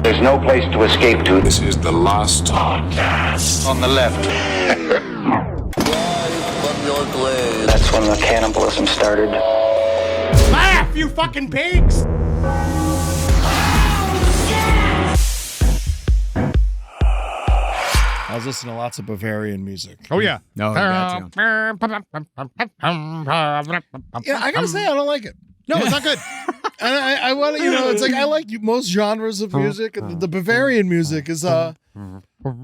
There's no place to escape to. This is the last podcast. On the left. That's when the cannibalism started. Laugh, you fucking pigs! I was listening to lots of Bavarian music. Oh, yeah. No, Yeah, I gotta say, I don't like it. No, it's not good. And I want to, it's like I like most genres of music. And the Bavarian music is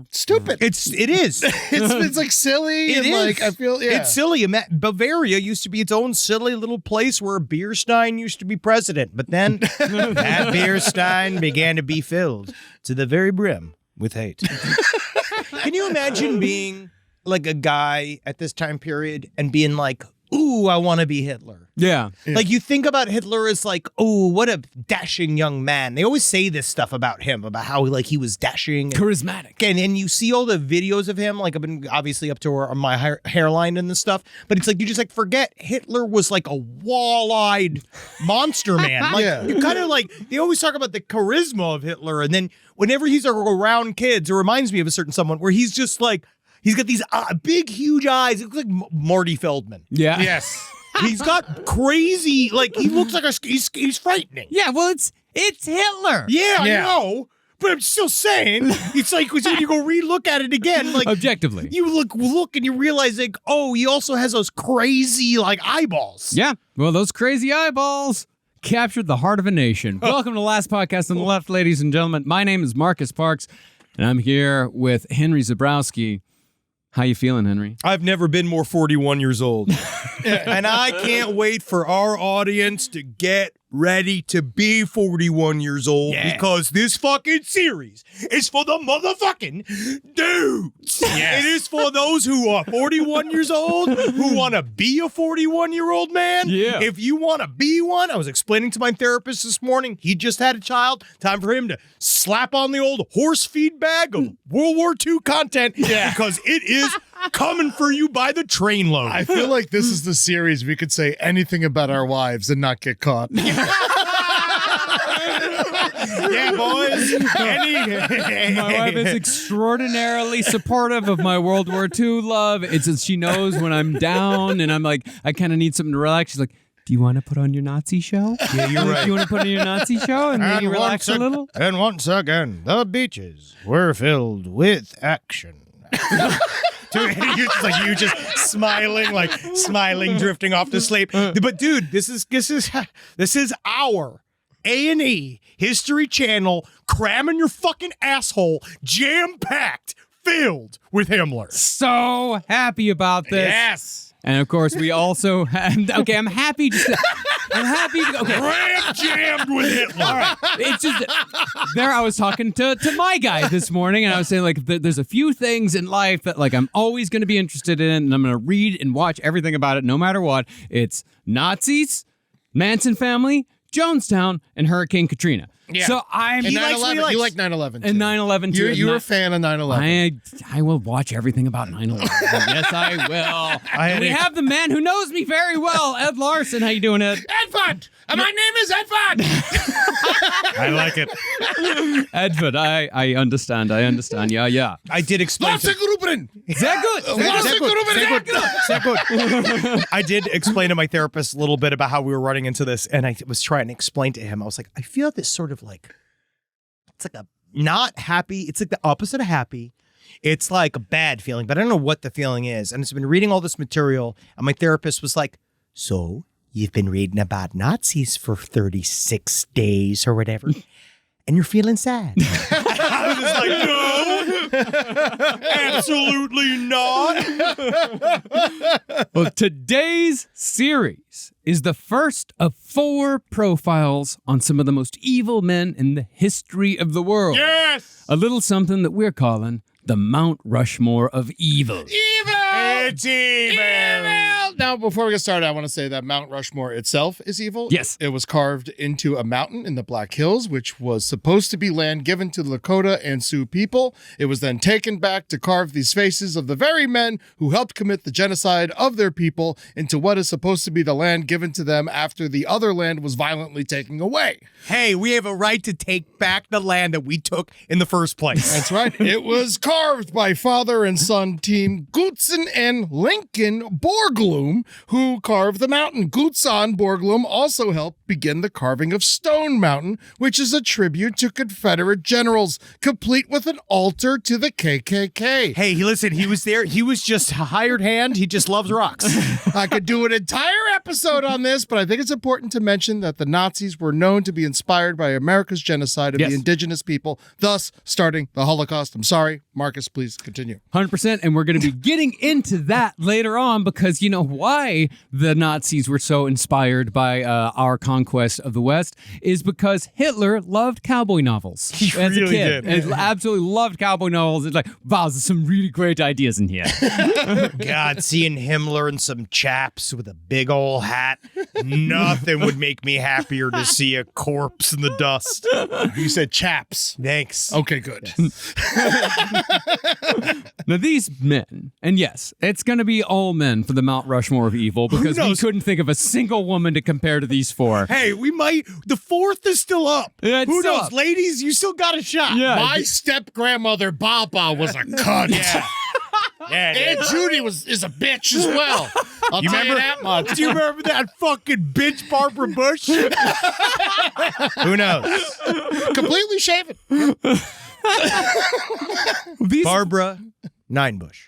stupid. It is. It's like silly. It and is. Like I feel It's silly. Bavaria used to be its own silly little place where beer stein used to be president. But then that beer stein began to be filled to the very brim with hate. Can you imagine being like a guy at this time period and being like, ooh, I want to be Hitler? Yeah. Like you think about Hitler as like, oh, what a dashing young man. They always say this stuff about him, about how like he was dashing. Charismatic. And you see all the videos of him, like I've been obviously up to my hairline and this stuff, but it's like you just like forget Hitler was like a wall-eyed monster man. Like Yeah. you kind of like, they always talk about the charisma of Hitler, and then whenever he's around kids, it reminds me of a certain someone where he's just like, he's got these big, huge eyes. It looks like Marty Feldman. Yeah. Yes. He's got crazy, like he looks like he's frightening. Yeah, well, it's Hitler. Yeah, I Yeah. know. But I'm still saying, it's like when you go re-look at it again, like Objectively. you look and you realize like, oh, he also has those crazy like eyeballs. Yeah. Well, those crazy eyeballs captured the heart of a nation. Welcome to the last podcast on the left, ladies and gentlemen. My name is Marcus Parks, and I'm here with Henry Zabrowski. How you feeling, Henry? I've never been more 41 years old. And I can't wait for our audience to get ready to be 41 years old because this fucking series is for the motherfucking dudes. Yes. It is for those who are 41 years old, who want to be a 41-year-old man. Yeah. If you want to be one, I was explaining to my therapist this morning, he just had a child. Time for him to slap on the old horse feed bag of World War II content because it is coming for you by the trainload. I feel like this is the series we could say anything about our wives and not get caught. Yeah, boys. My wife is extraordinarily supportive of my World War II love. It's that she knows when I'm down and I'm like, I kind of need something to relax. She's like, do you want to put on your Nazi show? Yeah, you're right. Do you want to put on your Nazi show and maybe relax a little? And once again, the beaches were filled with action. You're just smiling, drifting off to sleep. But dude, this is our A&E History Channel cramming your fucking asshole, jam-packed, filled with Himmler. So happy about this. Yes. And of course, we also have, okay, I'm happy to, okay. Jammed with Hitler. All right. It's just, there I was talking to my guy this morning, and I was saying, like, there's a few things in life that, like, I'm always going to be interested in, and I'm going to read and watch everything about it, no matter what. It's Nazis, Manson family, Jonestown, and Hurricane Katrina. Yeah. So I'm... And 9/11. You like 9/11 too. And 9/11 too. You're a fan of 9/11. I will watch everything about 9/11. Yes, I will. We have the man who knows me very well, Ed Larson. How you doing, Ed? Edvard! My name is Edvard! I like it. Edvard, I understand. Yeah. I did explain Sehr good. I did explain to my therapist a little bit about how we were running into this, and I was trying to explain to him. I was like, I feel this sort of like, it's like a not happy. It's like the opposite of happy. It's like a bad feeling, but I don't know what the feeling is. And it's been reading all this material, and my therapist was like, so you've been reading about Nazis for 36 days or whatever, and you're feeling sad. I was just like, no, absolutely not. Well, today's series is the first of 4 profiles on some of the most evil men in the history of the world. Yes! A little something that we're calling the Mount Rushmore of Evil. Evil! It's evil. Now, before we get started, I want to say that Mount Rushmore itself is evil. Yes. It was carved into a mountain in the Black Hills, which was supposed to be land given to the Lakota and Sioux people. It was then taken back to carve these faces of the very men who helped commit the genocide of their people into what is supposed to be the land given to them after the other land was violently taken away. Hey, we have a right to take back the land that we took in the first place. That's right. It was carved by father and son team Gutzen and Lincoln Borglum, who carved the mountain. Gutzon Borglum also helped begin the carving of Stone Mountain, which is a tribute to Confederate generals, complete with an altar to the KKK. Hey, listen, he was there. He was just a hired hand. He just loves rocks. I could do an entire episode on this, but I think it's important to mention that the Nazis were known to be inspired by America's genocide of Yes. the indigenous people, thus starting the Holocaust. I'm sorry, Marcus, please continue. 100%. And we're going to be getting into that later on because you know why the Nazis were so inspired by our conquest of the West is because Hitler loved cowboy novels as a really kid. did. And absolutely loved cowboy novels. It's like, wow, there's some really great ideas in here. God, seeing Himmler and some chaps with a big old hat, nothing would make me happier to see a corpse in the dust. You said chaps. Thanks. Okay, good. Now, these men, and yes, it's going to be all men for the Mount Rushmore of Evil because we knows? couldn't think of a single woman to compare to these four. Hey, we might. The fourth is still up. Yeah, it's Who still knows, up. ladies? You still got a shot. Yeah. My step grandmother Baba was a cunt. Yeah. Aunt Judy is a bitch as well. I'll You tell remember you that much. Do you remember that fucking bitch Barbara Bush? Who knows? Completely shaven. These Barbara Ninebush.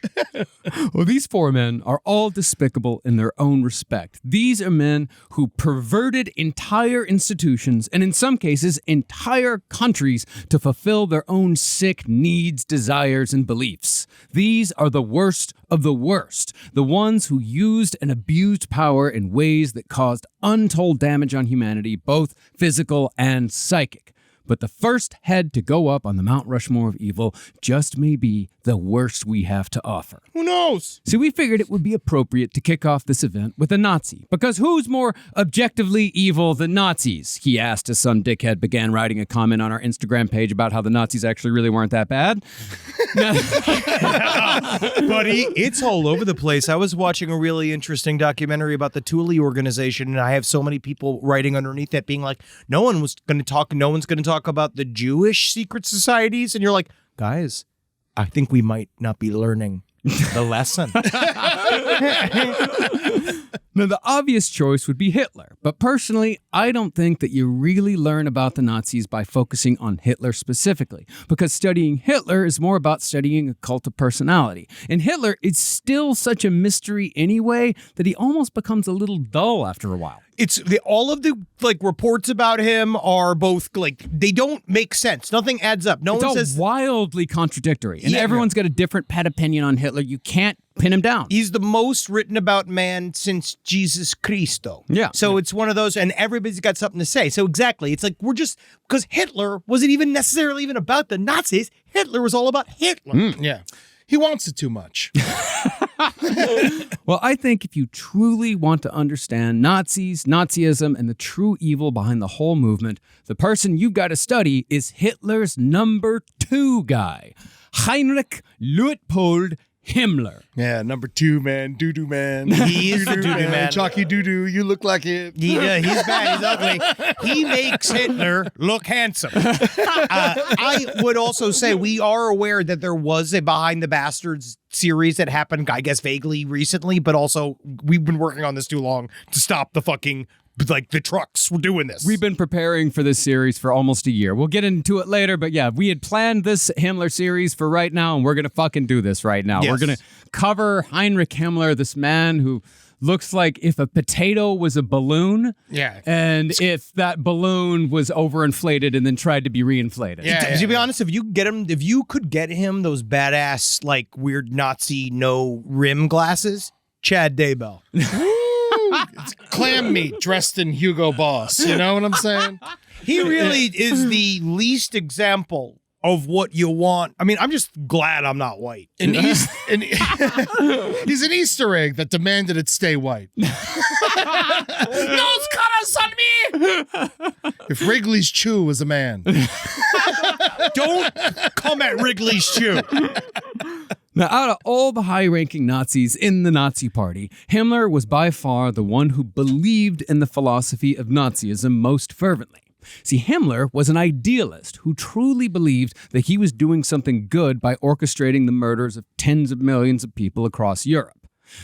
Well, these four men are all despicable in their own respect. These are men who perverted entire institutions and, in some cases, entire countries to fulfill their own sick needs, desires, and beliefs. These are the worst of the worst, the ones who used and abused power in ways that caused untold damage on humanity, both physical and psychic. But the first head to go up on the Mount Rushmore of Evil just may be the worst we have to offer. Who knows? So we figured it would be appropriate to kick off this event with a Nazi. Because who's more objectively evil than Nazis? He asked as some dickhead began writing a comment on our Instagram page about how the Nazis actually really weren't that bad. Buddy, it's all over the place. I was watching a really interesting documentary about the Thule organization, and I have so many people writing underneath that being like, no one's going to talk about the Jewish secret societies. And you're like, guys, I think we might not be learning the lesson. Now, the obvious choice would be Hitler, but personally, I don't think that you really learn about the Nazis by focusing on Hitler specifically, because studying Hitler is more about studying a cult of personality. And Hitler is still such a mystery anyway that he almost becomes a little dull after a while. All of the reports about him are both they don't make sense. Nothing adds up. No It's one all says wildly contradictory, and Yeah. everyone's got a different pet opinion on Hitler. You can't pin him down. he's the most written about man since Jesus Cristo. Yeah. So it's one of those, and everybody's got something to say. So exactly, it's like we're just because Hitler wasn't even necessarily even about the Nazis. Hitler was all about Hitler. Yeah. He wants it too much. Well, I think if you truly want to understand Nazis, Nazism, and the true evil behind the whole movement, the person you've got to study is Hitler's number 2 guy, Heinrich Luitpold Himmler. Yeah, number 2, man. Doo-doo, man. He is the doo-doo man. Chalky doo-doo. You look like it. He's bad. He's ugly. He makes Hitler look handsome. I would also say we are aware that there was a Behind the Bastards series that happened, I guess, vaguely recently, but also we've been working on this too long to stop the fucking the trucks. We're doing this. We've been preparing for this series for almost a year. We'll get into it later, but yeah, we had planned this Himmler series for right now, and we're going to fucking do this right now. Yes. We're going to cover Heinrich Himmler, this man who looks like if a potato was a balloon, Yeah. and if that balloon was overinflated and then tried to be reinflated. Yeah. To be honest, if you could get him those badass weird Nazi no rim glasses, Chad Daybell. It's clam meat dressed in Hugo Boss. You know what I'm saying? He really is the least example of what you want. I mean, I'm just glad I'm not white. He's an Easter egg that demanded it stay white. Those colors on me! If Wrigley's Chew was a man. Don't come at Wrigley's Chew. Now, out of all the high-ranking Nazis in the Nazi Party, Himmler was by far the one who believed in the philosophy of Nazism most fervently. See, Himmler was an idealist who truly believed that he was doing something good by orchestrating the murders of tens of millions of people across Europe.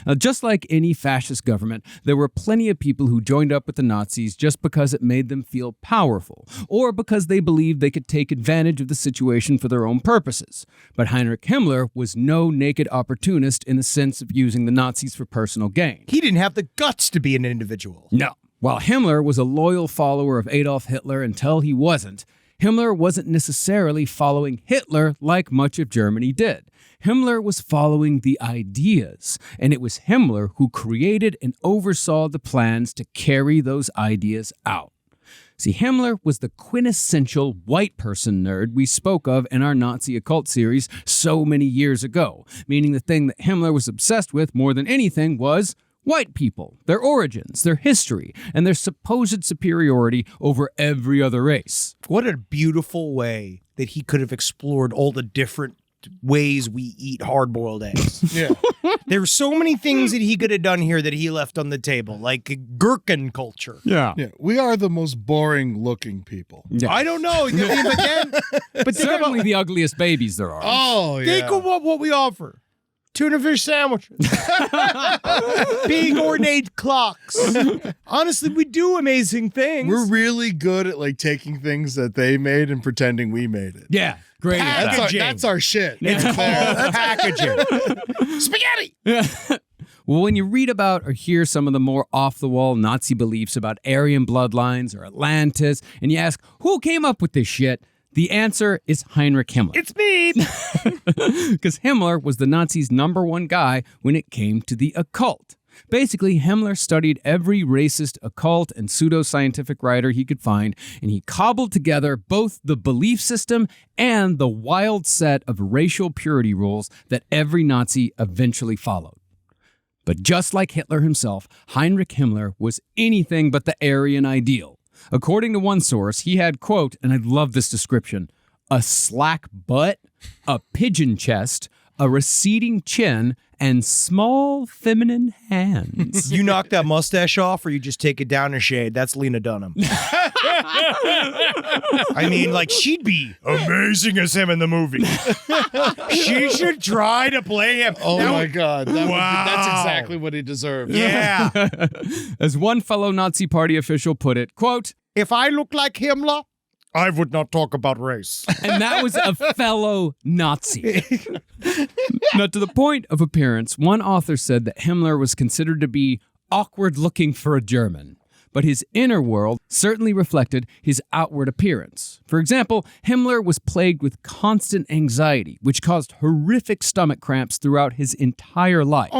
Now, just like any fascist government, there were plenty of people who joined up with the Nazis just because it made them feel powerful, or because they believed they could take advantage of the situation for their own purposes. But Heinrich Himmler was no naked opportunist in the sense of using the Nazis for personal gain. He didn't have the guts to be an individual. No. While Himmler was a loyal follower of Adolf Hitler until he wasn't, Himmler wasn't necessarily following Hitler like much of Germany did. Himmler was following the ideas, and it was Himmler who created and oversaw the plans to carry those ideas out. See, Himmler was the quintessential white person nerd we spoke of in our Nazi occult series so many years ago, meaning the thing that Himmler was obsessed with more than anything was white people, their origins, their history, and their supposed superiority over every other race. What a beautiful way that he could have explored all the different ways we eat hard-boiled eggs. Yeah. There's so many things that he could have done here that he left on the table, like gherkin culture. Yeah. Yeah. We are the most boring looking people. I don't know. But think Certainly about, the ugliest babies there are. Oh, yeah. think about what we offer. Tuna fish sandwiches. Big ornate clocks. Honestly, we do amazing things. We're really good at like taking things that they made and pretending we made it. Yeah. Great. at that. Packaging. That's our shit. It's called packaging. Spaghetti. Well, when you read about or hear some of the more off-the-wall Nazi beliefs about Aryan bloodlines or Atlantis, and you ask, who came up with this shit? The answer is Heinrich Himmler. It's me. Because Himmler was the Nazis' number one guy when it came to the occult. Basically, Himmler studied every racist, occult, and pseudoscientific writer he could find, and he cobbled together both the belief system and the wild set of racial purity rules that every Nazi eventually followed. But just like Hitler himself, Heinrich Himmler was anything but the Aryan ideal. According to one source, he had, quote, and I love this description, a slack butt, a pigeon chest, a receding chin, and small feminine hands. You knock that mustache off or you just take it down a shade. That's Lena Dunham. I mean, like, she'd be amazing as him in the movie. She should try to play him. Oh my God. Wow. That's exactly what he deserved. Yeah. As one fellow Nazi Party official put it, quote, If I look like Himmler, I would not talk about race. and that was a fellow Nazi. Now, to the point of appearance, one author said that Himmler was considered to be awkward looking for a German, but his inner world certainly reflected his outward appearance. For example, Himmler was plagued with constant anxiety, which caused horrific stomach cramps throughout his entire life.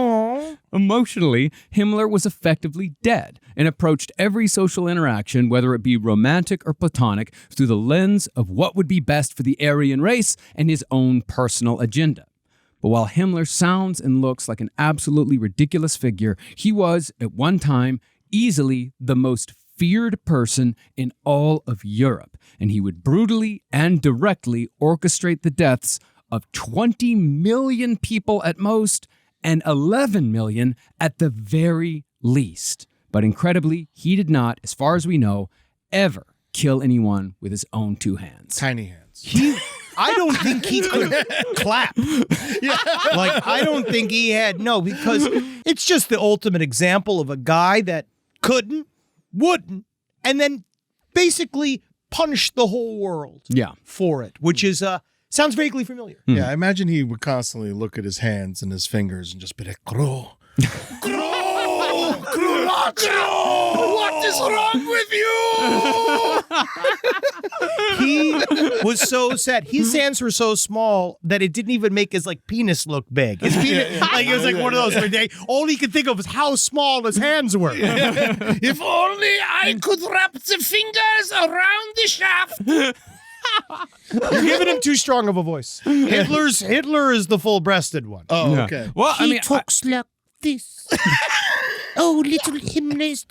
Emotionally, Himmler was effectively dead and approached every social interaction, whether it be romantic or platonic, through the lens of what would be best for the Aryan race and his own personal agenda. But while Himmler sounds and looks like an absolutely ridiculous figure, he was, at one time, easily the most feared person in all of Europe, and he would brutally and directly orchestrate the deaths of 20 million people at most and 11 million at the very least. But incredibly, he did not, as far as we know, ever kill anyone with his own two hands. Tiny hands. I don't think he could clap. Like, I don't think he had, no, because it's just the ultimate example of a guy that couldn't, wouldn't, and then basically punished the whole world for it, which is, sounds vaguely familiar. Yeah, I imagine he would constantly look at his hands and his fingers and just be like, Grow. What is wrong with you? He was so sad. His hands were so small that it didn't even make his like penis look big. His penis, like it was like one of those where all he could think of was how small his hands were. If only I could wrap the fingers around the shaft. You're giving him too strong of a voice. Hitler is the full-breasted one. Oh, Yeah. okay. Well, I He mean, talks like this. Oh, little Himmler is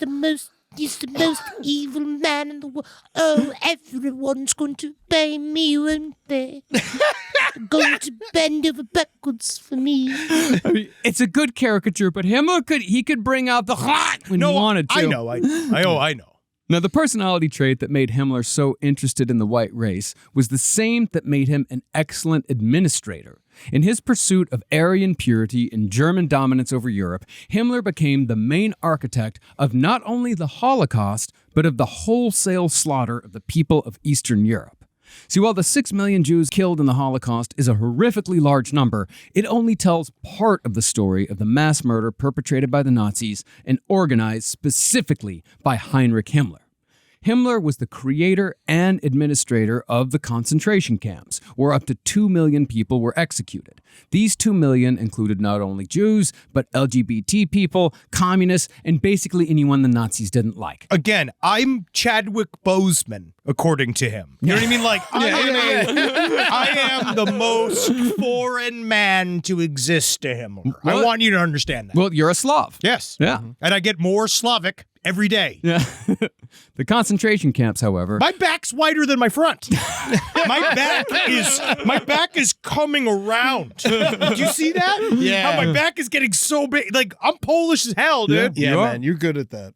he's the most evil man in the world. Oh, everyone's going to obey me, won't they? Going to bend over backwards for me. I mean, it's a good caricature, but Himmler could bring out the when he wanted to. I know. Now, the personality trait that made Himmler so interested in the white race was the same that made him an excellent administrator. In his pursuit of Aryan purity and German dominance over Europe, Himmler became the main architect of not only the Holocaust, but of the wholesale slaughter of the people of Eastern Europe. See, while the 6 million Jews killed in the Holocaust is a horrifically large number, it only tells part of the story of the mass murder perpetrated by the Nazis and organized specifically by Heinrich Himmler. Himmler was the creator and administrator of the concentration camps, where up to 2 million people were executed. These 2 million included not only Jews, but LGBT people, communists, and basically anyone the Nazis didn't like. Again, I'm Chadwick Boseman, according to him. You know what I mean? Like, I am the most foreign man to exist to him. I What? want you to understand that. Well, you're a Slav. Yes. Yeah. And I get more Slavic every day. Yeah. The concentration camps, however, My back's wider than my front. my back is coming around. Do you see that? Yeah. How my back is getting so big. Like, I'm Polish as hell, dude. Yeah, You are. man, you're good at that.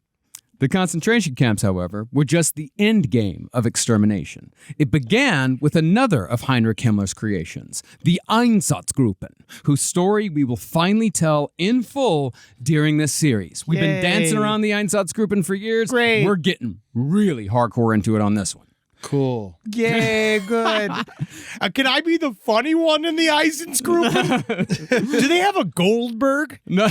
The concentration camps, however, were just the end game of extermination. It began with another of Heinrich Himmler's creations, the Einsatzgruppen, whose story we will finally tell in full during this series. We've been dancing around the Einsatzgruppen for years. Great. We're getting really hardcore into it on this one. Cool. Yeah, good. Can I be the funny one in the Einsatzgruppen? Do they have a Goldberg? No.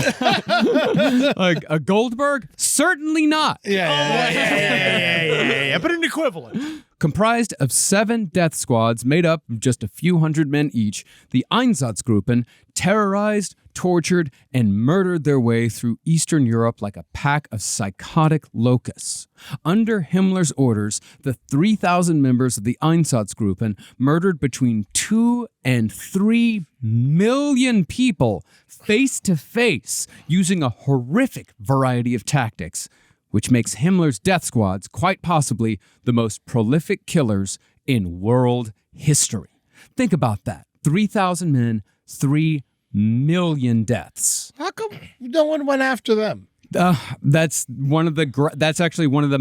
Like a Goldberg? Certainly not. Yeah, but an equivalent. Comprised of 7 death squads made up of just a few hundred men each, the Einsatzgruppen terrorized, tortured, and murdered their way through Eastern Europe like a pack of psychotic locusts. Under Himmler's orders, the 3,000 members of the Einsatzgruppen murdered between 2 and 3 million people face to face using a horrific variety of tactics, which makes Himmler's death squads quite possibly the most prolific killers in world history. Think about that. 3,000 men, 3 million deaths. How come no one went after them? That's actually one of the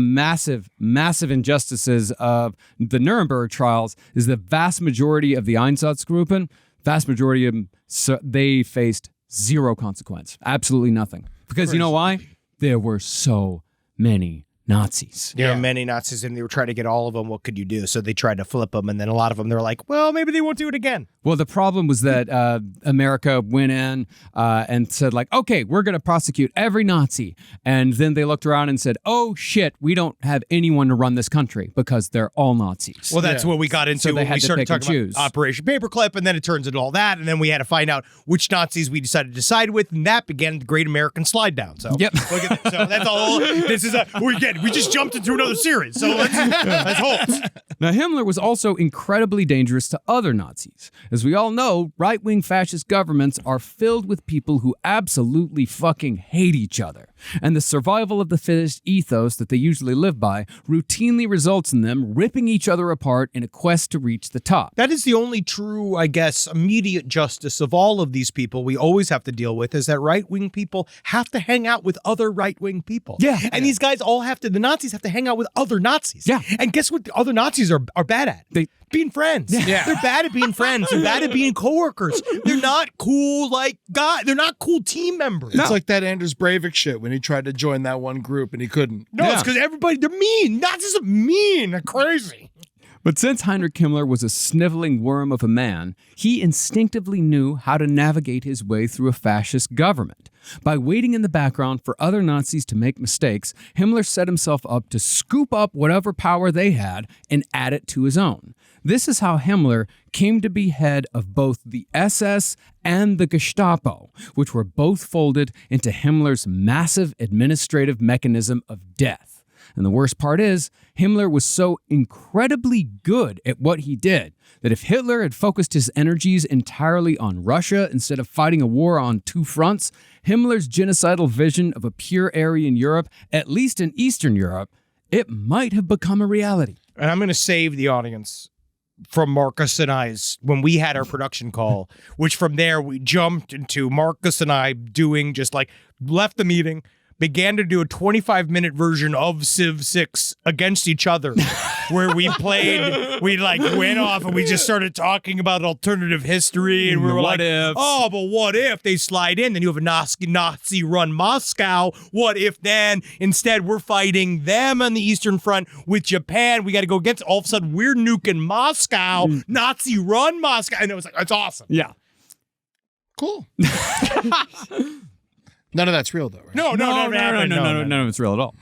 massive injustices of the Nuremberg trials is the vast majority of the Einsatzgruppen, vast majority of them, they faced zero consequence. Absolutely nothing. Because you know why? There were so many Nazis. There are many Nazis, and they were trying to get all of them. What could you do? So they tried to flip them, and then a lot of them, they're like, well, maybe they won't do it again. Well, the problem was that America went in and said, like, okay, we're going to prosecute every Nazi. And then they looked around and said, oh, shit, we don't have anyone to run this country because they're all Nazis. Well, that's what we got into So they when had we to started pick and talking choose. about Operation Paperclip, and then it turns into all that, and then we had to find out which Nazis we decided to side with, and that began the Great American Slide Down. So Yep. look at that. So that's all. We just jumped into another series. So let's hold. Now, Himmler was also incredibly dangerous to other Nazis. As we all know, right-wing fascist governments are filled with people who absolutely fucking hate each other. And the survival of the fittest ethos that they usually live by routinely results in them ripping each other apart in a quest to reach the top. That is the only true, I guess, immediate justice of all of these people we always have to deal with is that right-wing people have to hang out with other right-wing people. Yeah. And these guys all the Nazis have to hang out with other Nazis. Yeah. And guess what the other Nazis are bad at? Being friends. Yeah. They're bad at being friends. They're bad at being coworkers. They're not cool they're not cool team members. It's like that Anders Breivik shit when he tried to join that one group and he couldn't. No, it's because they're mean. Nazis are mean. They're crazy. But since Heinrich Himmler was a sniveling worm of a man, he instinctively knew how to navigate his way through a fascist government. By waiting in the background for other Nazis to make mistakes, Himmler set himself up to scoop up whatever power they had and add it to his own. This is how Himmler came to be head of both the SS and the Gestapo, which were both folded into Himmler's massive administrative mechanism of death. And the worst part is, Himmler was so incredibly good at what he did that if Hitler had focused his energies entirely on Russia instead of fighting a war on two fronts, Himmler's genocidal vision of a pure Aryan Europe, at least in Eastern Europe, it might have become a reality. And I'm going to save the audience from Marcus and I's when we had our production call, which from there we jumped into Marcus and I doing just like left the meeting, began to do a 25-minute version of Civ 6 against each other, where we like went off and we just started talking about alternative history, and we were like, oh, but what if they slide in? Then you have a Nazi-run Moscow. What if then instead we're fighting them on the Eastern Front with Japan? We got to go against. All of a sudden we're nuking Moscow, Nazi-run Moscow, and it was like, it's awesome. Yeah. Cool. None of that's real, though, right? No, none of it's real at all.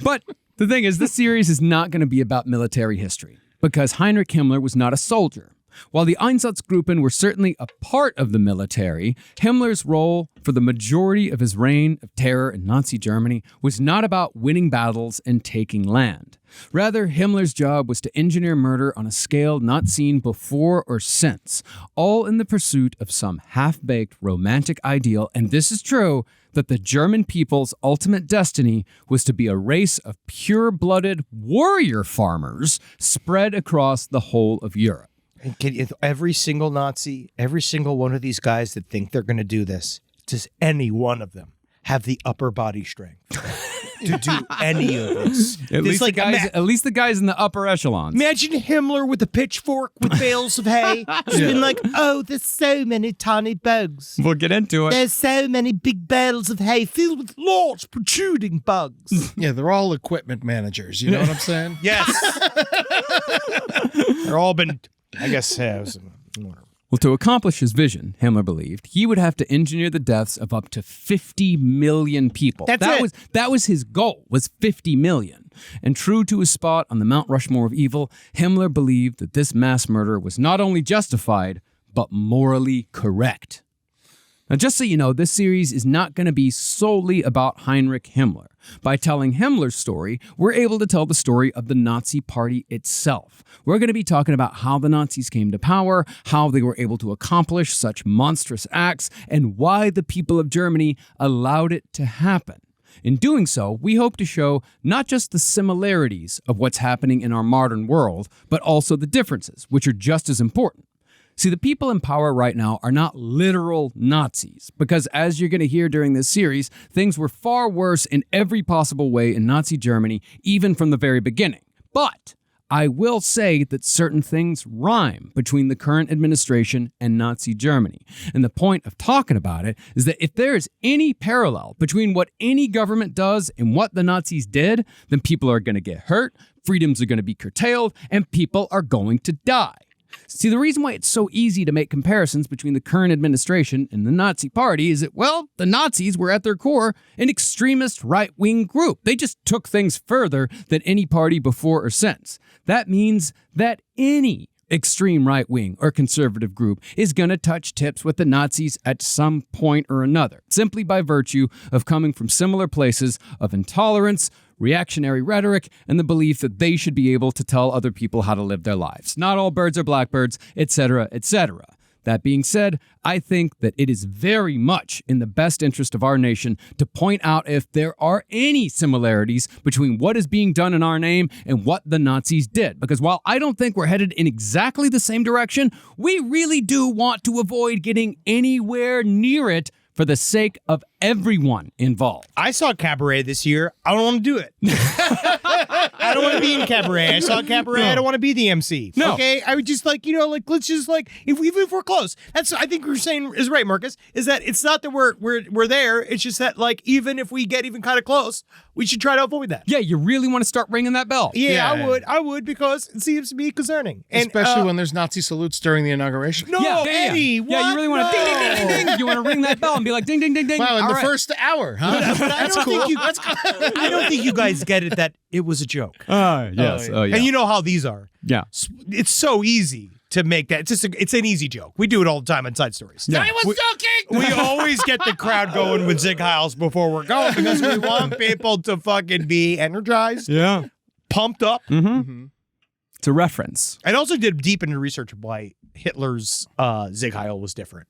But the thing is, this series is not going to be about military history because Heinrich Himmler was not a soldier. While the Einsatzgruppen were certainly a part of the military, Himmler's role for the majority of his reign of terror in Nazi Germany was not about winning battles and taking land. Rather, Himmler's job was to engineer murder on a scale not seen before or since, all in the pursuit of some half-baked romantic ideal, and this is true, that the German people's ultimate destiny was to be a race of pure-blooded warrior farmers spread across the whole of Europe. And every single Nazi, every single one of these guys that think they're going to do this, does any one of them have the upper body strength to do any of this? At least the guys in the upper echelons. Imagine Himmler with a pitchfork with bales of hay, just been like, oh, there's so many tiny bugs. We'll get into it. There's so many big bales of hay filled with large protruding bugs. Yeah, they're all equipment managers. You know what I'm saying? Yes. They're all been... I guess whatever. Well, to accomplish his vision, Himmler believed, he would have to engineer the deaths of up to 50 million people. That was his goal, was 50 million. And true to his spot on the Mount Rushmore of Evil, Himmler believed that this mass murder was not only justified, but morally correct. Now, just so you know, this series is not going to be solely about Heinrich Himmler. By telling Himmler's story, we're able to tell the story of the Nazi Party itself. We're going to be talking about how the Nazis came to power, how they were able to accomplish such monstrous acts, and why the people of Germany allowed it to happen. In doing so, we hope to show not just the similarities of what's happening in our modern world, but also the differences, which are just as important. See, the people in power right now are not literal Nazis, because as you're going to hear during this series, things were far worse in every possible way in Nazi Germany, even from the very beginning. But I will say that certain things rhyme between the current administration and Nazi Germany. And the point of talking about it is that if there is any parallel between what any government does and what the Nazis did, then people are going to get hurt, freedoms are going to be curtailed, and people are going to die. See, the reason why it's so easy to make comparisons between the current administration and the Nazi Party is that, well, the Nazis were at their core an extremist right-wing group. They just took things further than any party before or since. That means that any extreme right-wing or conservative group is going to touch tips with the Nazis at some point or another, simply by virtue of coming from similar places of intolerance, reactionary rhetoric, and the belief that they should be able to tell other people how to live their lives. Not all birds are blackbirds, etc., etc. That being said, I think that it is very much in the best interest of our nation to point out if there are any similarities between what is being done in our name and what the Nazis did. Because while I don't think we're headed in exactly the same direction, we really do want to avoid getting anywhere near it for the sake of everyone involved. I saw Cabaret this year. I don't want to do it. I don't want to be in Cabaret. I saw Cabaret. No. I don't want to be the MC. No. Okay? I would just let's just even if we're close. That's I think we're saying is right, Marcus, is that it's not that we're there. It's just that even if we get even kind of close, we should try to avoid that. Yeah, you really want to start ringing that bell. Yeah, I would because it seems to be concerning. And, especially when there's Nazi salutes during the inauguration. No, yeah, Eddie, what? Yeah, you really want to ding, ding, ding, ding, ding. You want to ring that bell and be like, ding, ding, ding, ding. Wow, in All the right. first hour, huh? But I don't think you guys get it that it was a joke. Yes. Oh, yeah. Oh, yeah. And you know how these are. Yeah. It's so easy to make that. It's an easy joke. We do it all the time on Side Stories. I was joking. We always get the crowd going with Zig Heils before we're going because we want people to fucking be energized, pumped up. It's a reference. I also did deep into research of why Hitler's Zig Heil was different.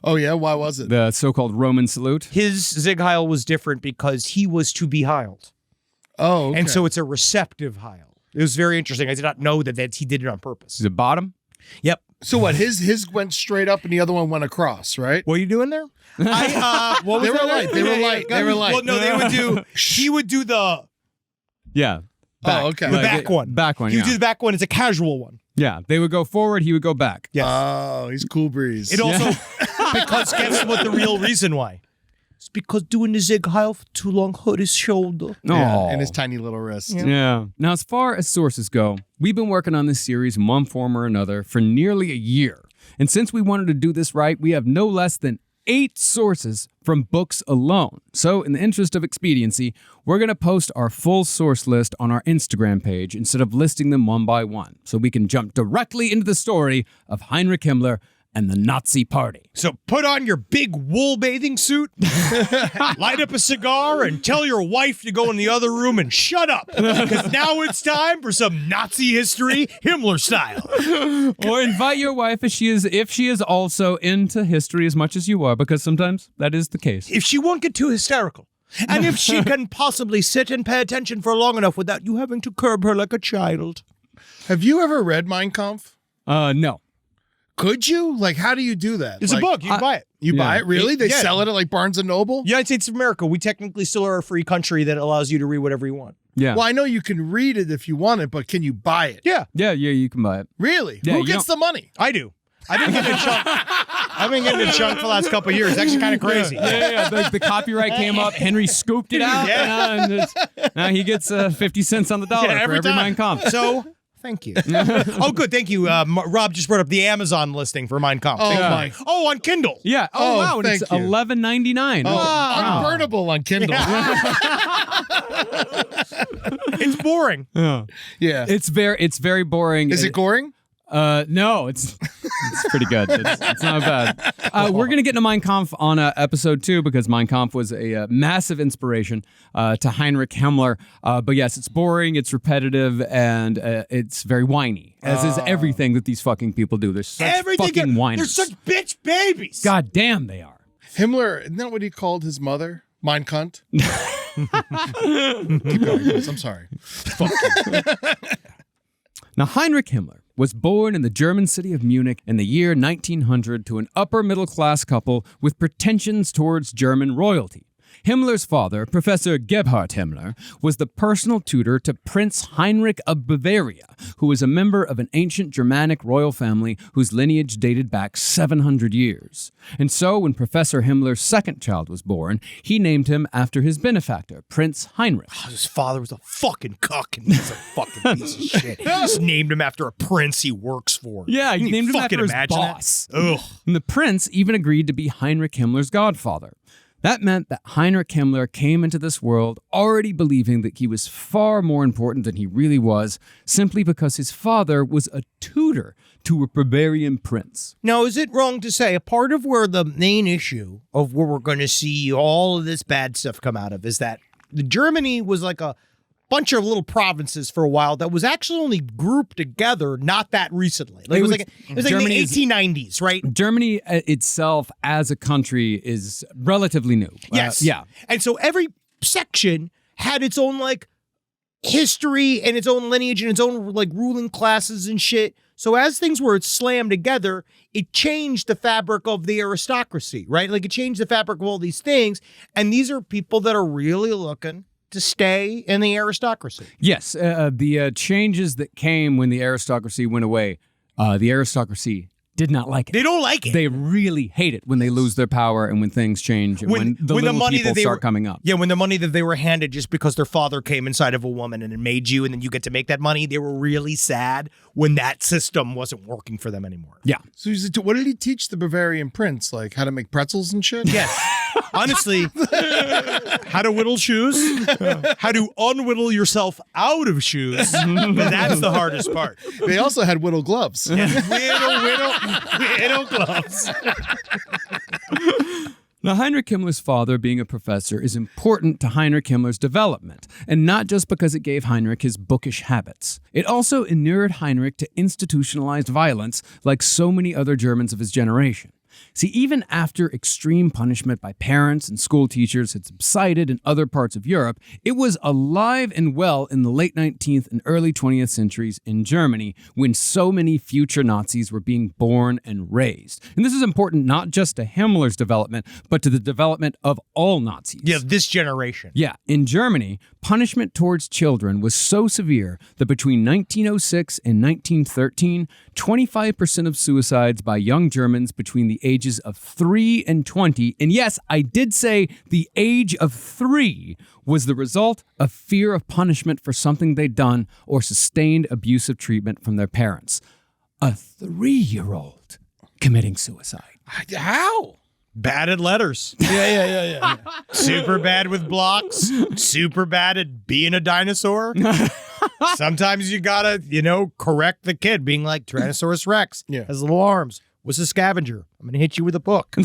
Oh, yeah? Why was it? The so-called Roman salute. His Zig Heil was different because he was to be heiled. Oh, okay. And so it's a receptive Heil. It was very interesting. I did not know that he did it on purpose. Is it bottom? Yep. So what? His went straight up and the other one went across, right? What are you doing there? What was They were that? light. They were light. They were light. Well, no, they would do. He would do the Yeah. Oh, okay. the back one. Back one, He would yeah. do the back one. It's a casual one. Yeah. They would go forward, he would go back. Yes. Oh, he's cool breeze. It also because guess what the real reason why? It's because doing the Zig Heil for too long hurt his shoulder. Oh. and his tiny little wrist. Yeah. Now, as far as sources go, we've been working on this series in one form or another for nearly a year. And since we wanted to do this right, we have no less than 8 sources from books alone. So, in the interest of expediency, we're going to post our full source list on our Instagram page instead of listing them one by one, so we can jump directly into the story of Heinrich Himmler and the Nazi Party. So put on your big wool bathing suit, light up a cigar, and tell your wife to go in the other room and shut up. Because now it's time for some Nazi history, Himmler style. Or invite your wife if she is also into history as much as you are, because sometimes that is the case. If she won't get too hysterical. And if she can possibly sit and pay attention for long enough without you having to curb her like a child. Have you ever read Mein Kampf? No. Could you? Like, how do you do that? It's like, a book. You can buy it. You buy Yeah. it? Really? They Yeah. sell it at like Barnes & Noble? United States of America, we technically still are a free country that allows you to read whatever you want. Yeah. Well, I know you can read it if you want it, but can you buy it? Yeah, Yeah, you can buy it. Really? Yeah, Who you gets the money? I do. I've been getting a chunk. I've been getting a chunk for the last couple of years. It's actually kind of crazy. Yeah. The copyright came up. Henry scooped it out. Yeah. And now he gets 50 cents on the dollar for every time. Mein Kampf. So, thank you. Oh, good. Thank you. Rob just brought up the Amazon listing for Mein Kampf. Oh, Thank you. my. Oh, on Kindle. Yeah. Oh, Oh, wow. And it's thank you. $11.99. Unburnable on Kindle. It's boring. Yeah. Yeah. It's very boring. Is it goring? No, it's pretty good. It's not bad. We're gonna get into Mein Kampf on episode 2 because Mein Kampf was a massive inspiration to Heinrich Himmler. But yes, it's boring, it's repetitive, and it's very whiny, as is everything that these fucking people do. They're such fucking whiners. They're such bitch babies. God damn, they are. Himmler, isn't that what he called his mother? Mein Cunt? Keep going, Chris. I'm sorry. Fuck you. Now, Heinrich Himmler was born in the German city of Munich in the year 1900 to an upper-middle-class couple with pretensions towards German royalty. Himmler's father, Professor Gebhard Himmler, was the personal tutor to Prince Heinrich of Bavaria, who was a member of an ancient Germanic royal family whose lineage dated back 700 years. And so, when Professor Himmler's second child was born, he named him after his benefactor, Prince Heinrich. His father was a fucking cuck and he's a fucking piece of shit. He just named him after a prince he works for. Yeah, he Can you named him fucking after his imagine that? boss. Ugh. And the prince even agreed to be Heinrich Himmler's godfather. That meant that Heinrich Himmler came into this world already believing that he was far more important than he really was, simply because his father was a tutor to a Bavarian prince. Now, is it wrong to say a part of where the main issue of where we're going to see all of this bad stuff come out of is that Germany was like a bunch of little provinces for a while that was actually only grouped together not that recently. Like it was like in the Germany's- 1890s, right? Germany itself as a country is relatively new. Yes. Yeah. And so every section had its own like history and its own lineage and its own like ruling classes and shit. So as things were slammed together, it changed the fabric of the aristocracy, right? Like it changed the fabric of all these things. And these are people that are really looking to stay in the aristocracy. Yes. The changes that came when the aristocracy went away, the aristocracy did not like it. They don't like it. They really hate it when they lose their power and when things change and when the little people start coming up. Yeah, when the money that they were handed just because their father came inside of a woman and it made you and then you get to make that money, they were really sad when that system wasn't working for them anymore. Yeah. So what did he teach the Bavarian prince? Like how to make pretzels and shit? Yes. Honestly, how to whittle shoes, how to unwhittle yourself out of shoes. That's the hardest part. They also had whittle gloves. Whittle gloves. Now, Heinrich Himmler's father being a professor is important to Heinrich Himmler's development, and not just because it gave Heinrich his bookish habits. It also inured Heinrich to institutionalized violence like so many other Germans of his generation. See, even after extreme punishment by parents and school teachers had subsided in other parts of Europe, it was alive and well in the late 19th and early 20th centuries in Germany when so many future Nazis were being born and raised. And this is important not just to Himmler's development, but to the development of all Nazis. Yeah, this generation. Yeah, in Germany, punishment towards children was so severe that between 1906 and 1913, 25% of suicides by young Germans between the ages of 3 and 20, and yes, I did say the age of 3, was the result of fear of punishment for something they'd done or sustained abusive treatment from their parents. A 3-year-old committing suicide. How? Bad at letters. Yeah. Super bad with blocks. Super bad at being a dinosaur. Sometimes you gotta, correct the kid, being like Tyrannosaurus Rex has little arms. Was a scavenger. I'm gonna hit you with a book.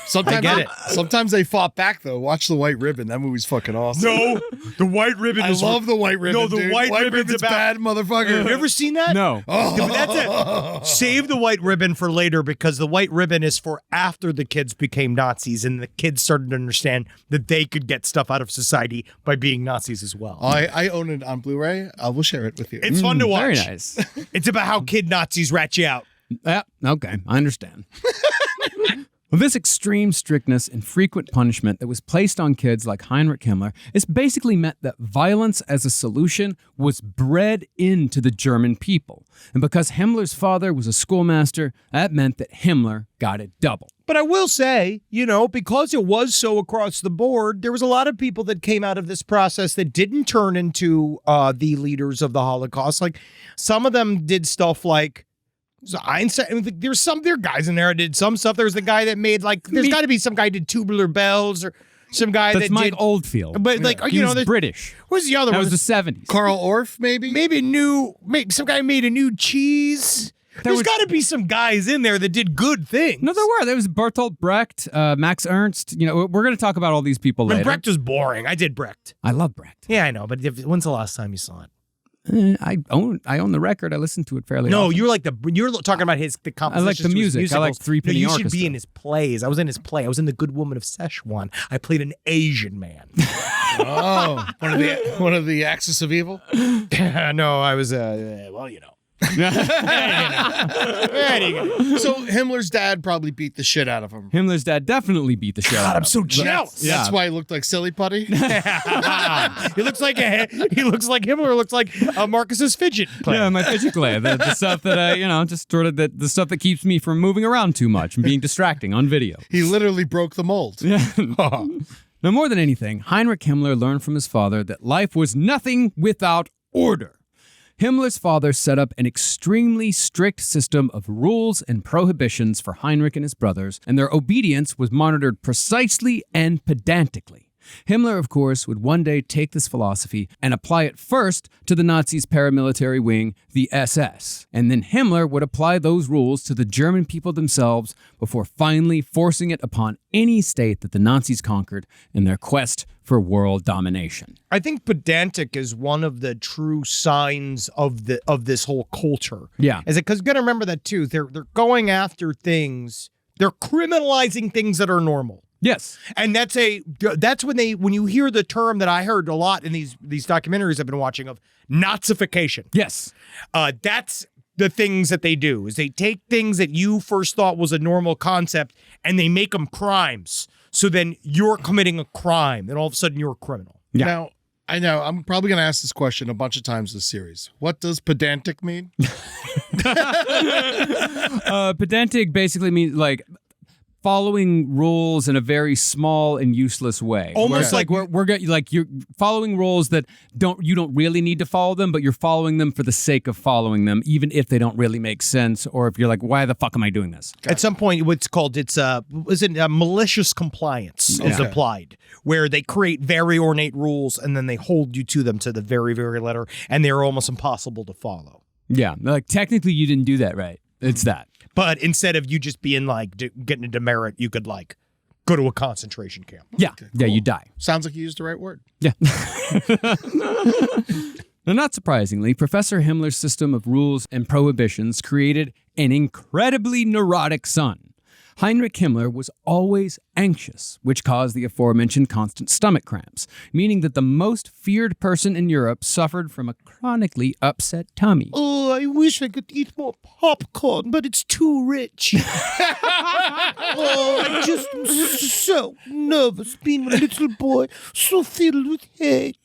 Sometimes I get it. Sometimes they fought back though. Watch The White Ribbon. That movie's fucking awesome. No, the White Ribbon I is. love The White Ribbon. No, the dude. White Ribbon's Ribbon's about bad, motherfucker. Have you ever seen that? No. Yeah, but that's it. Save the White Ribbon for later because the White Ribbon is for after the kids became Nazis and the kids started to understand that they could get stuff out of society by being Nazis as well. I own it on Blu-ray. I will share it with you. It's fun to watch. Very nice. It's about how kid Nazis rat you out. Yeah, okay, I understand. Well, this extreme strictness and frequent punishment that was placed on kids like Heinrich Himmler is basically meant that violence as a solution was bred into the German people. And because Himmler's father was a schoolmaster, that meant that Himmler got it double. But I will say, because it was so across the board, there was a lot of people that came out of this process that didn't turn into the leaders of the Holocaust. Like some of them did stuff like, so Einstein, there are guys in there that did some stuff. There's the guy that made there's got to be some guy who did Tubular Bells or some guy That's that Mike did Oldfield. But he was British. Who's the other That one? was the 70s. Carl Orff, maybe? Some guy made a new cheese. There's got to be some guys in there that did good things. No, there were. There was Bertolt Brecht, Max Ernst. We're going to talk about all these people later. Brecht was boring. I did Brecht. I love Brecht. Yeah, I know. But when's the last time you saw it? I own the record. I listen to it fairly No, often. you're talking about the compositions. I like the music. I like Three Penny You Orchestra. should be in his plays. I was in his play. I was in The Good Woman of Szechuan. I played an Asian man. Oh, one of the Axis of Evil? No, I was So Himmler's dad probably beat the shit out of him. Himmler's dad definitely beat the shit out God, of I'm him. so jealous. That's why he looked like Silly Putty. He looks like Himmler looks like Marcus's fidget player. Yeah, my fidget clay. The stuff that, just sort of the stuff that keeps me from moving around too much and being distracting on video. He literally broke the mold. Now, more than anything, Heinrich Himmler learned from his father that life was nothing without order. Himmler's father set up an extremely strict system of rules and prohibitions for Heinrich and his brothers, and their obedience was monitored precisely and pedantically. Himmler, of course, would one day take this philosophy and apply it first to the Nazis' paramilitary wing, the SS. And then Himmler would apply those rules to the German people themselves before finally forcing it upon any state that the Nazis conquered in their quest for world domination. I think pedantic is one of the true signs of this whole culture. Yeah. Because you got to remember that too. They're going after things. They're criminalizing things that are normal. Yes. And that's when you hear the term that I heard a lot in these documentaries I've been watching of Nazification. Yes. That's the things that they do is they take things that you first thought was a normal concept and they make them crimes. So then you're committing a crime. Then all of a sudden you're a criminal. Yeah. Now, I know I'm probably going to ask this question a bunch of times this series. What does pedantic mean? Pedantic basically means following rules in a very small and useless way. Almost Where it's like you're following rules that you don't really need to follow them, but you're following them for the sake of following them, even if they don't really make sense, or if you're like, why the fuck am I doing this? At some point, malicious compliance is applied, where they create very ornate rules and then they hold you to them to the very, very letter, and they're almost impossible to follow. Yeah, like technically you didn't do that right. It's that. But instead of you just being like getting a demerit, you could like go to a concentration camp. Yeah, yeah, you die. Sounds like you used the right word. Yeah. Now, not surprisingly, Professor Himmler's system of rules and prohibitions created an incredibly neurotic son. Heinrich Himmler was always anxious, which caused the aforementioned constant stomach cramps, meaning that the most feared person in Europe suffered from a chronically upset tummy. Oh, I wish I could eat more popcorn, but it's too rich. Oh, I just am so nervous being a little boy, so filled with hate.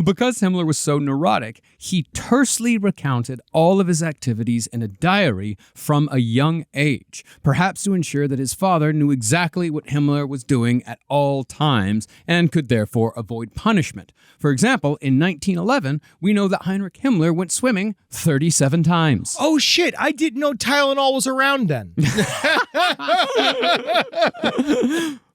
Because Himmler was so neurotic, he tersely recounted all of his activities in a diary from a young age, perhaps to ensure that his father knew exactly what Himmler was doing at all times and could therefore avoid punishment. For example, in 1911, we know that Heinrich Himmler went swimming 37 times. Oh shit, I didn't know Tylenol was around then.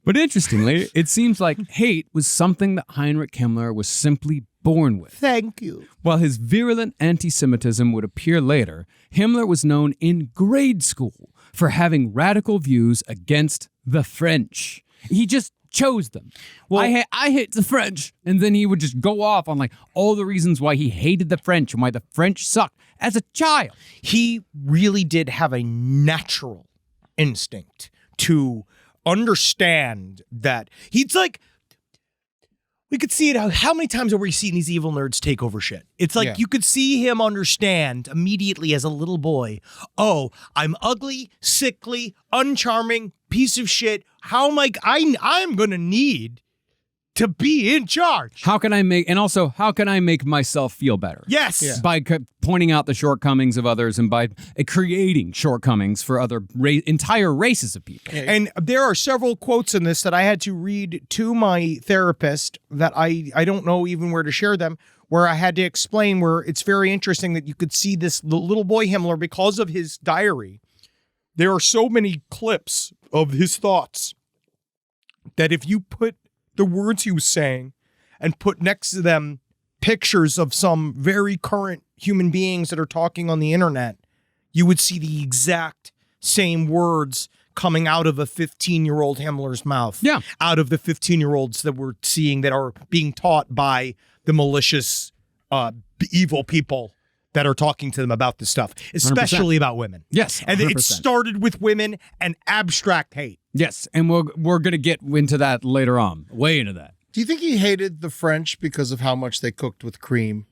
But interestingly, it seems like hate was something that Heinrich Himmler was simply born with. Thank you. While his virulent anti-Semitism would appear later, Himmler was known in grade school for having radical views against the French. He just chose them. Well, I hate the French. And then he would just go off on like all the reasons why he hated the French and why the French sucked as a child. He really did have a natural instinct to understand that he's like, we could see it. How many times have we seen these evil nerds take over shit? It's like you could see him understand immediately as a little boy. Oh, I'm ugly, sickly, uncharming, piece of shit. How am I'm going to need to be in charge. How can I make myself feel better? Yes. Yeah. By pointing out the shortcomings of others and by creating shortcomings for other entire races of people. And there are several quotes in this that I had to read to my therapist that I don't know even where to share them, where I had to explain where it's very interesting that you could see this little boy Himmler, because of his diary, there are so many clips of his thoughts that if you put the words he was saying and put next to them pictures of some very current human beings that are talking on the internet, you would see the exact same words coming out of a 15-year-old Himmler's mouth. Yeah. Out of the 15-year-olds that we're seeing that are being taught by the malicious, evil people that are talking to them about this stuff, especially 100%. about women. Yes, And 100%. it started with women and abstract hate. Yes, and we're going to get into that later on, way into that. Do you think he hated the French because of how much they cooked with cream?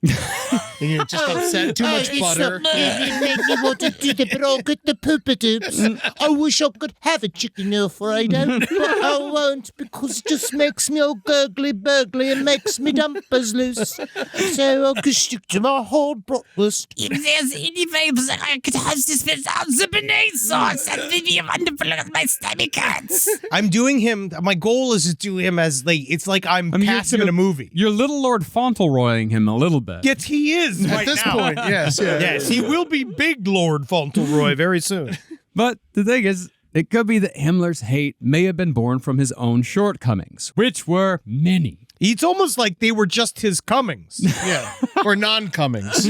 And you're just upset, too much butter. It made me want to do the brocket, the poopadoops. I wish I could have a chicken Alfredo, but I won't because it just makes me all gurgly burgly and makes me dumpers loose. So I'll just stick to my whole bratwurst. If there's any way that I could have this without the bearnaise sauce, that would be wonderful because my stomach hurts. I'm doing him. My goal is to do him as it's like I'm cast him in a movie. You're little Lord Fauntleroying him a little bit. Yes, he is At right this now. point, yes. Yeah. Yes, he will be big Lord Fauntleroy very soon. But the thing is, it could be that Himmler's hate may have been born from his own shortcomings, which were many. It's almost like they were just his comings. Yeah. Or non-Cummings.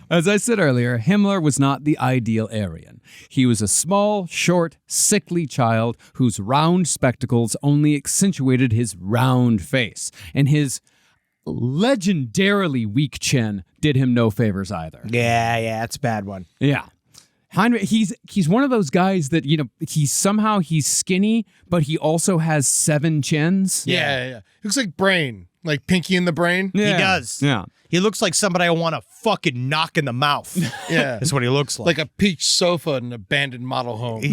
As I said earlier, Himmler was not the ideal Aryan. He was a small, short, sickly child whose round spectacles only accentuated his round face, and his legendarily weak chin did him no favors either. Yeah, it's a bad one. Yeah. Heinrich, he's one of those guys that, he's skinny, but he also has 7 chins. Yeah. Looks like Brain. Like Pinky in the Brain. Yeah. He does. Yeah. He looks like somebody I want to fucking knock in the mouth. Yeah. That's what he looks like. Like a peach sofa in an abandoned model home.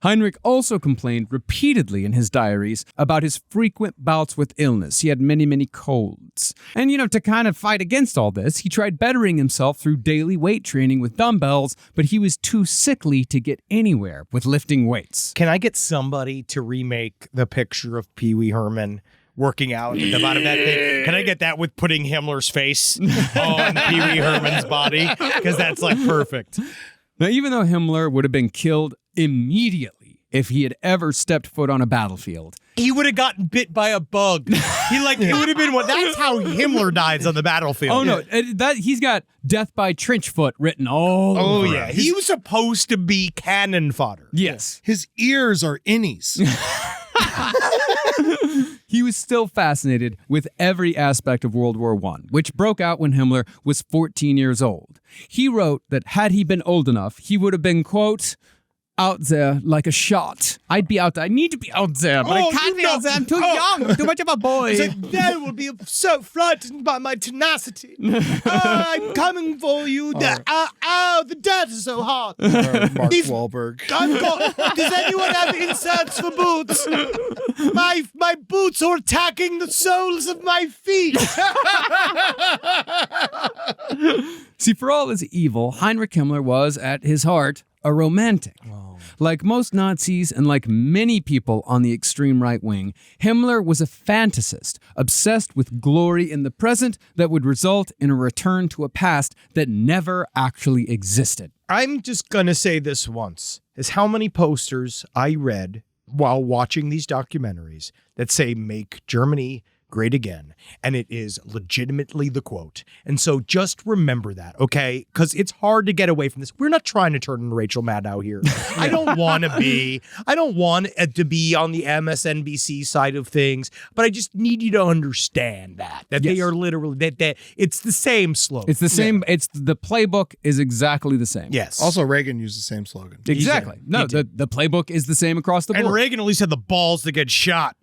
Heinrich also complained repeatedly in his diaries about his frequent bouts with illness. He had many, many colds. And, to kind of fight against all this, he tried bettering himself through daily weight training with dumbbells, but he was too sickly to get anywhere with lifting weights. Can I get somebody to remake the picture of Pee Wee Herman working out at the bottom of that thing? Can I get that with putting Himmler's face on Pee Wee Herman's body? Because that's like perfect. Now, even though Himmler would have been killed immediately if he had ever stepped foot on a battlefield, He would have gotten bit by a bug. It would have been what? That's how Himmler dies on the battlefield. oh no, that he's got death by trench foot written all over yeah. him. He was supposed to be cannon fodder. Yes. His ears are innies. He was still fascinated with every aspect of World War I, which broke out when Himmler was 14 years old. He wrote that had he been old enough, he would have been, quote, out there like a shot. I'd be out there. I need to be out there, but I can't be out there. I'm too young. I'm too much of a boy. They will be so frightened by my tenacity. I'm coming for you. The dirt is so hard. Mark Wahlberg. Does anyone have inserts for boots? My boots are attacking the soles of my feet. See, for all his evil, Heinrich Himmler was, at his heart, a romantic. Like most Nazis and like many people on the extreme right wing, Himmler was a fantasist, obsessed with glory in the present that would result in a return to a past that never actually existed. I'm just going to say this once, is how many posters I read while watching these documentaries that say, "Make Germany great again," and it is legitimately the quote. And so just remember that, okay? Because it's hard to get away from this. We're not trying to turn into Rachel Maddow here. I don't want to be on the MSNBC side of things, but I just need you to understand that they are literally that it's the same slogan. It's the same. It's the playbook is exactly the same. Yes. Also, Reagan used the same slogan. Exactly. No, the playbook is the same across the board. And Reagan at least had the balls to get shot.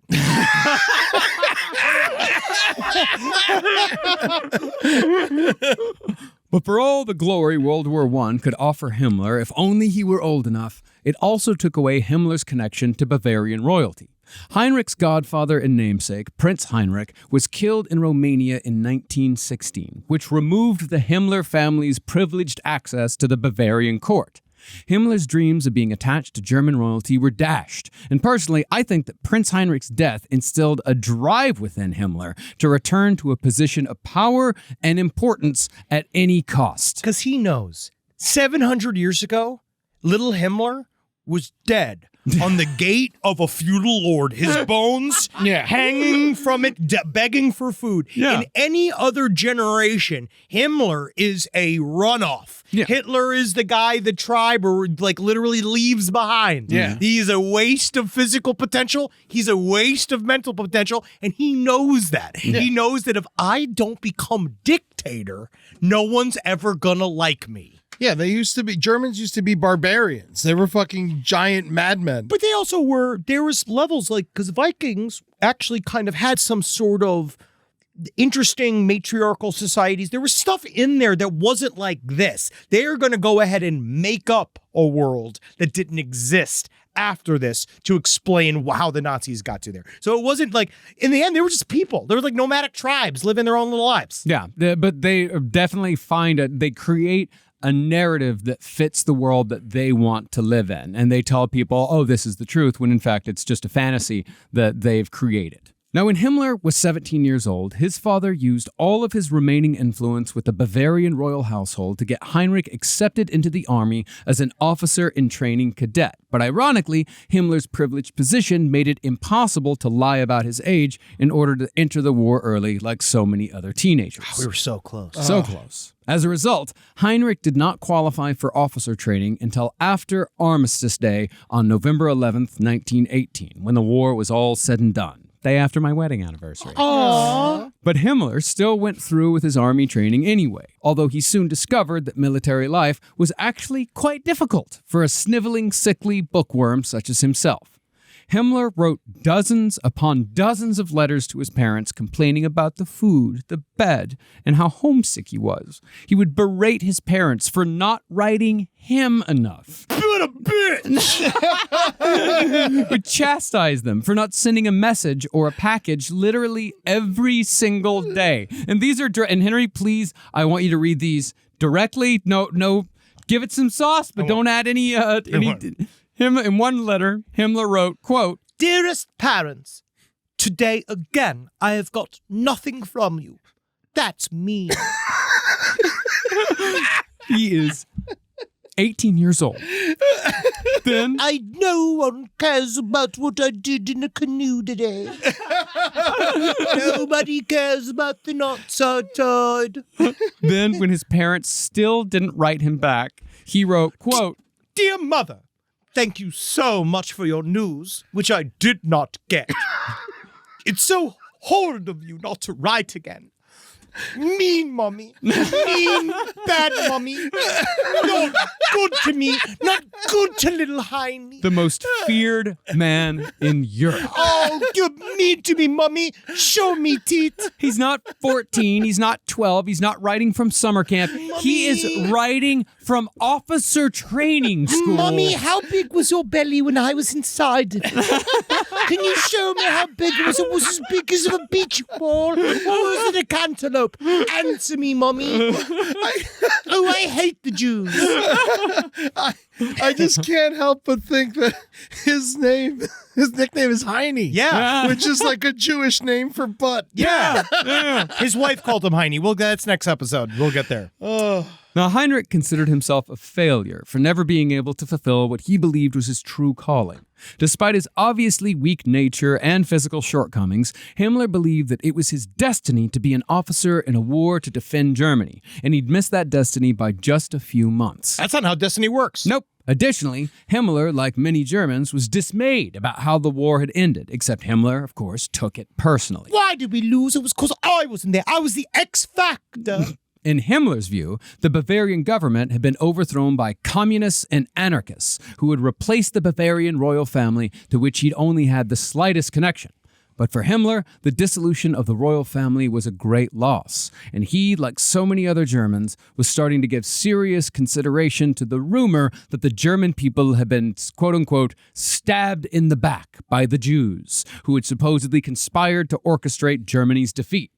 But for all the glory World War I could offer Himmler, if only he were old enough, it also took away Himmler's connection to Bavarian royalty. Heinrich's godfather and namesake, Prince Heinrich, was killed in Romania in 1916, which removed the Himmler family's privileged access to the Bavarian court. Himmler's dreams of being attached to German royalty were dashed, and personally, I think that Prince Heinrich's death instilled a drive within Himmler to return to a position of power and importance at any cost. Because he knows 700 years ago, little Himmler was dead on the gate of a feudal lord, his bones hanging from it, begging for food. Yeah. In any other generation, Himmler is a runoff. Yeah. Hitler is the guy the tribe or literally leaves behind. Yeah. He's a waste of physical potential. He's a waste of mental potential. And he knows that. Yeah. He knows that if I don't become dictator, no one's ever gonna like me. Yeah, Germans used to be barbarians. They were fucking giant madmen. But they also there was levels because Vikings actually kind of had some sort of interesting matriarchal societies. There was stuff in there that wasn't like this. They are going to go ahead and make up a world that didn't exist after this to explain how the Nazis got to there. So it wasn't in the end, they were just people. They were nomadic tribes living their own little lives. Yeah, but they definitely they create a narrative that fits the world that they want to live in. And they tell people, oh, this is the truth, when in fact it's just a fantasy that they've created. Now, when Himmler was 17 years old, his father used all of his remaining influence with the Bavarian royal household to get Heinrich accepted into the army as an officer-in-training cadet. But ironically, Himmler's privileged position made it impossible to lie about his age in order to enter the war early like so many other teenagers. We were so close. So close. As a result, Heinrich did not qualify for officer training until after Armistice Day on November 11th, 1918, when the war was all said and done. Day after my wedding anniversary. Aww. But Himmler still went through with his army training anyway, although he soon discovered that military life was actually quite difficult for a sniveling, sickly bookworm such as himself. Himmler wrote dozens upon dozens of letters to his parents complaining about the food, the bed, and how homesick he was. He would berate his parents for not writing him enough. What a bitch! Would chastise them for not sending a message or a package literally every single day. And these are, and Henry, please, I want you to read these directly. No, give it some sauce, but don't add any. Him in one letter, Himmler wrote, quote, Dearest parents, today again I have got nothing from you. That's mean. he is 18 years old. Then No one cares about what I did in a canoe today. Nobody cares about the knots I tied. Then, when his parents still didn't write him back, he wrote, quote, Dear mother, thank you so much for your news, which I did not get. It's so horrid of you not to write again. Mean mommy. Mean, bad mommy. Not good to me. Not good to little Heiny. the most feared man in Europe. Oh, you're mean to me, mommy. Show me teeth. He's not 14. He's not 12. He's not writing from summer camp. He is writing from officer training school. Mommy, how big was your belly when I was inside? Can you show me how big it was? It was as big as a beach ball. Or was it a cantaloupe? Answer me, mommy. I hate the Jews. I just can't help but think that his nickname is Heiny. Yeah. Which is like a Jewish name for butt. Yeah. His wife called him Heiny. That's next episode. We'll get there. Now, Heinrich considered himself a failure for never being able to fulfill what he believed was his true calling. Despite his obviously weak nature and physical shortcomings, Himmler believed that it was his destiny to be an officer in a war to defend Germany, and he'd missed that destiny by just a few months. That's not how destiny works. Nope. Additionally, Himmler, like many Germans, was dismayed about how the war had ended, except Himmler, of course, took it personally. Why did we lose? It was because I wasn't there. I was the X Factor. In Himmler's view, the Bavarian government had been overthrown by communists and anarchists who had replaced the Bavarian royal family to which he'd only had the slightest connection. But for Himmler, the dissolution of the royal family was a great loss, and he, like so many other Germans, was starting to give serious consideration to the rumor that the German people had been, quote-unquote, stabbed in the back by the Jews, who had supposedly conspired to orchestrate Germany's defeat.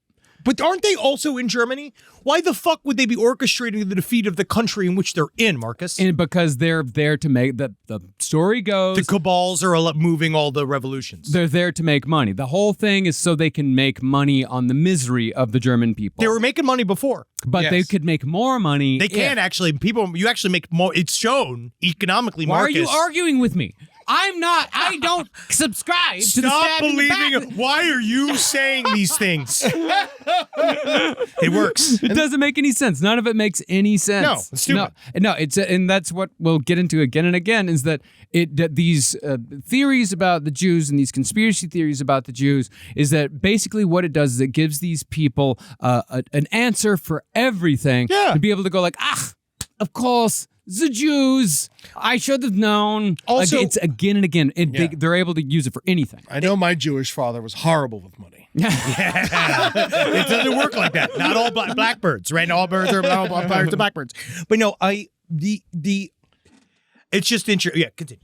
But aren't they also in Germany? Why the fuck would they be orchestrating the defeat of the country in which they're in, Marcus? And because they're there to make, the story goes, the cabals are moving all the revolutions. they're there to make money. The whole thing is so they can make money on the misery of the German people. They were making money before. But they could make more money. They can actually. You actually make more. It's shown economically, Why Marcus. are you arguing with me? I don't subscribe to the Stop stab in the back. believing. Why are you saying these things? It works. It doesn't make any sense. None of it makes any sense. No, it's stupid. No, it's and that's what we'll get into again and again is that these theories about the Jews and these conspiracy theories about the Jews is that basically what it does is it gives these people an answer for everything to be able to go like, of course. The Jews. I should have known. Also, it's again and again. They're able to use it for anything. I know my Jewish father was horrible with money. It doesn't work like that. Not all blackbirds, right? All birds are not all birds are blackbirds. But no, it's just interesting. Yeah, continue.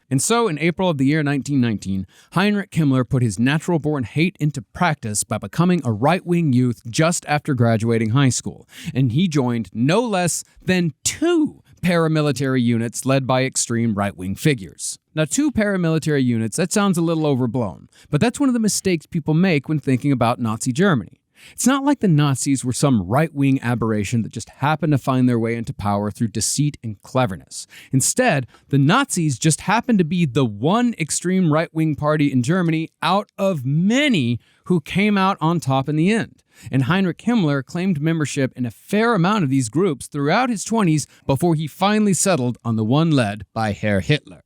And so, in April of the year 1919, Heinrich Himmler put his natural-born hate into practice by becoming a right-wing youth just after graduating high school. And he joined no less than 2 paramilitary units led by extreme right-wing figures. Now, 2 paramilitary units, that sounds a little overblown, but that's one of the mistakes people make when thinking about Nazi Germany. It's not like the Nazis were some right-wing aberration that just happened to find their way into power through deceit and cleverness. Instead, the Nazis just happened to be the one extreme right-wing party in Germany out of many who came out on top in the end. And Heinrich Himmler claimed membership in a fair amount of these groups throughout his 20s before he finally settled on the one led by Herr Hitler.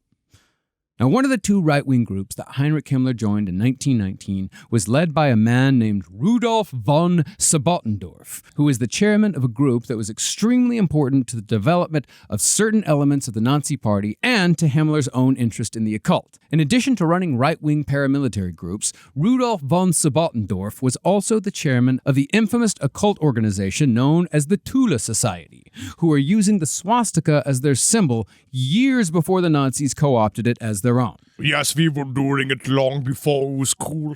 Now, one of the two right-wing groups that Heinrich Himmler joined in 1919 was led by a man named Rudolf von Sabotendorf, who was the chairman of a group that was extremely important to the development of certain elements of the Nazi Party and to Himmler's own interest in the occult. In addition to running right-wing paramilitary groups, Rudolf von Sabotendorf was also the chairman of the infamous occult organization known as the Thule Society, who were using the swastika as their symbol years before the Nazis co-opted it as their own. Yes, we were doing it long before it was cool.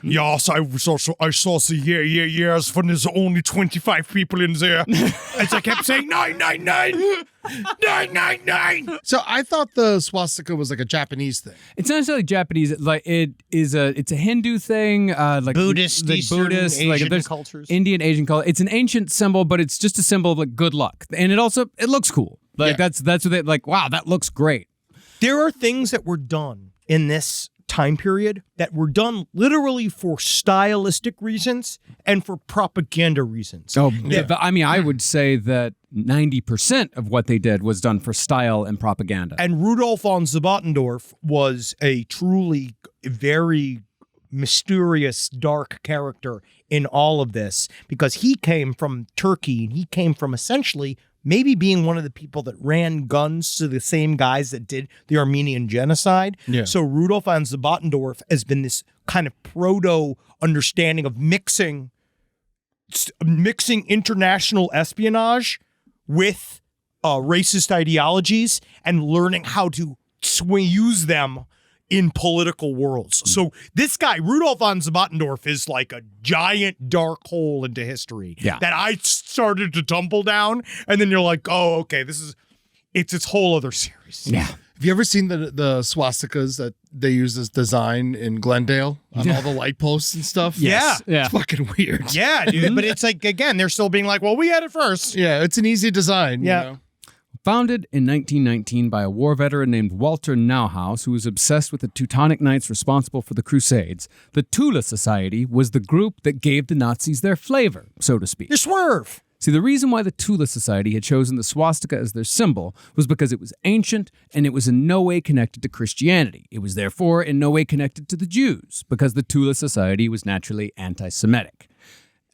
Yes, I saw the years when there's only 25 people in there. As I kept saying, 999! 999! So I thought the swastika was like a Japanese thing. It's not necessarily Japanese. Like it's a Hindu thing. Like Buddhist, like Eastern, Buddhist, Asian there's cultures. Indian, Asian culture. It's an ancient symbol, but it's just a symbol of like good luck, and it looks cool. Like that's what they like. Wow, that looks great. There are things that were done in this time period that were done literally for stylistic reasons and for propaganda reasons. Oh, yeah. I mean, I would say that 90% of what they did was done for style and propaganda. And Rudolf von Sabotendorf was a truly very mysterious, dark character in all of this because he came from Turkey and he came from essentially maybe being one of the people that ran guns to the same guys that did the Armenian genocide. Yeah. So Rudolf von Sabotendorf has been this kind of proto understanding of mixing international espionage with racist ideologies and learning how to use them in political worlds. So this guy, Rudolf von Sabotendorf, is like a giant dark hole into history that I started to tumble down. And then you're like, oh, okay, it's its whole other series. Yeah. Have you ever seen the swastikas that they use as design in Glendale on all the light posts and stuff? Yes. Yeah. It's fucking weird. Yeah, dude. But it's like, again, they're still being like, well, we had it first. Yeah, it's an easy design. Yeah. You know? Founded in 1919 by a war veteran named Walter Neuhaus, who was obsessed with the Teutonic Knights responsible for the Crusades, the Thule Society was the group that gave the Nazis their flavor, so to speak. You swerve. See, the reason why the Thule Society had chosen the swastika as their symbol was because it was ancient and it was in no way connected to Christianity. It was therefore in no way connected to the Jews, because the Thule Society was naturally anti-Semitic.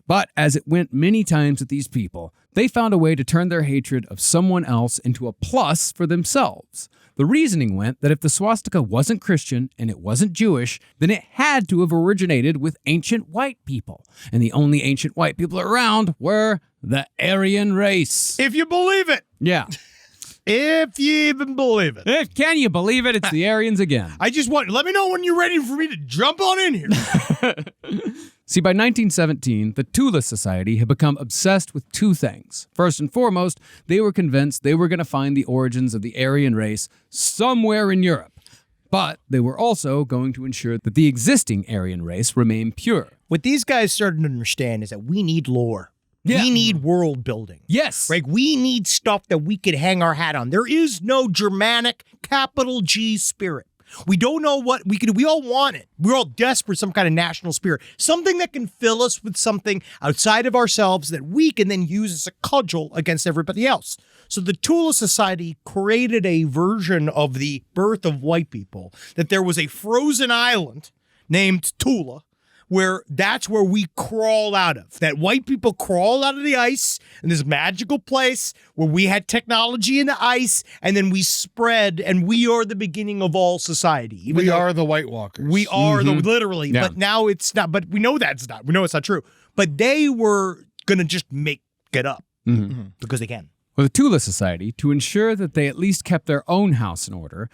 But as it went many times with these people, they found a way to turn their hatred of someone else into a plus for themselves. The reasoning went that if the swastika wasn't Christian and it wasn't Jewish, then it had to have originated with ancient white people. And the only ancient white people around were the Aryan race. If you believe it. Yeah. If you even believe it. Can you believe it? It's the Aryans again. Let me know when you're ready for me to jump on in here. See, by 1917, the Thule Society had become obsessed with two things. First and foremost, they were convinced they were going to find the origins of the Aryan race somewhere in Europe. But they were also going to ensure that the existing Aryan race remained pure. What these guys started to understand is that we need lore. Yeah. We need world building. Yes. Right? We need stuff that we could hang our hat on. There is no Germanic capital G spirit. We don't know what we all want it. We're all desperate for some kind of national spirit. Something that can fill us with something outside of ourselves that we can then use as a cudgel against everybody else. So the Thule Society created a version of the birth of white people, that there was a frozen island named Tula, where that's where we crawl out of. That white people crawl out of the ice in this magical place where we had technology in the ice, and then we spread, and we are the beginning of all society. We are the White Walkers. We are literally, Yeah. but now it's not, but we know that's not, we know it's not true. But they were going to just make it up because they can. Well, the Thule Society, to ensure that they at least kept their own house in order,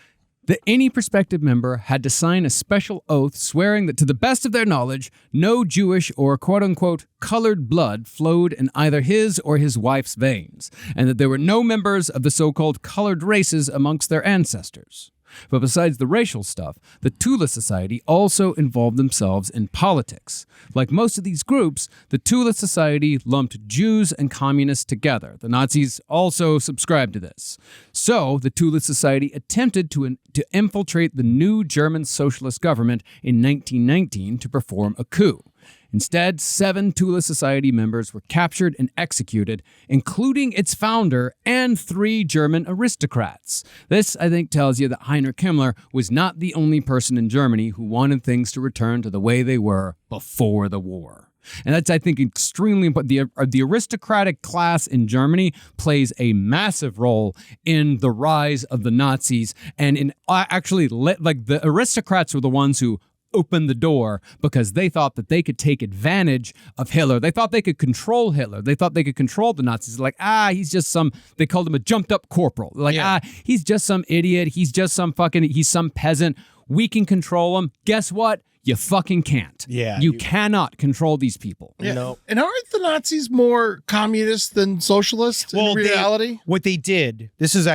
that any prospective member had to sign a special oath swearing that to the best of their knowledge, no Jewish or quote-unquote colored blood flowed in either his or his wife's veins, and that there were no members of the so-called colored races amongst their ancestors. But besides the racial stuff, the Thule Society also involved themselves in politics. Like most of these groups, the Thule Society lumped Jews and communists together. The Nazis also subscribed to this. So the Thule Society attempted to infiltrate the new German socialist government in 1919 to perform a coup. Instead, 7 Tula Society members were captured and executed, including its founder and 3 German aristocrats. This, I think, tells you that Heinrich Himmler was not the only person in Germany who wanted things to return to the way they were before the war. And that's, I think, extremely important. The aristocratic class in Germany plays a massive role in the rise of the Nazis. And in actually, like, the aristocrats were the ones who opened the door because they thought that they could take advantage of Hitler. They thought they could control Hitler. They thought they could control the Nazis. Like, he's just they called him a jumped up corporal. Like, he's just some idiot. He's just he's some peasant. We can control him. Guess what? You fucking can't. Yeah. You cannot control these people. Yeah. You know? And aren't the Nazis more communist than socialist in reality? What they did, this is an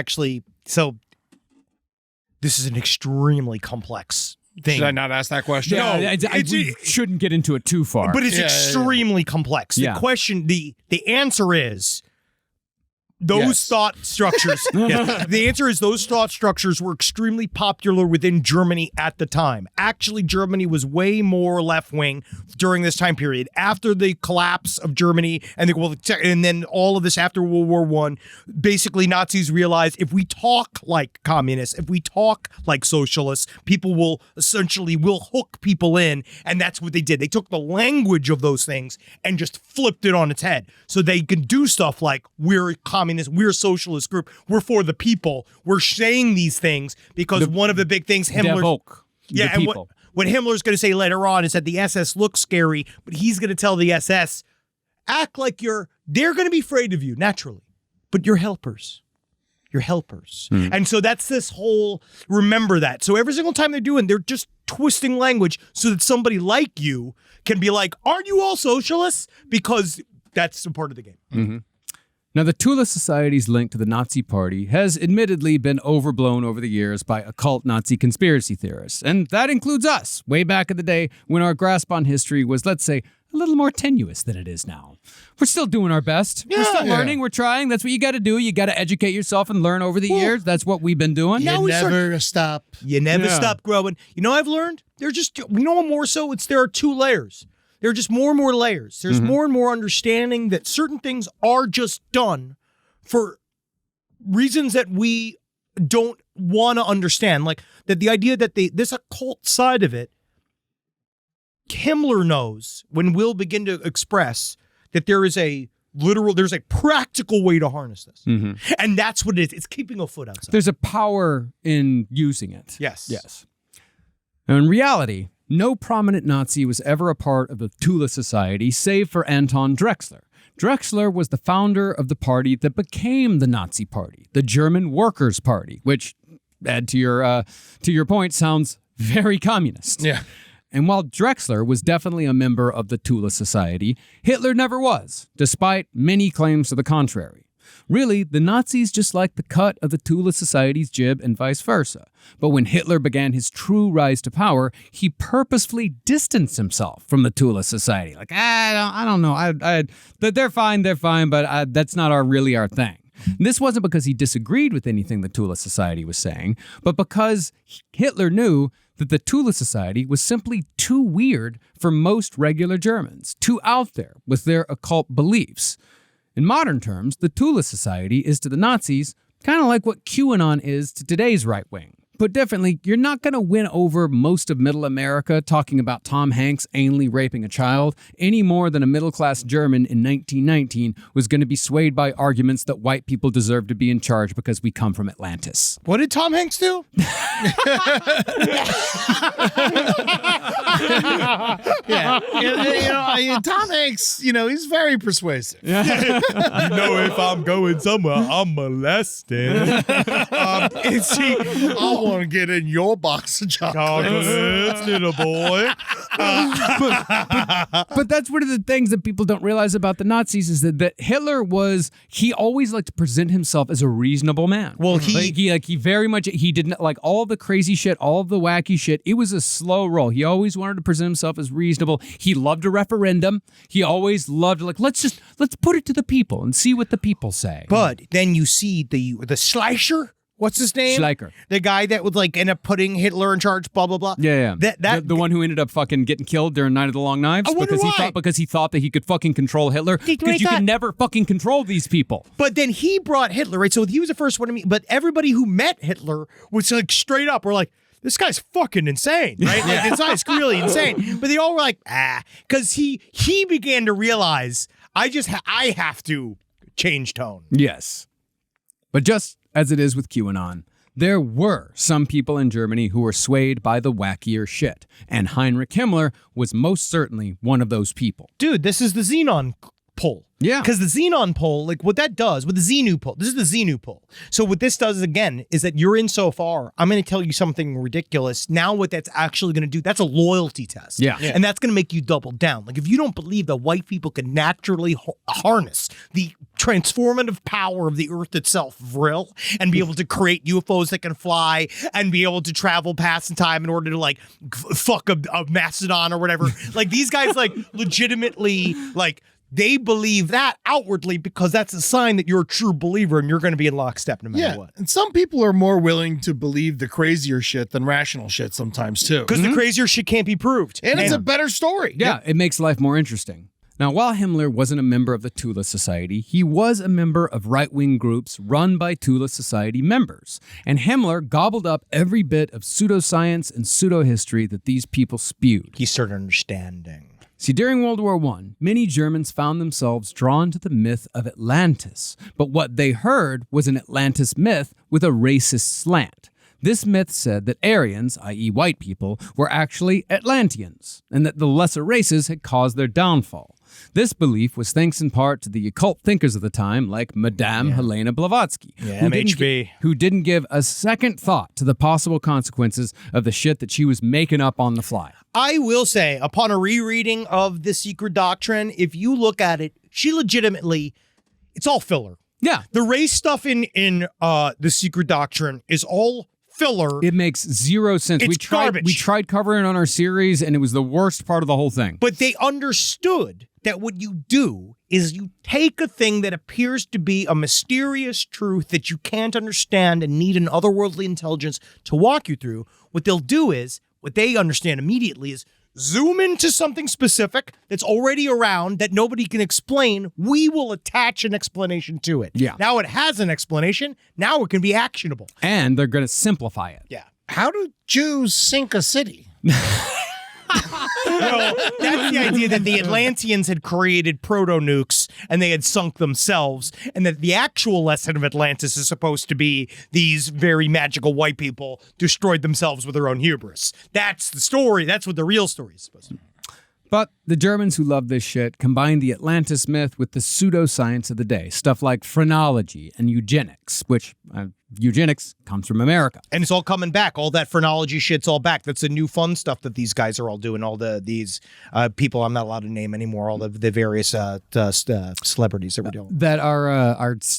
extremely complex thing. Should I not ask that question? Yeah, we shouldn't get into it too far. But it's extremely complex. Yeah. The question, the answer is those thought structures. The answer is those thought structures were extremely popular within Germany at the time. Actually, Germany was way more left-wing during this time period. After the collapse of Germany and then all of this after World War I, basically Nazis realized if we talk like communists, if we talk like socialists, people will hook people in, and that's what they did. They took the language of those things and just flipped it on its head. So they can do stuff like, we're a communist, we're a socialist group, we're for the people. We're saying these things because one of the big things Himmler... and what Himmler's going to say later on is that the SS looks scary, but he's going to tell the SS, act like they're going to be afraid of you, naturally, but you're helpers. You're helpers. And so that's this whole, remember that. So every single time they're just twisting language so that somebody like you can be like, aren't you all socialists? Because that's a part of the game. Mm-hmm. Now, the Tula Society's link to the Nazi Party has admittedly been overblown over the years by occult Nazi conspiracy theorists. And that includes us, way back in the day when our grasp on history was, let's say, a little more tenuous than it is now. We're still doing our best. We're still learning. We're trying. That's what you got to do. You got to educate yourself and learn over the years. That's what we've been doing. You never stop. You never stop growing. You know what I've learned? More so, there are 2 layers. There are just more and more layers. There's more and more understanding that certain things are just done for reasons that we don't want to understand. Like that the idea that this occult side of it, Himmler knows when we'll begin to express that there's a practical way to harness this. And that's what it is. It's keeping a foot outside. There's a power in using it. Yes. Now, in reality, no prominent Nazi was ever a part of the Tula Society, save for Anton Drexler. Drexler was the founder of the party that became the Nazi Party, the German Workers' Party, which, add to your point, sounds very communist. Yeah. And while Drexler was definitely a member of the Tula Society, Hitler never was, despite many claims to the contrary. Really, the Nazis just liked the cut of the Tula Society's jib and vice versa. But when Hitler began his true rise to power, he purposefully distanced himself from the Tula Society. Like, I don't know. They're fine, but that's not really our thing. And this wasn't because he disagreed with anything the Tula Society was saying, but because Hitler knew that the Tula Society was simply too weird for most regular Germans, too out there with their occult beliefs. In modern terms, the Tula Society is to the Nazis kind of like what QAnon is to today's right wing. Put differently, you're not going to win over most of middle America talking about Tom Hanks anally raping a child any more than a middle-class German in 1919 was going to be swayed by arguments that white people deserve to be in charge because we come from Atlantis. What did Tom Hanks do? Tom Hanks, he's very persuasive. If I'm going somewhere, I'm molested. I want to get in your box of chocolates, little boy. But that's one of the things that people don't realize about the Nazis is that Hitler he always liked to present himself as a reasonable man. Well, he didn't like all the crazy shit, all of the wacky shit. It was a slow roll. He always wanted to present himself as reasonable. He loved a referendum. He always loved let's put it to the people and see what the people say. But then you see the slasher What's his name? Schleicher. The guy that would like end up putting Hitler in charge, blah, blah, blah. Yeah. The one who ended up fucking getting killed during Night of the Long Knives I wonder why. because he thought that he could fucking control Hitler. Because you can never fucking control these people. But then he brought Hitler, right? So he was the first one to meet, but everybody who met Hitler was like straight up, we're like, this guy's fucking insane, right? Like, this guy's really insane. But they all were like, because he began to realize, I have to change tone. Yes. But just as it is with QAnon, there were some people in Germany who were swayed by the wackier shit, and Heinrich Himmler was most certainly one of those people. Dude, this is the Xenon poll. Yeah. Because the Xenon poll, like what that does with the Xenu poll, this is the Xenu poll. So what this does again is that you're in so far, I'm going to tell you something ridiculous. Now what that's actually going to do, that's a loyalty test. Yeah. And that's going to make you double down. Like if you don't believe that white people can naturally harness the transformative power of the earth itself, Vril, and be able to create UFOs that can fly and be able to travel past in time in order to like fuck a Mastodon or whatever. Like these guys like legitimately like they believe that outwardly because that's a sign that you're a true believer and you're going to be in lockstep no matter what. And some people are more willing to believe the crazier shit than rational shit sometimes too. Because the crazier shit can't be proved. And it's a better story. Yeah, it makes life more interesting. Now, while Himmler wasn't a member of the Tula Society, he was a member of right-wing groups run by Tula Society members. And Himmler gobbled up every bit of pseudoscience and pseudo-history that these people spewed. He started understanding. See, during World War I, many Germans found themselves drawn to the myth of Atlantis. But what they heard was an Atlantis myth with a racist slant. This myth said that Aryans, i.e. white people, were actually Atlanteans, and that the lesser races had caused their downfall. This belief was thanks in part to the occult thinkers of the time, like Madame Helena Blavatsky, who didn't give a second thought to the possible consequences of the shit that she was making up on the fly. I will say, upon a rereading of The Secret Doctrine, if you look at it, she legitimately, it's all filler. Yeah. The race stuff in The Secret Doctrine is all filler. It makes zero sense. It's garbage. We tried covering it on our series, and it was the worst part of the whole thing. But they understood that what you do is you take a thing that appears to be a mysterious truth that you can't understand and need an otherworldly intelligence to walk you through. What they'll do is, what they understand immediately is zoom into something specific that's already around that nobody can explain. We will attach an explanation to it. Yeah. Now it has an explanation. Now it can be actionable. And they're going to simplify it. Yeah. How do Jews sink a city? Well, that's the idea that the Atlanteans had created proto-nukes and they had sunk themselves, and that the actual lesson of Atlantis is supposed to be these very magical white people destroyed themselves with their own hubris. That's the story. That's what the real story is supposed to be. But the Germans who loved this shit combined the Atlantis myth with the pseudoscience of the day, stuff like phrenology and eugenics, which eugenics comes from America. And it's all coming back. All that phrenology shit's all back. That's the new fun stuff that these guys are all doing. All these people I'm not allowed to name anymore. All the various celebrities that we're doing. That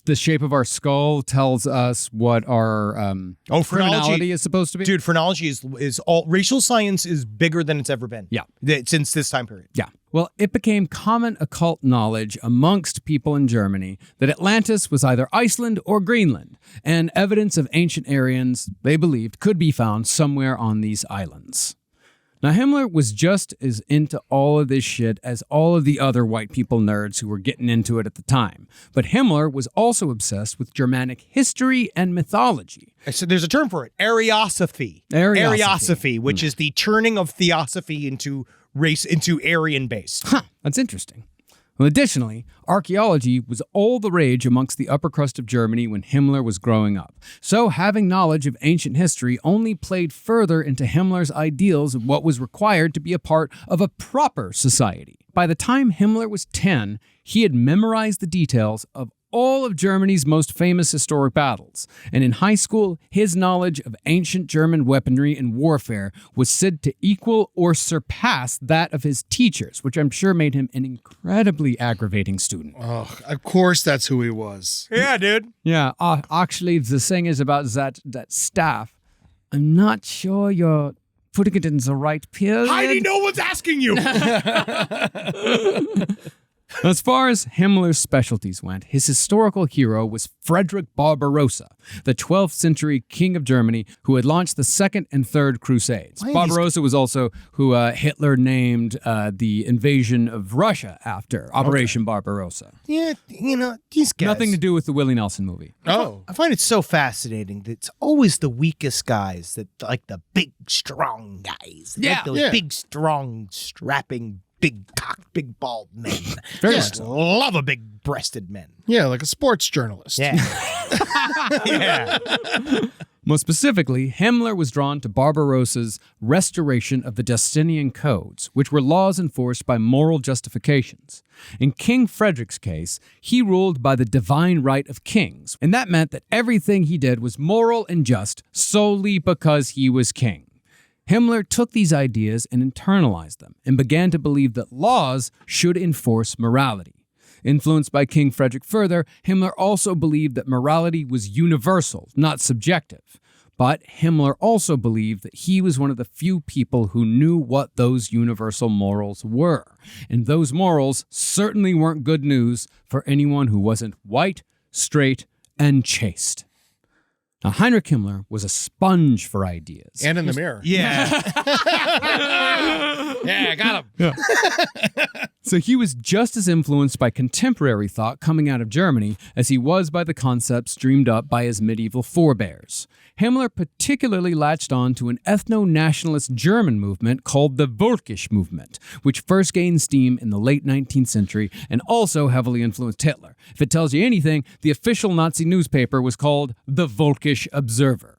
the shape of our skull tells us what our phrenology is supposed to be. Dude, phrenology is all racial science is bigger than it's ever been. Yeah. Since this time period. Yeah. Well, it became common occult knowledge amongst people in Germany that Atlantis was either Iceland or Greenland, and evidence of ancient Aryans, they believed, could be found somewhere on these islands. Now, Himmler was just as into all of this shit as all of the other white people nerds who were getting into it at the time. But Himmler was also obsessed with Germanic history and mythology. So there's a term for it, Ariosophy. Ariosophy, which is the turning of theosophy into Aryan base. Huh, that's interesting. Well, additionally, archaeology was all the rage amongst the upper crust of Germany when Himmler was growing up. So having knowledge of ancient history only played further into Himmler's ideals of what was required to be a part of a proper society. By the time Himmler was 10, he had memorized the details of all of Germany's most famous historic battles, and in high school, his knowledge of ancient German weaponry and warfare was said to equal or surpass that of his teachers, which I'm sure made him an incredibly aggravating student. Oh, of course that's who he was. Yeah, dude. Yeah, actually, the thing is about that staff. I'm not sure you're putting it in the right period. Heidi, no one's asking you. As far as Himmler's specialties went, his historical hero was Frederick Barbarossa, the 12th century king of Germany who had launched the Second and Third Crusades. Barbarossa was also who Hitler named the invasion of Russia after, Operation Barbarossa. Yeah, these guys. Nothing to do with the Willie Nelson movie. Oh. I find it so fascinating that it's always the weakest guys that like the big, strong guys. They like those big, strong, strapping, big cocked, big bald men. Very Just love a big breasted men. Yeah, like a sports journalist. Yeah. Yeah. Most specifically, Himmler was drawn to Barbarossa's restoration of the Justinian codes, which were laws enforced by moral justifications. In King Frederick's case, he ruled by the divine right of kings, and that meant that everything he did was moral and just solely because he was king. Himmler took these ideas and internalized them, and began to believe that laws should enforce morality. Influenced by King Frederick further, Himmler also believed that morality was universal, not subjective. But Himmler also believed that he was one of the few people who knew what those universal morals were. And those morals certainly weren't good news for anyone who wasn't white, straight, and chaste. Now, Heinrich Himmler was a sponge for ideas. And in the mirror. Yeah. Yeah, I got him. So he was just as influenced by contemporary thought coming out of Germany as he was by the concepts dreamed up by his medieval forebears. Himmler particularly latched on to an ethno-nationalist German movement called the Völkisch movement, which first gained steam in the late 19th century and also heavily influenced Hitler. If it tells you anything, the official Nazi newspaper was called the Völkisch Observer.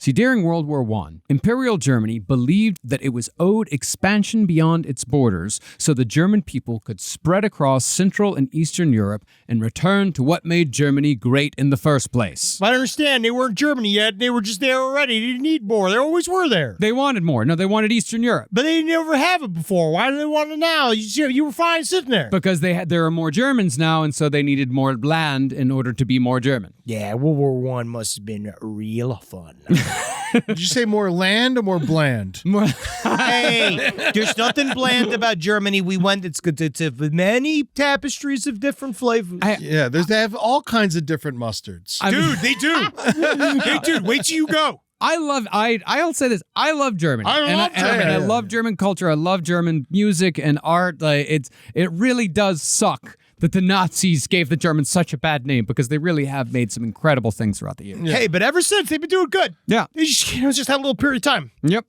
See, during World War I, Imperial Germany believed that it was owed expansion beyond its borders so the German people could spread across Central and Eastern Europe and return to what made Germany great in the first place. I understand. They weren't Germany yet. They were just there already. They didn't need more. They always were there. They wanted more. No, they wanted Eastern Europe. But they never have it before. Why do they want it now? You were fine sitting there. Because there are more Germans now, and so they needed more land in order to be more German. Yeah, World War I must have been real fun. Did you say more land or more bland? Hey, there's nothing bland about Germany. We went, it's good to many tapestries of different flavors. Yeah, they have all kinds of different mustards. They do. Hey, dude, wait till you go. I'll say this. I love Germany. I love German culture. I love German music and art. It really does suck that the Nazis gave the Germans such a bad name because they really have made some incredible things throughout the years. Yeah. Hey, but ever since, they've been doing good. Yeah. They just had a little period of time. Yep.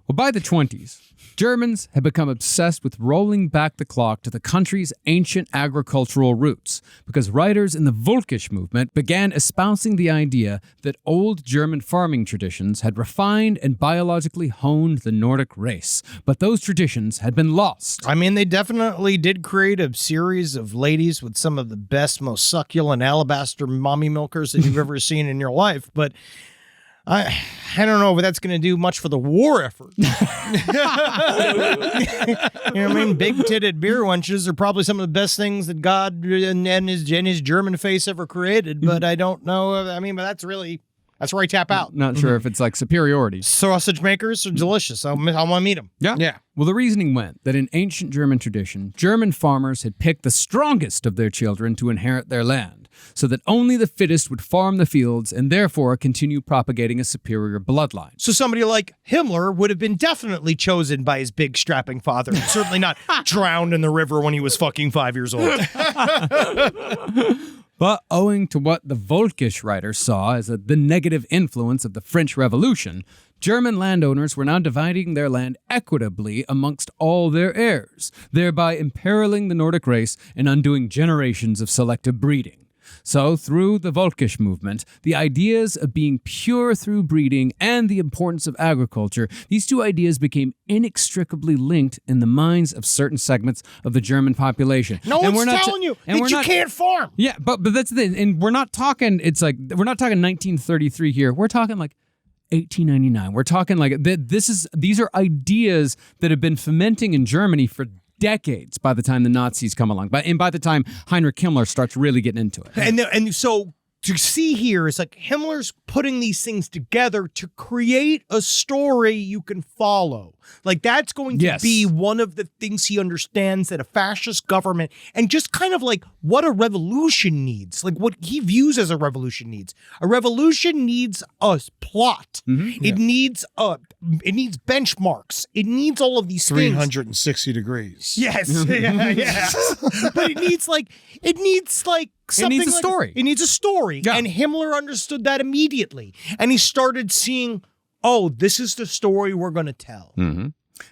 Well, by the 20s, Germans had become obsessed with rolling back the clock to the country's ancient agricultural roots because writers in the Völkisch movement began espousing the idea that old German farming traditions had refined and biologically honed the Nordic race, but those traditions had been lost. I mean, they definitely did create a series of ladies with some of the best, most succulent alabaster mommy milkers that you've ever seen in your life, but I don't know if that's going to do much for the war effort. You know what I mean? Big-titted beer wenches are probably some of the best things that God and his German face ever created, but I don't know. I mean, but that's where I tap out. Not sure if it's like superiority. Sausage makers are delicious. I want to meet them. Yeah. Well, the reasoning went that in ancient German tradition, German farmers had picked the strongest of their children to inherit their land, so that only the fittest would farm the fields and therefore continue propagating a superior bloodline. So somebody like Himmler would have been definitely chosen by his big strapping father, certainly not drowned in the river when he was fucking 5 years old. But owing to what the Völkisch writers saw as the negative influence of the French Revolution, German landowners were now dividing their land equitably amongst all their heirs, thereby imperiling the Nordic race and undoing generations of selective breeding. So, through the Völkisch movement, the ideas of being pure through breeding and the importance of agriculture, these two ideas became inextricably linked in the minds of certain segments of the German population. No one's telling you that you can't farm. Yeah, but that's the thing. And we're not talking 1933 here. We're talking like 1899. We're talking like these are ideas that have been fermenting in Germany for decades by the time the Nazis come along. By the time Heinrich Himmler starts really getting into it. And so to see here is like Himmler's putting these things together to create a story you can follow. Like that's going to be one of the things he understands that a fascist government and just kind of like what a revolution needs, like what he views as a revolution needs. A revolution needs a plot. It needs benchmarks. It needs all of these 360 degrees. Yes. Yeah. But it needs something. It needs a story. It needs a story. Yeah. And Himmler understood that immediately. And he started seeing, oh, this is the story we're going to tell.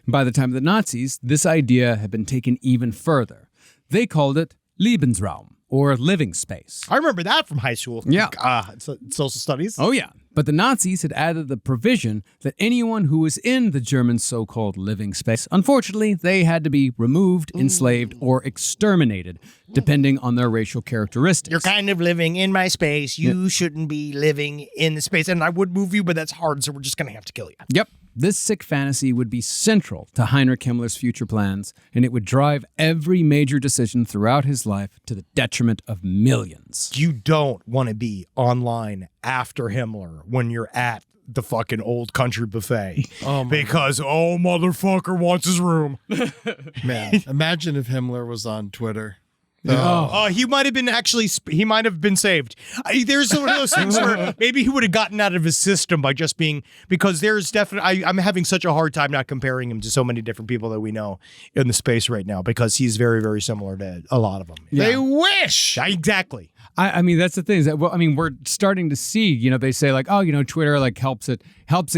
By the time of the Nazis, this idea had been taken even further. They called it Lebensraum, or living space. I remember that from high school. Yeah. Social studies. Oh, yeah. But the Nazis had added the provision that anyone who was in the German so-called living space, unfortunately, they had to be removed, enslaved, or exterminated, depending on their racial characteristics. You're kind of living in my space. You shouldn't be living in the space. And I would move you, but that's hard, so we're just going to have to kill you. Yep. This sick fantasy would be central to Heinrich Himmler's future plans, and it would drive every major decision throughout his life to the detriment of millions. You don't want to be online after Himmler when you're at the fucking old country buffet. Because, motherfucker wants his room. Man, imagine if Himmler was on Twitter. He might have been saved. There's one of those things where maybe he would have gotten out of his system by just being, because there's definitely, I'm having such a hard time not comparing him to so many different people that we know in the space right now, because he's very, very similar to a lot of them. Yeah. They wish. Exactly. I mean, that's the thing is that, we're starting to see, they say like, Twitter like helps it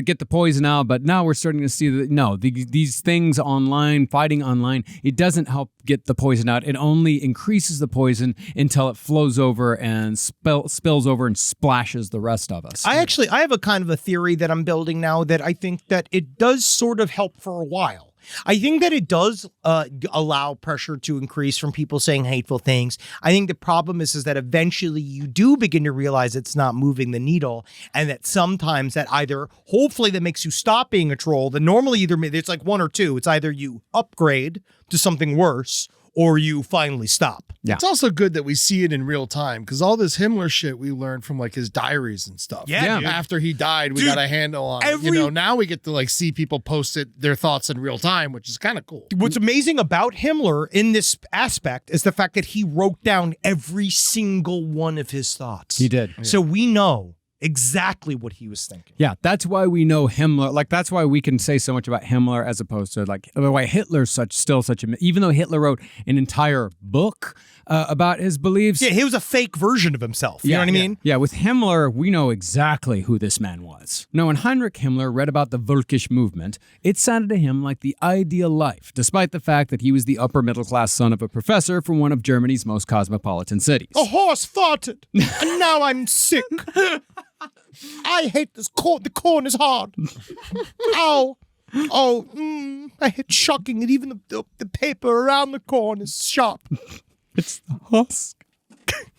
get the poison out. But now we're starting to see that, these things online, fighting online, it doesn't help get the poison out. It only increases the poison until it flows over and spills over and splashes the rest of us. I have a kind of a theory that I'm building now that I think that it does sort of help for a while. I think that it does allow pressure to increase from people saying hateful things. I think the problem is that eventually you do begin to realize it's not moving the needle, and that sometimes that either, hopefully that makes you stop being a troll. That normally it's like one or two. It's either you upgrade to something worse or you finally stop. Yeah. It's also good that we see it in real time, because all this Himmler shit we learned from like his diaries and stuff. Yeah. After he died, we got a handle on it. Now we get to like see people post their thoughts in real time, which is kind of cool. What's amazing about Himmler in this aspect is the fact that he wrote down every single one of his thoughts. He did. So we know exactly what he was thinking. Yeah, that's why we know Himmler. Like, that's why we can say so much about Himmler as opposed to like why Hitler's still such a. Even though Hitler wrote an entire book about his beliefs. Yeah, he was a fake version of himself. You know what I mean? Yeah, with Himmler, we know exactly who this man was. Now, when Heinrich Himmler read about the Völkisch movement, it sounded to him like the ideal life, despite the fact that he was the upper middle class son of a professor from one of Germany's most cosmopolitan cities. A horse farted, and now I'm sick. I hate this corn. The corn is hard. Ow. It's shocking that even the paper around the corn is sharp. It's the husk.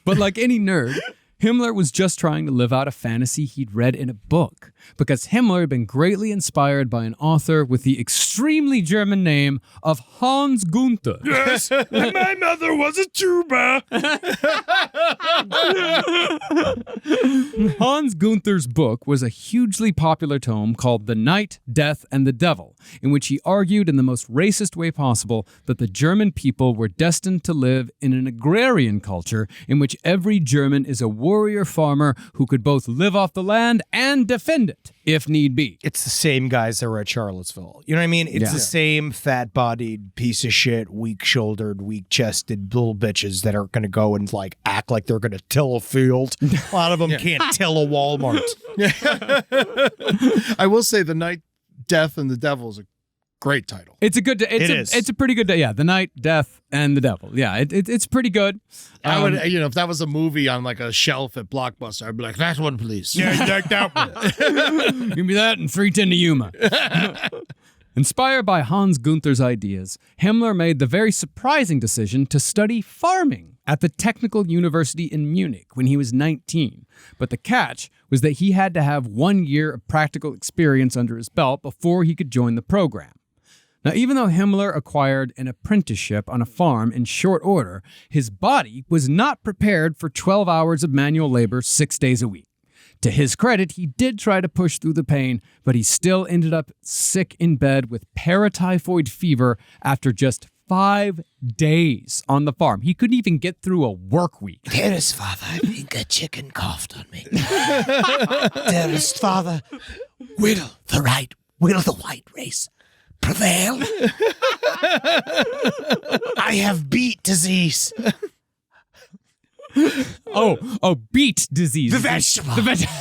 But like any nerd, Himmler was just trying to live out a fantasy he'd read in a book, because Himmler had been greatly inspired by an author with the extremely German name of Hans Gunther. Yes, my mother was a tuba. Hans Gunther's book was a hugely popular tome called The Night, Death, and the Devil, in which he argued in the most racist way possible that the German people were destined to live in an agrarian culture in which every German is a warrior farmer who could both live off the land and defend it, if need be. It's the same guys that were at Charlottesville. You know what I mean? It's the same fat-bodied, piece of shit, weak-shouldered, weak-chested little bitches that are going to go and like act like they're going to till a field. A lot of them can't till a Walmart. I will say The Night, Death, and the Devil is a great title. It's a good. It's a pretty good. Yeah, The Night, Death, and the Devil. Yeah, it's pretty good. I would, if that was a movie on like a shelf at Blockbuster, I'd be like, that one, please. Yeah, like that one. Give me that and 310 to Yuma. Inspired by Hans Gunther's ideas, Himmler made the very surprising decision to study farming at the Technical University in Munich when he was 19. But the catch was that he had to have 1 year of practical experience under his belt before he could join the program. Now, even though Himmler acquired an apprenticeship on a farm in short order, his body was not prepared for 12 hours of manual labor 6 days a week. To his credit, he did try to push through the pain, but he still ended up sick in bed with paratyphoid fever after just 5 days on the farm. He couldn't even get through a work week. Dearest Father, I think a chicken coughed on me. Dearest Father, will the white race prevail? I have beet disease. Beet disease. The vegetable. The vegetable.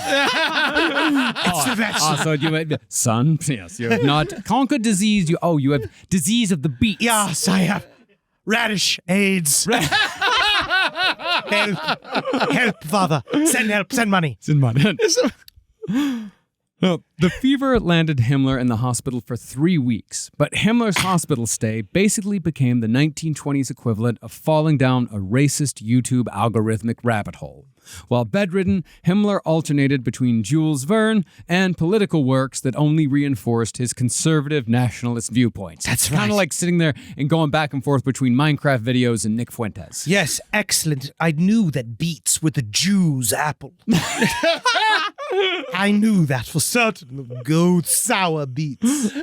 It's the vegetable. So you have, son, yes, you have not conquered disease. You have disease of the beets. Yes, I have radish, AIDS. Help, Father. Send help, send money. It's in my head. Well, the fever landed Himmler in the hospital for 3 weeks, but Himmler's hospital stay basically became the 1920s equivalent of falling down a racist YouTube algorithmic rabbit hole. While bedridden, Himmler alternated between Jules Verne and political works that only reinforced his conservative nationalist viewpoints. That's Kind right. of like sitting there and going back and forth between Minecraft videos and Nick Fuentes. Yes, excellent. I knew that beets were the Jews' apple. I knew that for certain. Good sour beets.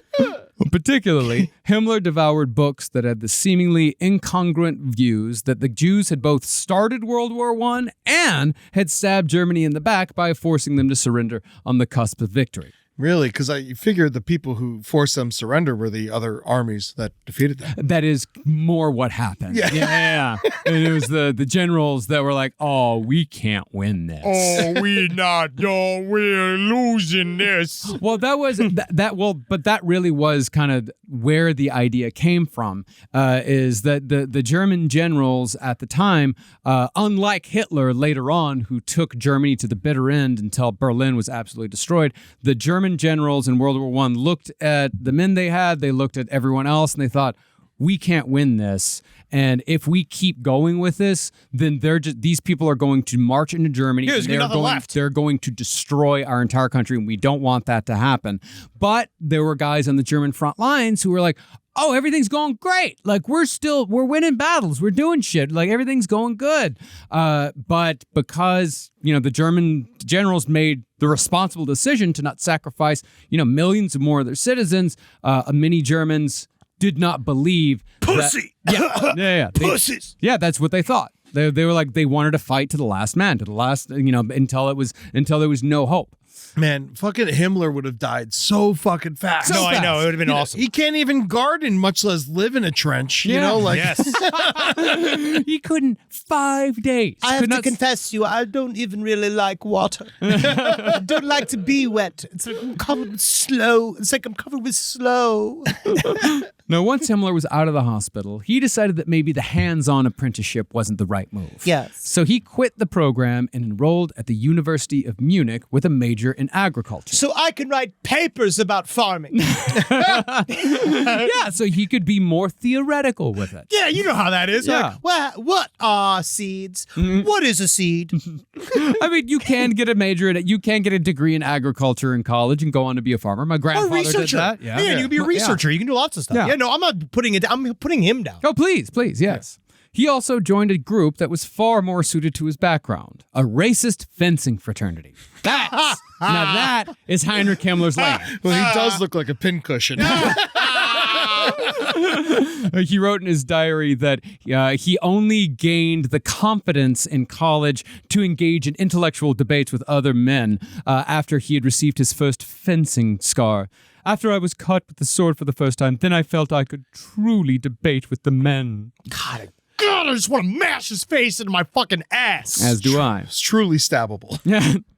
Particularly, Himmler devoured books that had the seemingly incongruent views that the Jews had both started World War I and had stabbed Germany in the back by forcing them to surrender on the cusp of victory. Really? Because I figured the people who forced them surrender were the other armies that defeated them. That is more what happened. Yeah. And it was the generals that were like, oh, we can't win this. We're losing this. Well, that was but that really was kind of where the idea came from, is that the German generals at the time, unlike Hitler later on, who took Germany to the bitter end until Berlin was absolutely destroyed, the German generals in World War I looked at the men they had, they looked at everyone else, and they thought, we can't win this. And if we keep going with this, then these people are going to march into Germany. There's and nothing left. They're going to destroy our entire country, and we don't want that to happen. But there were guys on the German front lines who were like, oh, everything's going great. Like, we're winning battles. We're doing shit. Like, everything's going good. But because, the German generals made the responsible decision to not sacrifice, millions of more of their citizens, many Germans did not believe Pussy. Pussies. That's what they thought. They were like, they wanted to fight to the last man, to the last, until there was no hope. Man, fucking Himmler would have died so fucking fast. I know. It would have been awesome. He can't even garden, much less live in a trench. Yes. He couldn't 5 days. I have to confess to you, I don't even really like water. I don't like to be wet. It's like I'm covered with slow. It's like I'm covered with slow. Now, once Himmler was out of the hospital, he decided that maybe the hands-on apprenticeship wasn't the right move. Yes. So he quit the program and enrolled at the University of Munich with a major in agriculture. So I can write papers about farming. So he could be more theoretical with it. Yeah, you know how that is. Yeah. Like, what are seeds? What is a seed? I mean, you can get a major in it. You can get a degree in agriculture in college and go on to be a farmer. My Or grandfather researcher. did that. Yeah, you can be a researcher. You can do lots of stuff. Yeah. Yeah, no, I'm not putting it. I'm putting him down. Oh, please, yes. He also joined a group that was far more suited to his background, a racist fencing fraternity. Now that is Heinrich Himmler's lane. Well, he does look like a pincushion. He wrote in his diary that he only gained the confidence in college to engage in intellectual debates with other men after he had received his first fencing scar. After I was cut with the sword for the first time, then I felt I could truly debate with the men. God, I just want to mash his face into my fucking ass. As do I. It's truly stabbable.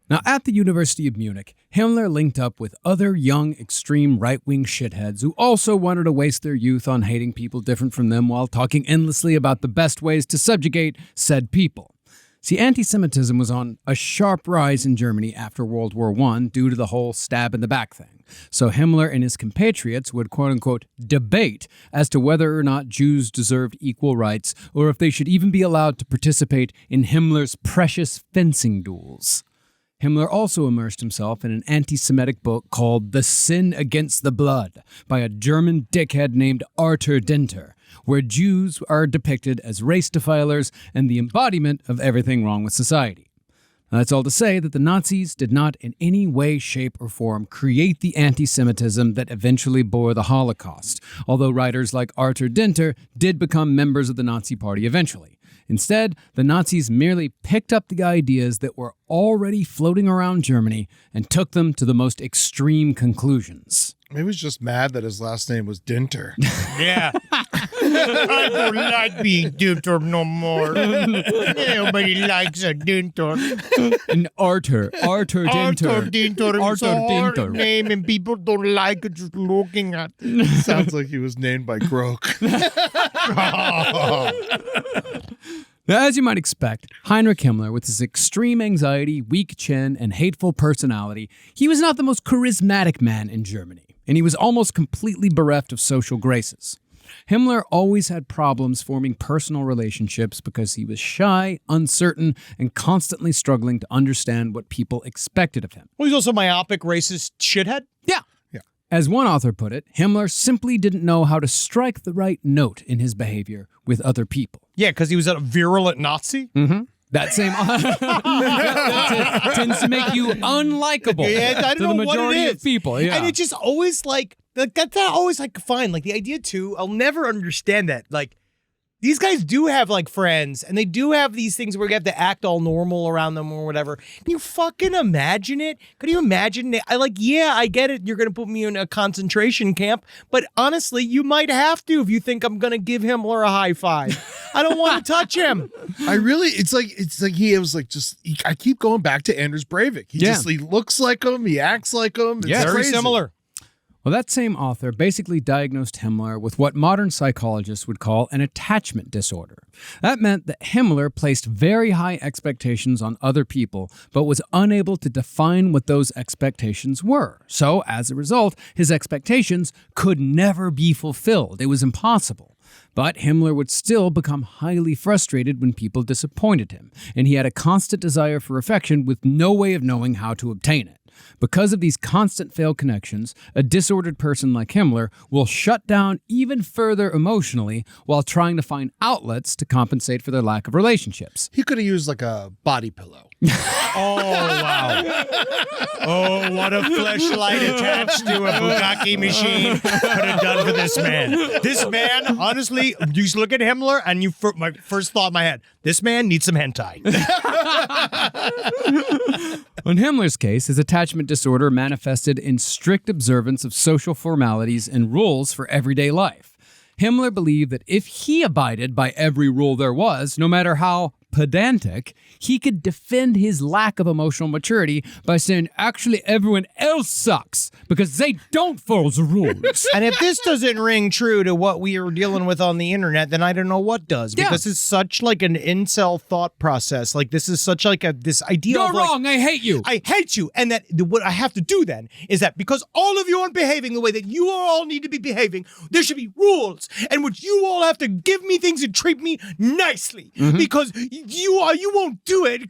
Now, at the University of Munich, Himmler linked up with other young, extreme right-wing shitheads who also wanted to waste their youth on hating people different from them while talking endlessly about the best ways to subjugate said people. See, anti-Semitism was on a sharp rise in Germany after World War I due to the whole stab-in-the-back thing. So Himmler and his compatriots would quote-unquote debate as to whether or not Jews deserved equal rights or if they should even be allowed to participate in Himmler's precious fencing duels. Himmler also immersed himself in an anti-Semitic book called The Sin Against the Blood by a German dickhead named Arthur Dinter, where Jews are depicted as race defilers and the embodiment of everything wrong with society. Now, that's all to say that the Nazis did not in any way, shape, or form create the anti-Semitism that eventually bore the Holocaust, although writers like Arthur Dinter did become members of the Nazi Party eventually. Instead, the Nazis merely picked up the ideas that were already floating around Germany and took them to the most extreme conclusions. Maybe he's just mad that his last name was Dinter. Yeah. I don't like being Dinter no more. Nobody likes a Dinter. And Arthur Dinter. Arthur Dinter is Arthur a hard Dinter. name and people don't like it just looking at it. Sounds like he was named by Groke. Now, as you might expect, Heinrich Himmler, with his extreme anxiety, weak chin, and hateful personality, he was not the most charismatic man in Germany, and he was almost completely bereft of social graces. Himmler always had problems forming personal relationships because he was shy, uncertain, and constantly struggling to understand what people expected of him. Well, he's also myopic, racist shithead. Yeah. As one author put it, Himmler simply didn't know how to strike the right note in his behavior with other people. Yeah, because he was a virulent Nazi. That same tends to make you unlikable Yeah, I to don't the know what it majority is. of people. Yeah. And it just always that's not always fine. Like the idea too, I'll never understand that. Like these guys do have friends and they do have these things where you have to act all normal around them or whatever. Can you fucking imagine it? Could you imagine it? I get it. You're going to put me in a concentration camp, but honestly, you might have to if you think I'm going to give Himmler a high five. I don't want to touch him. It's like he was like I keep going back to Anders Breivik. He looks like him, he acts like him. It's Very crazy. similar. Well, that same author basically diagnosed Himmler with what modern psychologists would call an attachment disorder. That meant that Himmler placed very high expectations on other people, but was unable to define what those expectations were. So, as a result, his expectations could never be fulfilled. It was impossible. But Himmler would still become highly frustrated when people disappointed him, and he had a constant desire for affection with no way of knowing how to obtain it. Because of these constant failed connections, a disordered person like Himmler will shut down even further emotionally while trying to find outlets to compensate for their lack of relationships. He could have used like a body pillow. Oh, wow. Oh, what a fleshlight attached to a Bugatti machine could have done for this man. This man, honestly, you just look at Himmler and my first thought in my head, this man needs some hentai. In Himmler's case, his attachment disorder manifested in strict observance of social formalities and rules for everyday life. Himmler believed that if he abided by every rule there was, no matter how pedantic, he could defend his lack of emotional maturity by saying, actually, everyone else sucks because they don't follow the rules. And if this doesn't ring true to what we are dealing with on the internet, then I don't know what does. Because it's such like an incel thought process. Like this is such like this idea You're of like, wrong, I hate you. I hate you. And that what I have to do then is that because all of you aren't behaving the way that you all need to be behaving, there should be rules in which you all have to give me things and treat me nicely. Because you won't do it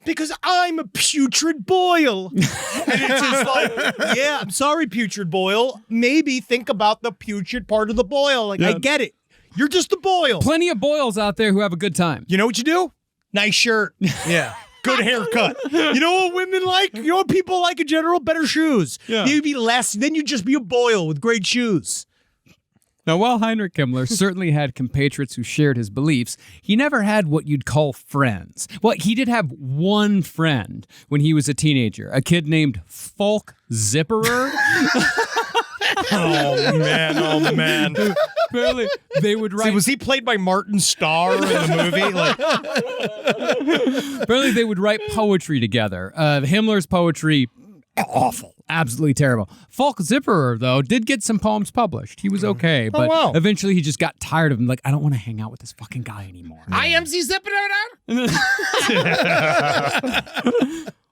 because I'm a putrid boil. And it's just like, yeah, I'm sorry, putrid boil. Maybe think about the putrid part of the boil. Like, I get it. You're just a boil. Plenty of boils out there who have a good time. You know what you do? Nice shirt. Yeah. Good haircut. You know what women like? You know what people like in general? Better shoes. Yeah. You'd be less, then you'd just be a boil with great shoes. Now, while Heinrich Himmler certainly had compatriots who shared his beliefs, he never had what you'd call friends. Well, he did have one friend when he was a teenager, a kid named Falk Zipperer. Oh, man. Apparently, they would write. See, was he played by Martin Starr in the movie? Apparently, they would write poetry together. Himmler's poetry, awful, absolutely terrible. Falk Zipperer, though, did get some poems published. He was okay, but eventually he just got tired of him. Like, I don't want to hang out with this fucking guy anymore. I am the Zipperer.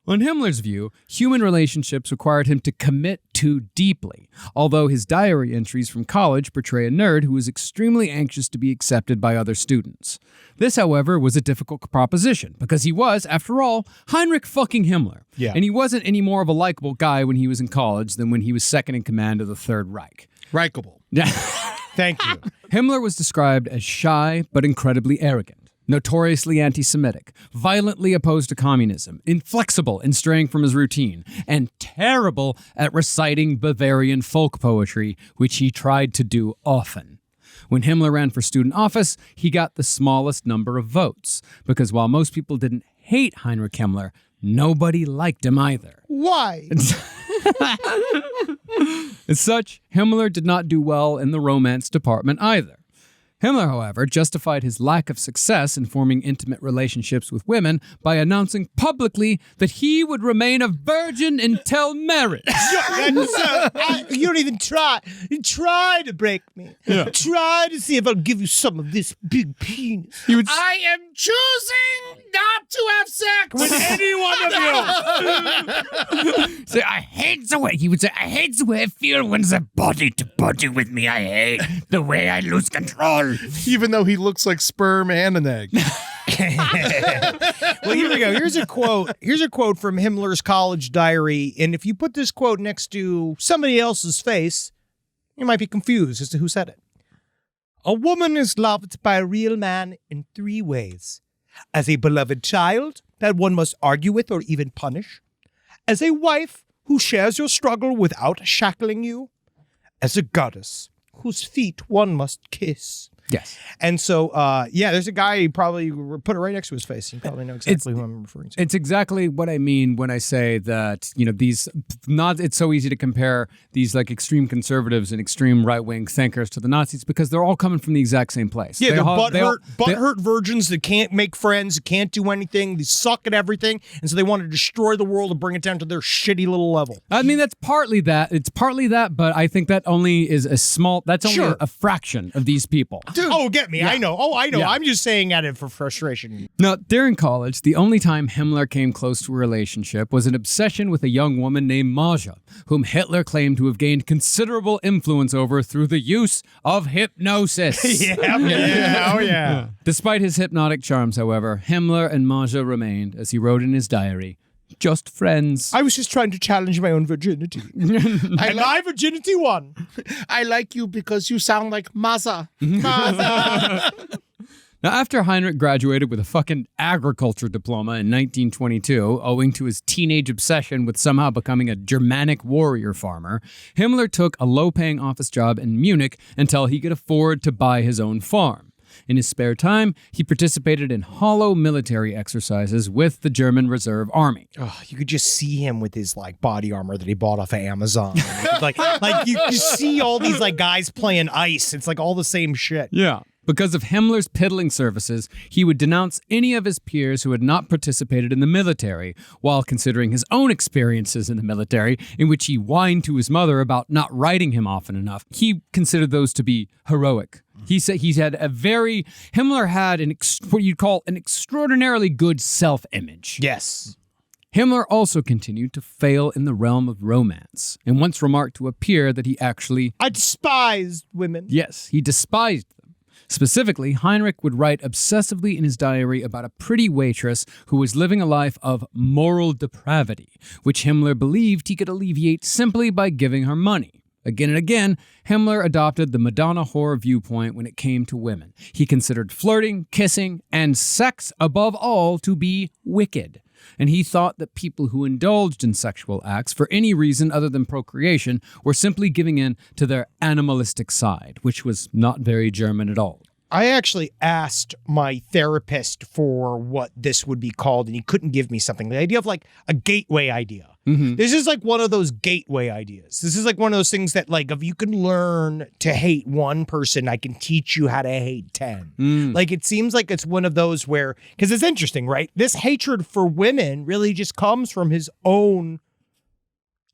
On Himmler's view, human relationships required him to commit too deeply, although his diary entries from college portray a nerd who was extremely anxious to be accepted by other students. This, however, was a difficult proposition, because he was, after all, Heinrich fucking Himmler. Yeah. And he wasn't any more of a likable guy when he was in college than when he was second in command of the Third Reich. Reikable. Thank you. Himmler was described as shy but incredibly arrogant, notoriously anti-Semitic, violently opposed to communism, inflexible in straying from his routine, and terrible at reciting Bavarian folk poetry, which he tried to do often. When Himmler ran for student office, he got the smallest number of votes, because while most people didn't hate Heinrich Himmler, nobody liked him either. Why? As such, Himmler did not do well in the romance department either. Himmler, however, justified his lack of success in forming intimate relationships with women by announcing publicly that he would remain a virgin until marriage. You don't even try. You try to break me. Yeah. Try to see if I'll give you some of this big penis. I am choosing not to have sex with any one of you. Say, I hate the way he would say, I hate the way I feel when the body to body with me. I hate the way I lose control. Even though he looks like sperm and an egg. Well, here we go. Here's a quote. Here's a quote from Himmler's college diary. And if you put this quote next to somebody else's face, you might be confused as to who said it. A woman is loved by a real man in 3 ways. As a beloved child that one must argue with or even punish. As a wife who shares your struggle without shackling you. As a goddess whose feet one must kiss. Yes. And so, there's a guy, he probably put it right next to his face. You probably know exactly who I'm referring to. It's exactly what I mean when I say that, it's so easy to compare these like extreme conservatives and extreme right-wing thinkers to the Nazis because they're all coming from the exact same place. Yeah, they're butthurt butthurt virgins that can't make friends, that can't do anything, they suck at everything, and so they want to destroy the world and bring it down to their shitty little level. I mean, that's partly that. It's partly that, but I think that only is that's only a fraction of these people. Dude. Oh, get me. Yeah. I know. Oh, I know. Yeah. I'm just saying at it for frustration. Now, during college, the only time Himmler came close to a relationship was an obsession with a young woman named Maja, whom Hitler claimed to have gained considerable influence over through the use of hypnosis. Yeah. Despite his hypnotic charms, however, Himmler and Maja remained, as he wrote in his diary, just friends. I was just trying to challenge my own virginity. My virginity won. I like you because you sound like Maza. Now, after Heinrich graduated with a fucking agriculture diploma in 1922, owing to his teenage obsession with somehow becoming a Germanic warrior farmer, Himmler took a low-paying office job in Munich until he could afford to buy his own farm. In his spare time, he participated in hollow military exercises with the German Reserve Army. Oh, you could just see him with his like body armor that he bought off of Amazon. like you just see all these like guys playing ice. It's like all the same shit. Yeah. Because of Himmler's piddling services, he would denounce any of his peers who had not participated in the military, while considering his own experiences in the military, in which he whined to his mother about not writing him often enough. He considered those to be heroic. He said Himmler had what you'd call an extraordinarily good self-image. Yes. Himmler also continued to fail in the realm of romance, and once remarked to a peer that I despised women. Yes, he despised them. Specifically, Heinrich would write obsessively in his diary about a pretty waitress who was living a life of moral depravity, which Himmler believed he could alleviate simply by giving her money. Again and again, Himmler adopted the Madonna whore viewpoint when it came to women. He considered flirting, kissing, and sex above all to be wicked. And he thought that people who indulged in sexual acts for any reason other than procreation were simply giving in to their animalistic side, which was not very German at all. I actually asked my therapist for what this would be called, and he couldn't give me something. The idea of like a gateway idea. Mm-hmm. This is like one of those gateway ideas. This is like one of those things that like if you can learn to hate one person, I can teach you how to hate 10. Like it seems like it's one of those where, because it's interesting, right? This hatred for women really just comes from his own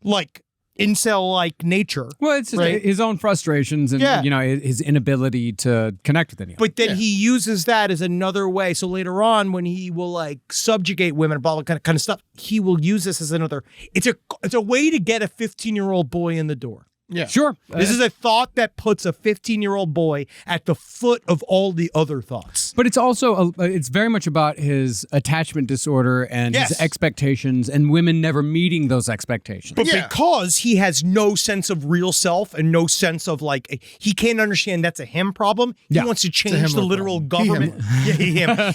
like incel-like nature. Well, it's just right? his own frustrations and Yeah. his inability to connect with anyone. But then he uses that as another way. So later on, when he will like subjugate women, blah, blah, kind of stuff, he will use this as another. It's a way to get a 15-year-old boy in the door. Yeah. Sure. This is a thought that puts a 15-year-old boy at the foot of all the other thoughts. But it's also, it's very much about his attachment disorder and his expectations and women never meeting those expectations. But because he has no sense of real self and no sense of like, he can't understand that's a him problem. He wants to change the literal government.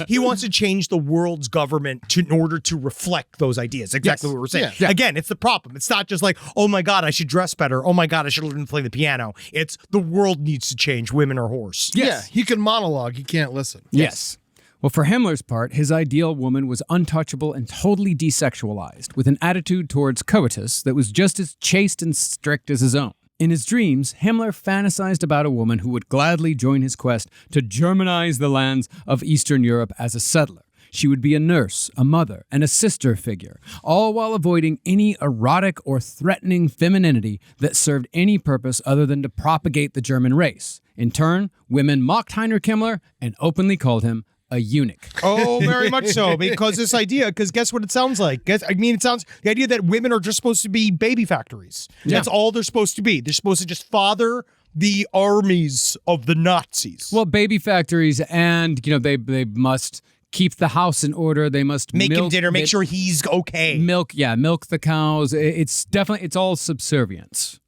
He wants to change the world's government in order to reflect those ideas. Exactly what we're saying. Yeah. Again, it's the problem. It's not just like, oh my God, I should dress better. Oh my God, I should learn to play the piano. It's the world needs to change. Women are whores. Yeah, he can monologue. He can't listen. Yes. Well, for Himmler's part, his ideal woman was untouchable and totally desexualized, with an attitude towards coitus that was just as chaste and strict as his own. In his dreams, Himmler fantasized about a woman who would gladly join his quest to Germanize the lands of Eastern Europe as a settler. She would be a nurse, a mother, and a sister figure, all while avoiding any erotic or threatening femininity that served any purpose other than to propagate the German race. In turn, women mocked Heinrich Himmler and openly called him a eunuch. Oh, very much so. Because this idea, because guess what it sounds like? It sounds the idea that women are just supposed to be baby factories. That's all they're supposed to be. They're supposed to just father the armies of the Nazis. Well, baby factories, and they must keep the house in order. They must make him milk, dinner, make sure he's okay. Milk the cows. It's all subservience.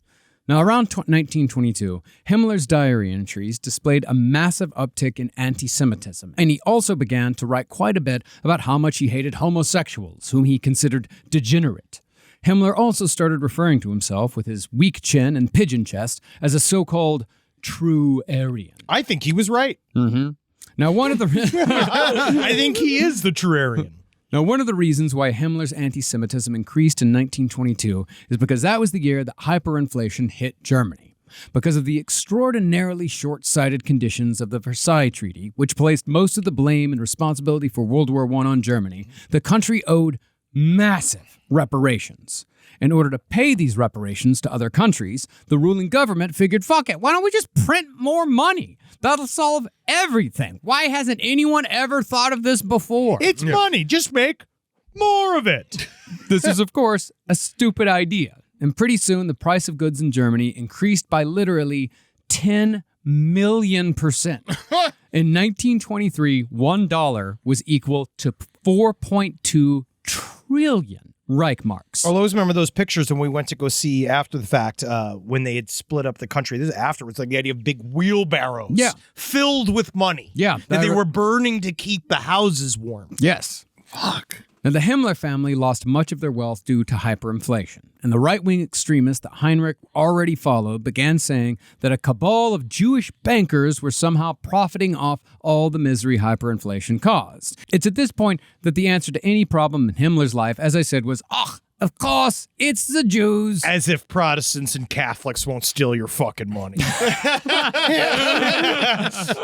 Now, around 1922, Himmler's diary entries displayed a massive uptick in anti-Semitism, and he also began to write quite a bit about how much he hated homosexuals, whom he considered degenerate. Himmler also started referring to himself, with his weak chin and pigeon chest, as a so-called true Aryan. I think he was right. Mm-hmm. Now, one of the I think he is the true Aryan. Now, one of the reasons why Himmler's anti-Semitism increased in 1922 is because that was the year that hyperinflation hit Germany. Because of the extraordinarily short-sighted conditions of the Versailles Treaty, which placed most of the blame and responsibility for World War I on Germany, the country owed massive reparations. In order to pay these reparations to other countries, the ruling government figured, fuck it, why don't we just print more money? That'll solve everything. Why hasn't anyone ever thought of this before? It's money. Just make more of it. This is, of course, a stupid idea. And pretty soon, the price of goods in Germany increased by literally 10 million%. In 1923, $1 was equal to 4.2 trillion Reichmarks. I'll always remember those pictures when we went to go see after the fact when they had split up the country. This is afterwards, like the idea of big wheelbarrows filled with money. Yeah. That they were burning to keep the houses warm. Yes. Fuck. Now, the Himmler family lost much of their wealth due to hyperinflation, and the right-wing extremists that Heinrich already followed began saying that a cabal of Jewish bankers were somehow profiting off all the misery hyperinflation caused. It's at this point that the answer to any problem in Himmler's life, as I said, was, of course, it's the Jews. As if Protestants and Catholics won't steal your fucking money.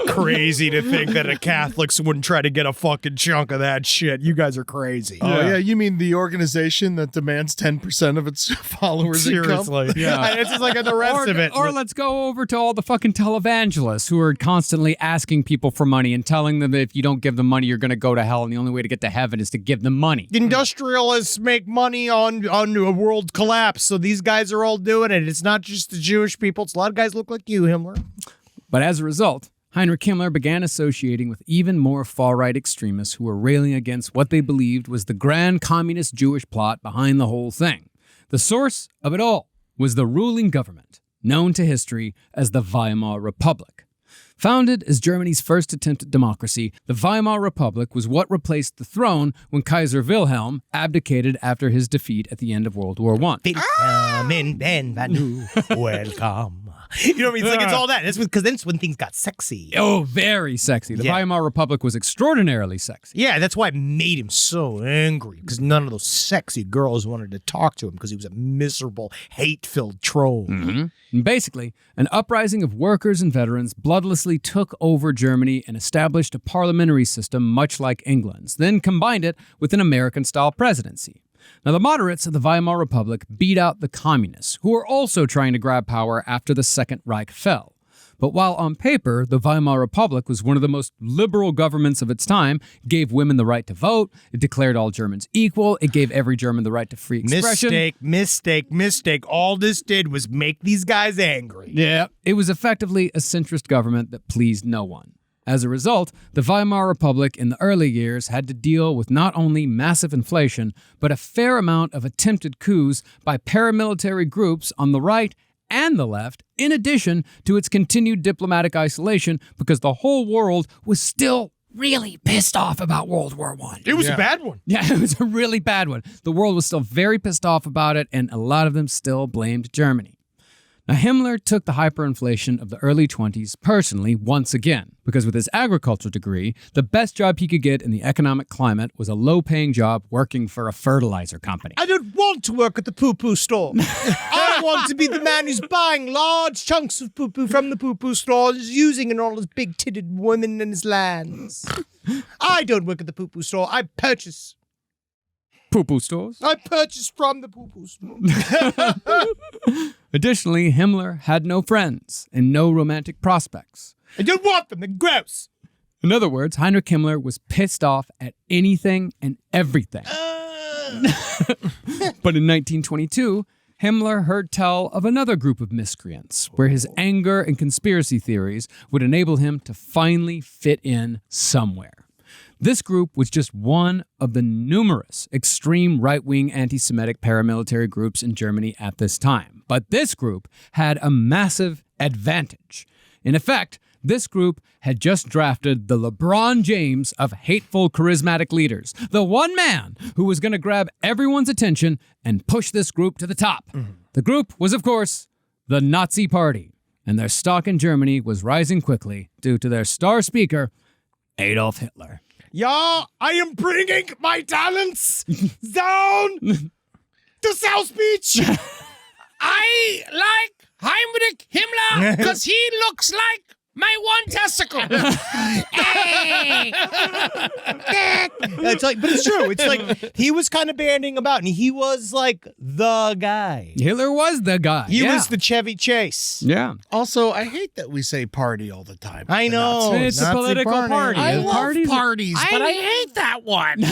Crazy to think that a Catholics wouldn't try to get a fucking chunk of that shit. You guys are crazy. Oh, yeah. You mean the organization that demands 10% of its followers' Seriously. income? Yeah. And it's just like the rest of it. Or let's go over to all the fucking televangelists who are constantly asking people for money and telling them that if you don't give them money, you're going to go to hell, and the only way to get to heaven is to give them money. Industrialists make money on a world collapse, so these guys are all doing it. It's not just the Jewish people. It's a lot of guys look like you, Himmler. But as a result, Heinrich Himmler began associating with even more far-right extremists who were railing against what they believed was the grand communist Jewish plot behind the whole thing. The source of it all was the ruling government, known to history as the Weimar Republic. Founded as Germany's first attempt at democracy, the Weimar Republic was what replaced the throne when Kaiser Wilhelm abdicated after his defeat at the end of World War I. Welcome. You know what I mean? It's like it's all that. Because that's when things got sexy. Oh, very sexy. The Weimar Republic was extraordinarily sexy. Yeah, that's why it made him so angry, because none of those sexy girls wanted to talk to him because he was a miserable, hate-filled troll. Mm-hmm. And basically, an uprising of workers and veterans bloodlessly took over Germany and established a parliamentary system much like England's, then combined it with an American-style presidency. Now, the moderates of the Weimar Republic beat out the communists, who were also trying to grab power after the Second Reich fell. But while on paper, the Weimar Republic was one of the most liberal governments of its time, gave women the right to vote, it declared all Germans equal, it gave every German the right to free expression. Mistake. All this did was make these guys angry. Yeah. It was effectively a centrist government that pleased no one. As a result, the Weimar Republic in the early years had to deal with not only massive inflation, but a fair amount of attempted coups by paramilitary groups on the right and the left, in addition to its continued diplomatic isolation because the whole world was still really pissed off about World War I. It was a bad one. Yeah, it was a really bad one. The world was still very pissed off about it, and a lot of them still blamed Germany. Now, Himmler took the hyperinflation of the early 20s personally once again, because with his agriculture degree, the best job he could get in the economic climate was a low-paying job working for a fertilizer company. I don't want to work at the poo-poo store. I want to be the man who's buying large chunks of poo-poo from the poo-poo store and is using it on all his big-titted women and his lands. I don't work at the poo-poo store. I purchase. Poo-poo stores? I purchase from the poo-poo store. Additionally, Himmler had no friends and no romantic prospects. I don't want them. They're gross. In other words, Heinrich Himmler was pissed off at anything and everything. But in 1922, Himmler heard tell of another group of miscreants, where his anger and conspiracy theories would enable him to finally fit in somewhere. This group was just one of the numerous extreme right-wing anti-Semitic paramilitary groups in Germany at this time. But this group had a massive advantage. In effect, this group had just drafted the LeBron James of hateful, charismatic leaders, the one man who was going to grab everyone's attention and push this group to the top. The group was, of course, the Nazi Party, and their stock in Germany was rising quickly due to their star speaker, Adolf Hitler. Yeah, I am bringing my talents down to South Beach. I like Heinrich Himmler because he looks like my one testicle. Hey! It's like, but it's true. It's like he was kind of banding about, and he was like the guy. Hitler was the guy. He was the Chevy Chase. Yeah. Also, I hate that we say party all the time. I know. It's a political party. I love Parties- parties, but I hate that one.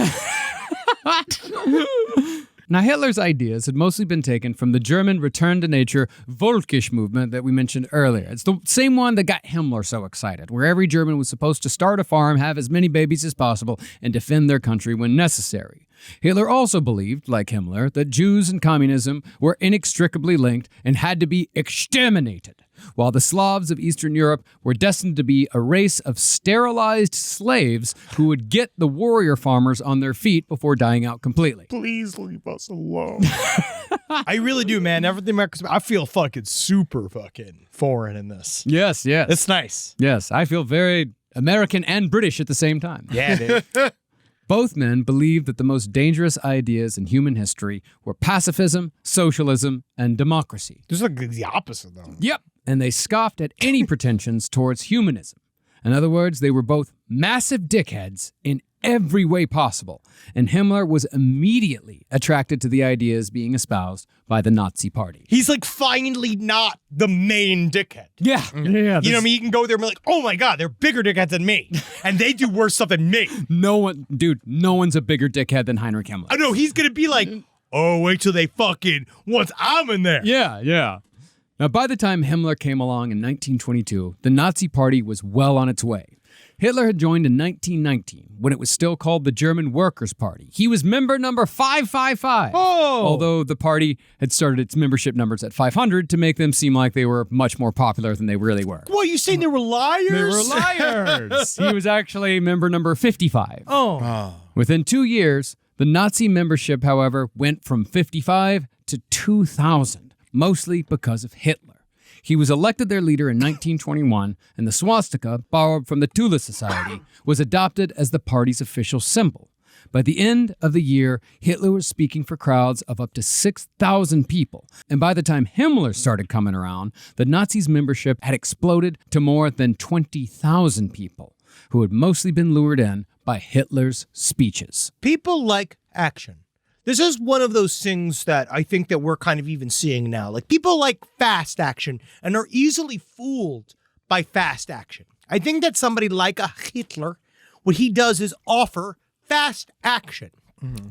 Now, Hitler's ideas had mostly been taken from the German return-to-nature Völkisch movement that we mentioned earlier. It's the same one that got Himmler so excited, where every German was supposed to start a farm, have as many babies as possible, and defend their country when necessary. Hitler also believed, like Himmler, that Jews and communism were inextricably linked and had to be exterminated, while the Slavs of Eastern Europe were destined to be a race of sterilized slaves who would get the warrior farmers on their feet before dying out completely. Please leave us alone. I really do, man. Everything I feel fucking super fucking foreign in this. Yes. It's nice. Yes, I feel very American and British at the same time. Yeah, dude. Both men believed that the most dangerous ideas in human history were pacifism, socialism, and democracy. This is like the opposite, though. Yep. And they scoffed at any pretensions towards humanism. In other words, they were both massive dickheads in every way possible, and Himmler was immediately attracted to the ideas being espoused by the Nazi Party. He's like finally not the main dickhead. Yeah. You know what I mean? You can go there and be like, oh my God, they're bigger dickheads than me. And they do worse stuff than me. No one's a bigger dickhead than Heinrich Himmler. I know, he's going to be like, oh, wait till they once I'm in there. Yeah. Now, by the time Himmler came along in 1922, the Nazi Party was well on its way. Hitler had joined in 1919, when it was still called the German Workers' Party. He was member number 555. Although the party had started its membership numbers at 500 to make them seem like they were much more popular than they really were. What, you saying they were liars? They were liars. He was actually member number 55. Within 2 years, the Nazi membership, however, went from 55 to 2,000, mostly because of Hitler. He was elected their leader in 1921, and the swastika, borrowed from the Tula Society, was adopted as the party's official symbol. By the end of the year, Hitler was speaking for crowds of up to 6,000 people, and by the time Himmler started coming around, the Nazis' membership had exploded to more than 20,000 people, who had mostly been lured in by Hitler's speeches. People like action. This is one of those things that I think that we're kind of even seeing now. Like people like fast action and are easily fooled by fast action. I think that somebody like a Hitler, what he does is offer fast action.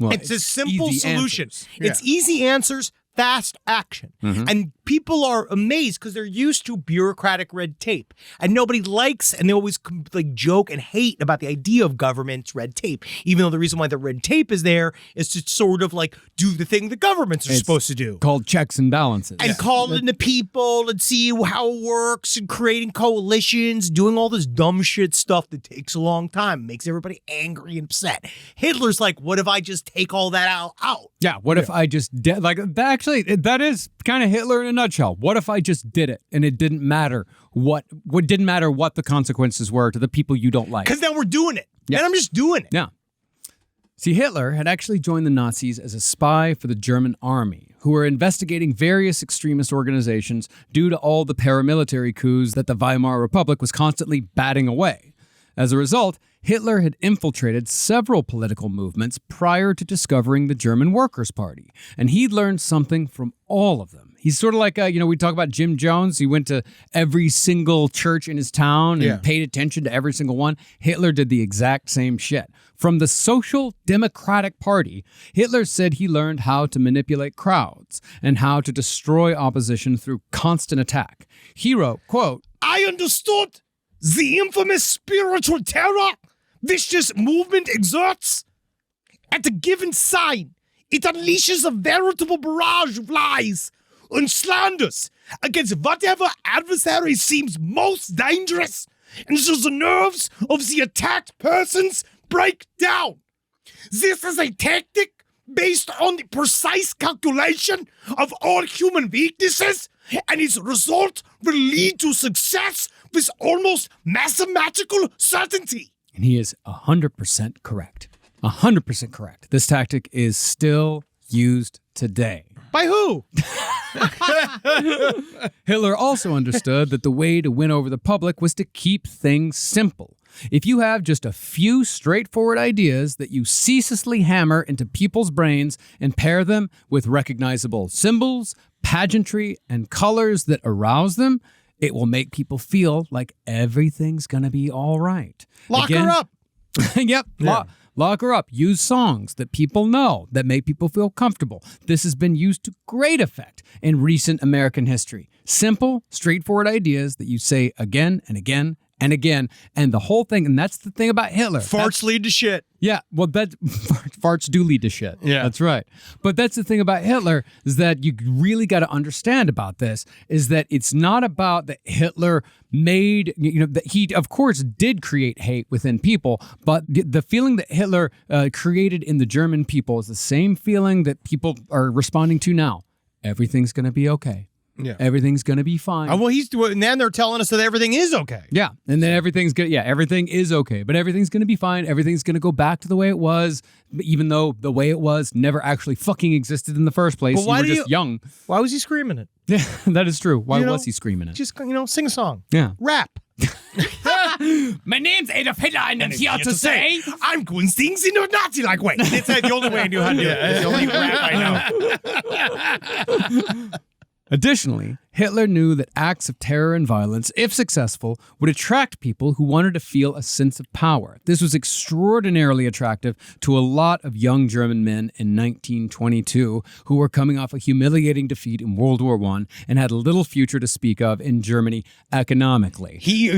Well, It's a simple easy solution. answers. It's easy answers, fast action. And people are amazed because they're used to bureaucratic red tape. And nobody likes, and they always like joke and hate about the idea of government's red tape, even though the reason why the red tape is there is to sort of like do the thing the governments are It's supposed to do. Called checks and balances. And calling the people and see how it works and creating coalitions, doing all this dumb shit stuff that takes a long time, makes everybody angry and upset. Hitler's like, what if I just take all that out? Yeah, what if I just did, like, that actually, that is kind of Hitler in a nutshell. What if I just did it and it didn't matter what didn't matter what the consequences were to the people you don't like? Because then we're doing it. Yeah. And I'm just doing it. Yeah. See, Hitler had actually joined the Nazis as a spy for the German army, who were investigating various extremist organizations due to all the paramilitary coups that the Weimar Republic was constantly batting away. As a result, Hitler had infiltrated several political movements prior to discovering the German Workers' Party, and he'd learned something from all of them. He's sort of like, we talk about Jim Jones. He went to every single church in his town and paid attention to every single one. Hitler did the exact same shit. From the Social Democratic Party, Hitler said he learned how to manipulate crowds and how to destroy opposition through constant attack. He wrote, quote, I understood the infamous spiritual terror which this movement exerts. At a given sign, it unleashes a veritable barrage of lies and slanders against whatever adversary seems most dangerous, until the nerves of the attacked persons break down. This is a tactic based on the precise calculation of all human weaknesses, and its result will lead to success with almost mathematical certainty. and he is 100% correct. 100% correct. This tactic is still used today. By who? Hitler also understood that the way to win over the public was to keep things simple. If you have just a few straightforward ideas that you ceaselessly hammer into people's brains and pair them with recognizable symbols, pageantry, and colors that arouse them, it will make people feel like everything's going to be all right. Lock her up. Yep. Yeah. Lock her up. Use songs that people know, that make people feel comfortable. This has been used to great effect in recent American history. Simple, straightforward ideas that you say again and again and again. And the whole thing, and that's the thing about Hitler. Farts lead to shit. Yeah, well, farts do lead to shit. Yeah. That's right. But that's the thing about Hitler, is that you really got to understand about this, is that it's not about that Hitler made, that he, of course, did create hate within people, but the feeling that Hitler created in the German people is the same feeling that people are responding to now. Everything's going to be okay. Yeah. Everything's going to be fine. Well, he's doing, and then they're telling us that everything is okay. Yeah, and then everything's good. Yeah, everything is okay, but everything's going to be fine. Everything's going to go back to the way it was, even though the way it was never actually fucking existed in the first place. But why you were do just young. Why was he screaming it? Yeah, that is true. Why You know, was he screaming it? Just, sing a song. Yeah. Rap. My name's Adolf Hitler, and I'm here to say... I'm doing things in a Nazi-like way. It's the only way I knew how to do it. It's the only rap I know. Additionally, Hitler knew that acts of terror and violence, if successful, would attract people who wanted to feel a sense of power. This was extraordinarily attractive to a lot of young German men in 1922 who were coming off a humiliating defeat in World War I and had little future to speak of in Germany economically. He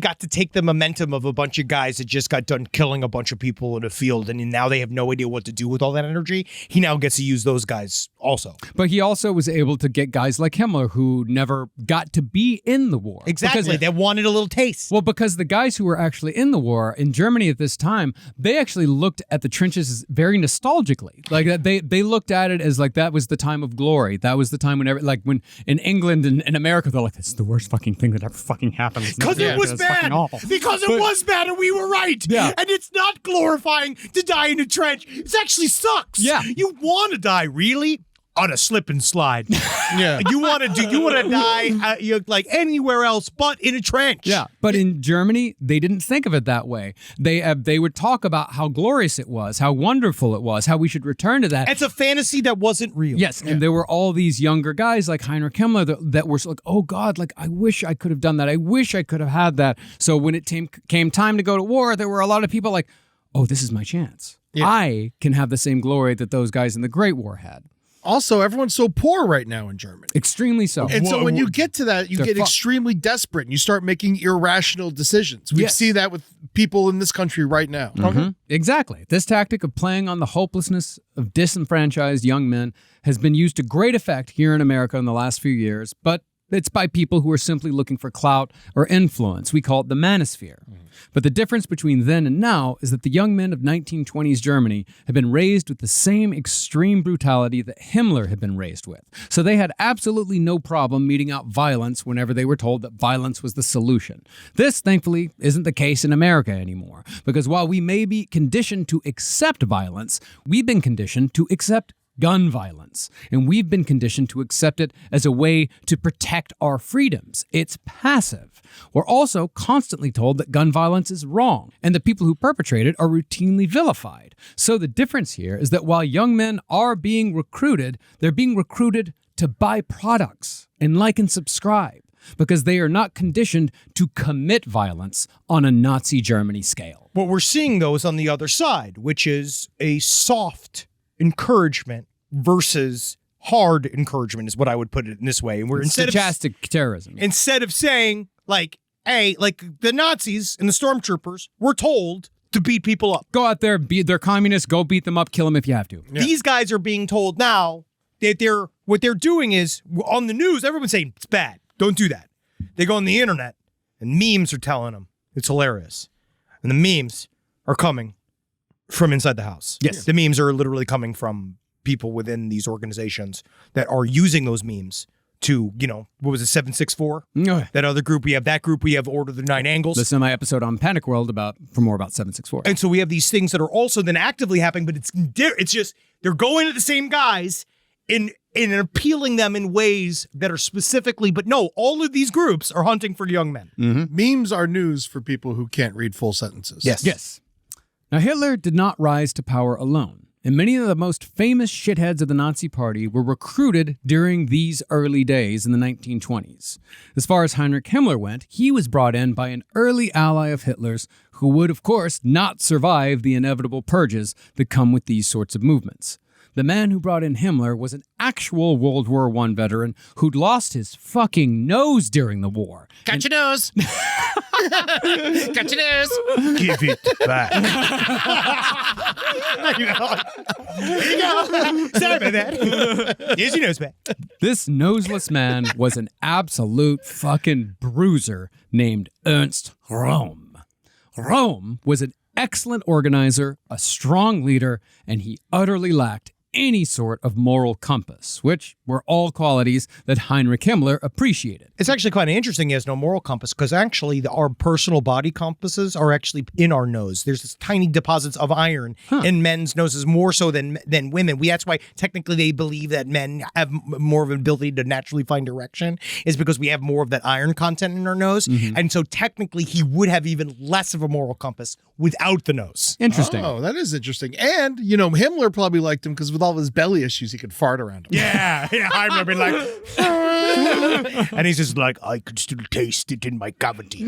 got to take the momentum of a bunch of guys that just got done killing a bunch of people in a field, and now they have no idea what to do with all that energy. He now gets to use those guys also. But he also was able to get guys like Himmler who never got to be in the war. Exactly. Because, They wanted a little taste. well, because the guys who were actually in the war in Germany at this time, they actually looked at the trenches very nostalgically. Like they looked at it as like that was the time of glory. That was the time whenever, like when in England and America, they're like, this is the worst fucking thing that ever fucking happened. Because it was bad. Because it was bad and we were right. Yeah. And it's not glorifying to die in a trench. It actually sucks. Yeah. You want to die, really? on a slip and slide. Yeah. You want to die you're like anywhere else but in a trench. Yeah, but in Germany, they didn't think of it that way. They would talk about how glorious it was, how wonderful it was, how we should return to that. It's a fantasy that wasn't real. Yes, and there were all these younger guys like Heinrich Himmler that were like, oh God, like I wish I could have done that. I wish I could have had that. So when it came time to go to war, there were a lot of people like, oh, this is my chance. Yeah. I can have the same glory that those guys in the Great War had. Also, everyone's so poor right now in Germany. Extremely so. And so when you get to that, you They're get fucked. extremely desperate and you start making irrational decisions. We Yes. see that with people in this country right now. Mhm. Exactly. This tactic of playing on the hopelessness of disenfranchised young men has been used to great effect here in America in the last few years, but it's by people who are simply looking for clout or influence. We call it the manosphere. But the difference between then and now is that the young men of 1920s Germany have been raised with the same extreme brutality that Himmler had been raised with. So they had absolutely no problem meting out violence whenever they were told that violence was the solution. This, thankfully, isn't the case in America anymore, because while we may be conditioned to accept violence, we've been conditioned to accept gun violence, and we've been conditioned to accept it as a way to protect our freedoms. It's passive. We're also constantly told that gun violence is wrong, and the people who perpetrate it are routinely vilified. So the difference here is that while young men are being recruited, they're being recruited to buy products and like and subscribe, because they are not conditioned to commit violence on a Nazi Germany scale. What we're seeing, though, is on the other side, which is a soft encouragement versus hard encouragement is what I would put it in this way. And we're Stochastic terrorism. instead of saying like, hey, like the Nazis and the stormtroopers were told to beat people up. Go out there, they're communists, go beat them up, kill them if you have to. These guys are being told now that what they're doing is on the news, everyone's saying it's bad. Don't do that. They go on the internet and memes are telling them it's hilarious. And the memes are coming from inside the house. Yes. The memes are literally coming from people within these organizations that are using those memes to, what was it, 764? Okay. That other group, we have Order of the Nine Angles. Listen to my episode on Panic World for more about 764. And so we have these things that are also then actively happening, but it's just, they're going at the same guys and appealing them in ways that are specifically, but no, all of these groups are hunting for young men. Memes are news for people who can't read full sentences. Yes. Now, Hitler did not rise to power alone, and many of the most famous shitheads of the Nazi Party were recruited during these early days in the 1920s. As far as Heinrich Himmler went, he was brought in by an early ally of Hitler's who would, of course, not survive the inevitable purges that come with these sorts of movements. The man who brought in Himmler was an actual World War I veteran who'd lost his fucking nose during the war. Got your nose. Got your nose. Give it back. Here you go. Sorry about that. Here's your nose back. This noseless man was an absolute fucking bruiser named Ernst Röhm. Röhm was an excellent organizer, a strong leader, and he utterly lacked any sort of moral compass, which were all qualities that Heinrich Himmler appreciated. It's actually quite interesting he has no moral compass because actually our personal body compasses are actually in our nose. There's this tiny deposits of iron in men's noses more so than women. That's why technically they believe that men have more of an ability to naturally find direction is because we have more of that iron content in our nose. And so technically he would have even less of a moral compass without the nose. Interesting. Oh, that is interesting. And, Himmler probably liked him because with all his belly issues, he could fart around him. Yeah, I remember like, and he's just like, I could still taste it in my cavity.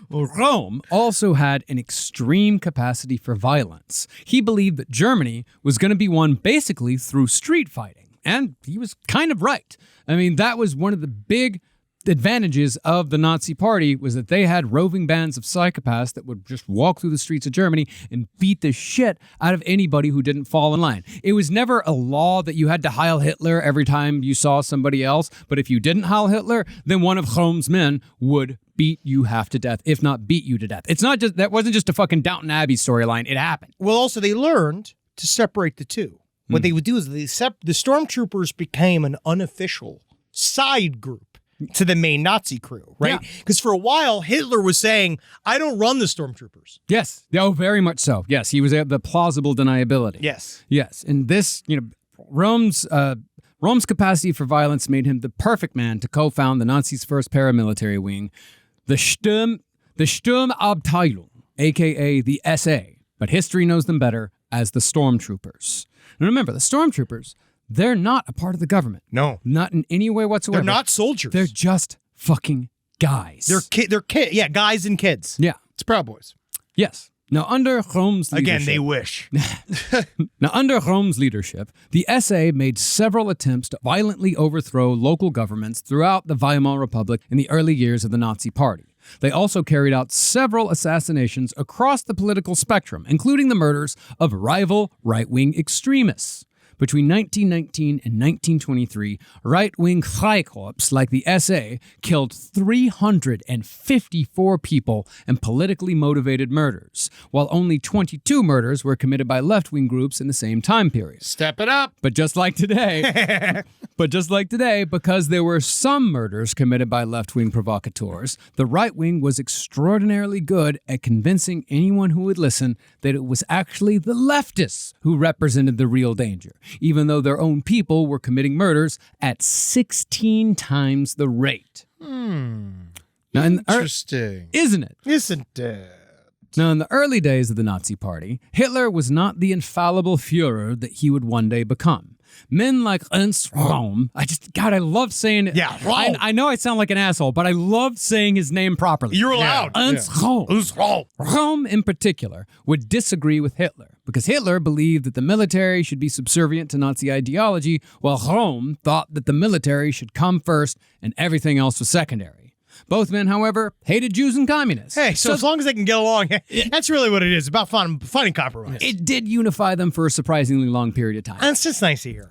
Well, Röhm also had an extreme capacity for violence. He believed that Germany was going to be won basically through street fighting. And he was kind of right. I mean, that was one of the big advantages of the Nazi Party was that they had roving bands of psychopaths that would just walk through the streets of Germany and beat the shit out of anybody who didn't fall in line. It was never a law that you had to Heil Hitler every time you saw somebody else, but if you didn't Heil Hitler, then one of Röhm's men would beat you half to death, if not beat you to death. It's not just, that wasn't just a fucking Downton Abbey storyline. It happened. Well, also they learned to separate the two. What they would do is the stormtroopers became an unofficial side group to the main Nazi crew, right? Because for a while, Hitler was saying, I don't run the stormtroopers. Yes. Oh, very much so. Yes, he was at the plausible deniability. Yes. Yes, and this, Rome's capacity for violence made him the perfect man to co-found the Nazis' first paramilitary wing, the Sturmabteilung, aka the SA. But history knows them better as the Stormtroopers. And remember, the Stormtroopers, they're not a part of the government. No. Not in any way whatsoever. They're not soldiers. They're just fucking guys. They're guys and kids. Yeah. It's Proud Boys. Yes. Now, under Rome's leadership... Again, they wish. Now, under Rome's leadership, the SA made several attempts to violently overthrow local governments throughout the Weimar Republic in the early years of the Nazi Party. They also carried out several assassinations across the political spectrum, including the murders of rival right-wing extremists. Between 1919 and 1923, right-wing Freikorps like the SA killed 354 people in politically motivated murders, while only 22 murders were committed by left-wing groups in the same time period. Step it up. But just like today, because there were some murders committed by left-wing provocateurs, the right wing was extraordinarily good at convincing anyone who would listen that it was actually the leftists who represented the real danger, even though their own people were committing murders at 16 times the rate. Now, Interesting. isn't it? Isn't it? Now, in the early days of the Nazi Party, Hitler was not the infallible Führer that he would one day become. Men like Ernst Röhm, I love saying it. Yeah, Röhm. I know I sound like an asshole, but I love saying his name properly. You're allowed. Ernst Röhm. Who's wrong? Röhm, in particular, would disagree with Hitler because Hitler believed that the military should be subservient to Nazi ideology, while Röhm thought that the military should come first and everything else was secondary. Both men, however, hated Jews and communists. Hey, so as long as they can get along, that's really what it is, about finding compromise. It did unify them for a surprisingly long period of time. That's just nice to hear.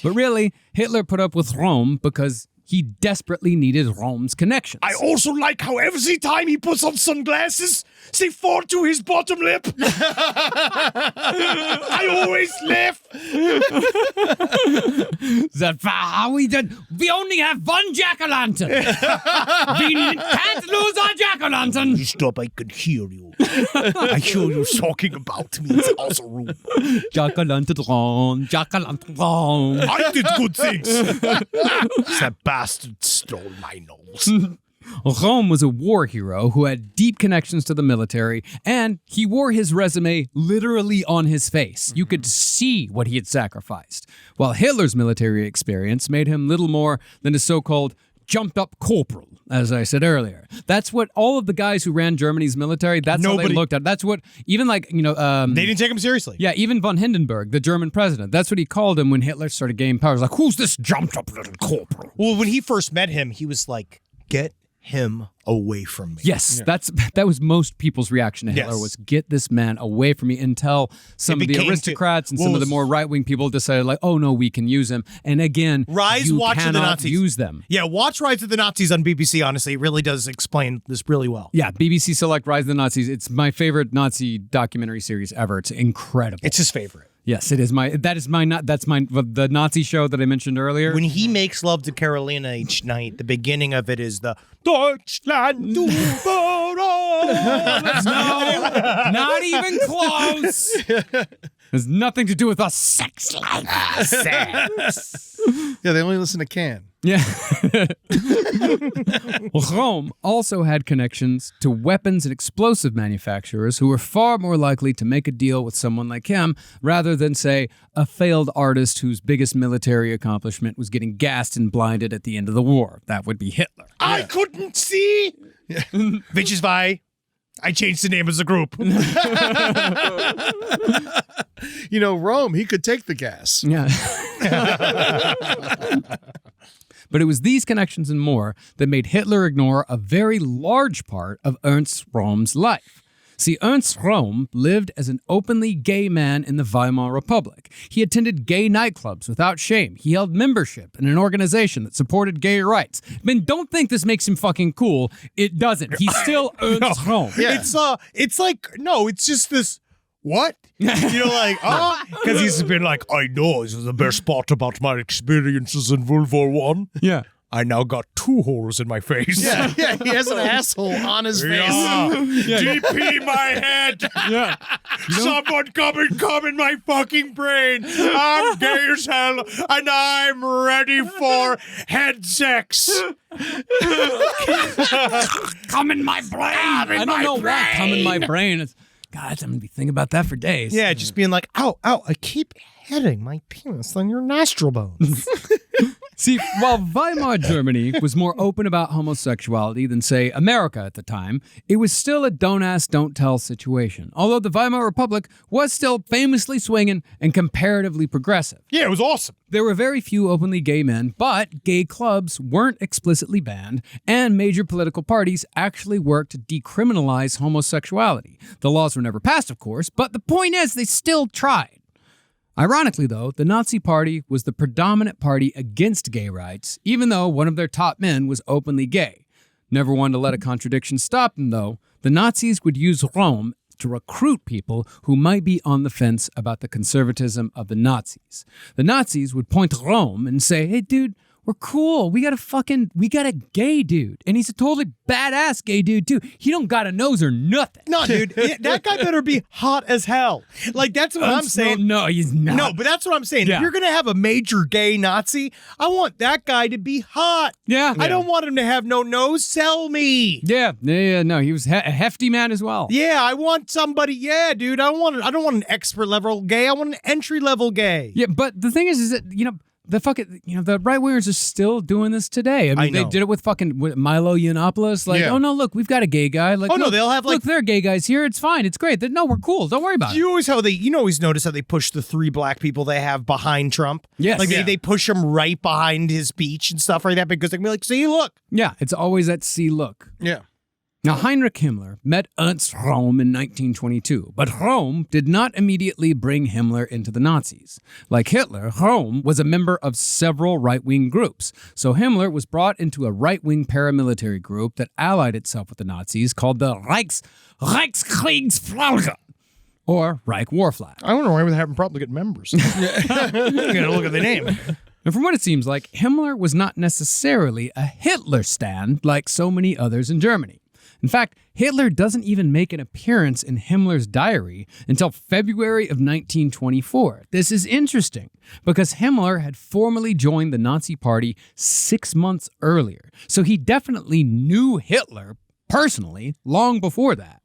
But really, Hitler put up with Rome because he desperately needed Rome's connections. I also like how every time he puts on sunglasses, they fall to his bottom lip. I always laugh. That's how we did. We only have one jack-o'-lantern. We can't lose our jack-o'-lantern. Stop, I can hear you. I hear you talking about me in the other room. Jack-o'-lantern Rome, jack-o'-lantern Rome. I did good things. That bastard stole my nose. Rome was a war hero who had deep connections to the military, and he wore his resume literally on his face. You could see what he had sacrificed. While Hitler's military experience made him little more than a so-called jumped-up corporal, as I said earlier. That's what all of the guys who ran Germany's military, that's how they looked at. That's what, even like, they didn't take him seriously. Yeah, even von Hindenburg, the German president, that's what he called him when Hitler started gaining power. He was like, who's this jumped-up little corporal? Well, when he first met him, he was like, get him away from me. Yes, that was most people's reaction to Hitler was get this man away from me until some of the aristocrats and some of the more right-wing people decided like, oh no, we can use him. And again, you cannot use them. Yeah, watch Rise of the Nazis on BBC, honestly. It really does explain this really well. Yeah, BBC Select Rise of the Nazis. It's my favorite Nazi documentary series ever. It's incredible. It's his favorite. Yes, it is the Nazi show that I mentioned earlier. When he makes love to Carolina each night, the beginning of it is the Deutschland über alles. No, not even close. Has nothing to do with a sex life. Sex. Yeah, they only listen to Can. Yeah. Rome also had connections to weapons and explosive manufacturers who were far more likely to make a deal with someone like him rather than, say, a failed artist whose biggest military accomplishment was getting gassed and blinded at the end of the war. That would be Hitler. I couldn't see. Which is why I changed the name of the group. Rome, he could take the gas. Yeah. But it was these connections and more that made Hitler ignore a very large part of Ernst Röhm's life. See, Ernst Röhm lived as an openly gay man in the Weimar Republic. He attended gay nightclubs without shame. He held membership in an organization that supported gay rights. I mean, don't think this makes him fucking cool. It doesn't. He's still Ernst Röhm. Yeah. It's just this. What? Because he's been like, I know this is the best part about my experiences in World War I. Yeah. I now got 2 holes in my face. Yeah, he has an asshole on his face. DP my head. Yeah. Someone come in my fucking brain. I'm gay as hell, and I'm ready for head sex. Come in my brain. I don't know why come in my brain. It's, God, I'm going to be thinking about that for days. Yeah, just being like, ow, I keep hitting my penis on your nostril bones. See, while Weimar Germany was more open about homosexuality than, say, America at the time, it was still a don't ask, don't tell situation. Although the Weimar Republic was still famously swinging and comparatively progressive. Yeah, it was awesome. There were very few openly gay men, but gay clubs weren't explicitly banned, and major political parties actually worked to decriminalize homosexuality. The laws were never passed, of course, but the point is they still tried. Ironically, though, the Nazi Party was the predominant party against gay rights, even though one of their top men was openly gay. Never one to let a contradiction stop them, though. The Nazis would use Rome to recruit people who might be on the fence about the conservatism of the Nazis. The Nazis would point to Rome and say, hey, dude, we're cool. We got a gay dude. And he's a totally badass gay dude, too. He don't got a nose or nothing. No, dude, that guy better be hot as hell. Like, that's what I'm saying. No, he's not. No, but that's what I'm saying. Yeah. If you're going to have a major gay Nazi, I want that guy to be hot. Yeah. I don't want him to have no nose. Sell me. Yeah, no, he was a hefty man as well. Yeah, I want somebody. Yeah, dude, I don't want an expert level gay. I want an entry level gay. Yeah, but the thing is that, the right wingers are still doing this today. I mean, know. they did it with Milo Yiannopoulos. Like, Yeah. oh no, look, we've got a gay guy. Like, Oh, no, look, they'll have, like- look, there are gay guys here. It's fine. It's great. No, we're cool. Don't worry about it. You always notice how they push the 3 black people they have behind Trump. Yes. Like Yeah. they push him right behind his speech and stuff like that because they can be like, see, look. Yeah, it's always that see look. Yeah. Now, Heinrich Himmler met Ernst Röhm in 1922, but Röhm did not immediately bring Himmler into the Nazis. Like Hitler, Röhm was a member of several right-wing groups, so Himmler was brought into a right-wing paramilitary group that allied itself with the Nazis called the Reichskriegsflagge, or Reich War Flag. I wonder why we're having problems getting members. You gotta look at the name. And from what it seems like, Himmler was not necessarily a Hitler stan like so many others in Germany. In fact, Hitler doesn't even make an appearance in Himmler's diary until February of 1924. This is interesting because Himmler had formally joined the Nazi Party 6 months earlier, so he definitely knew Hitler personally long before that.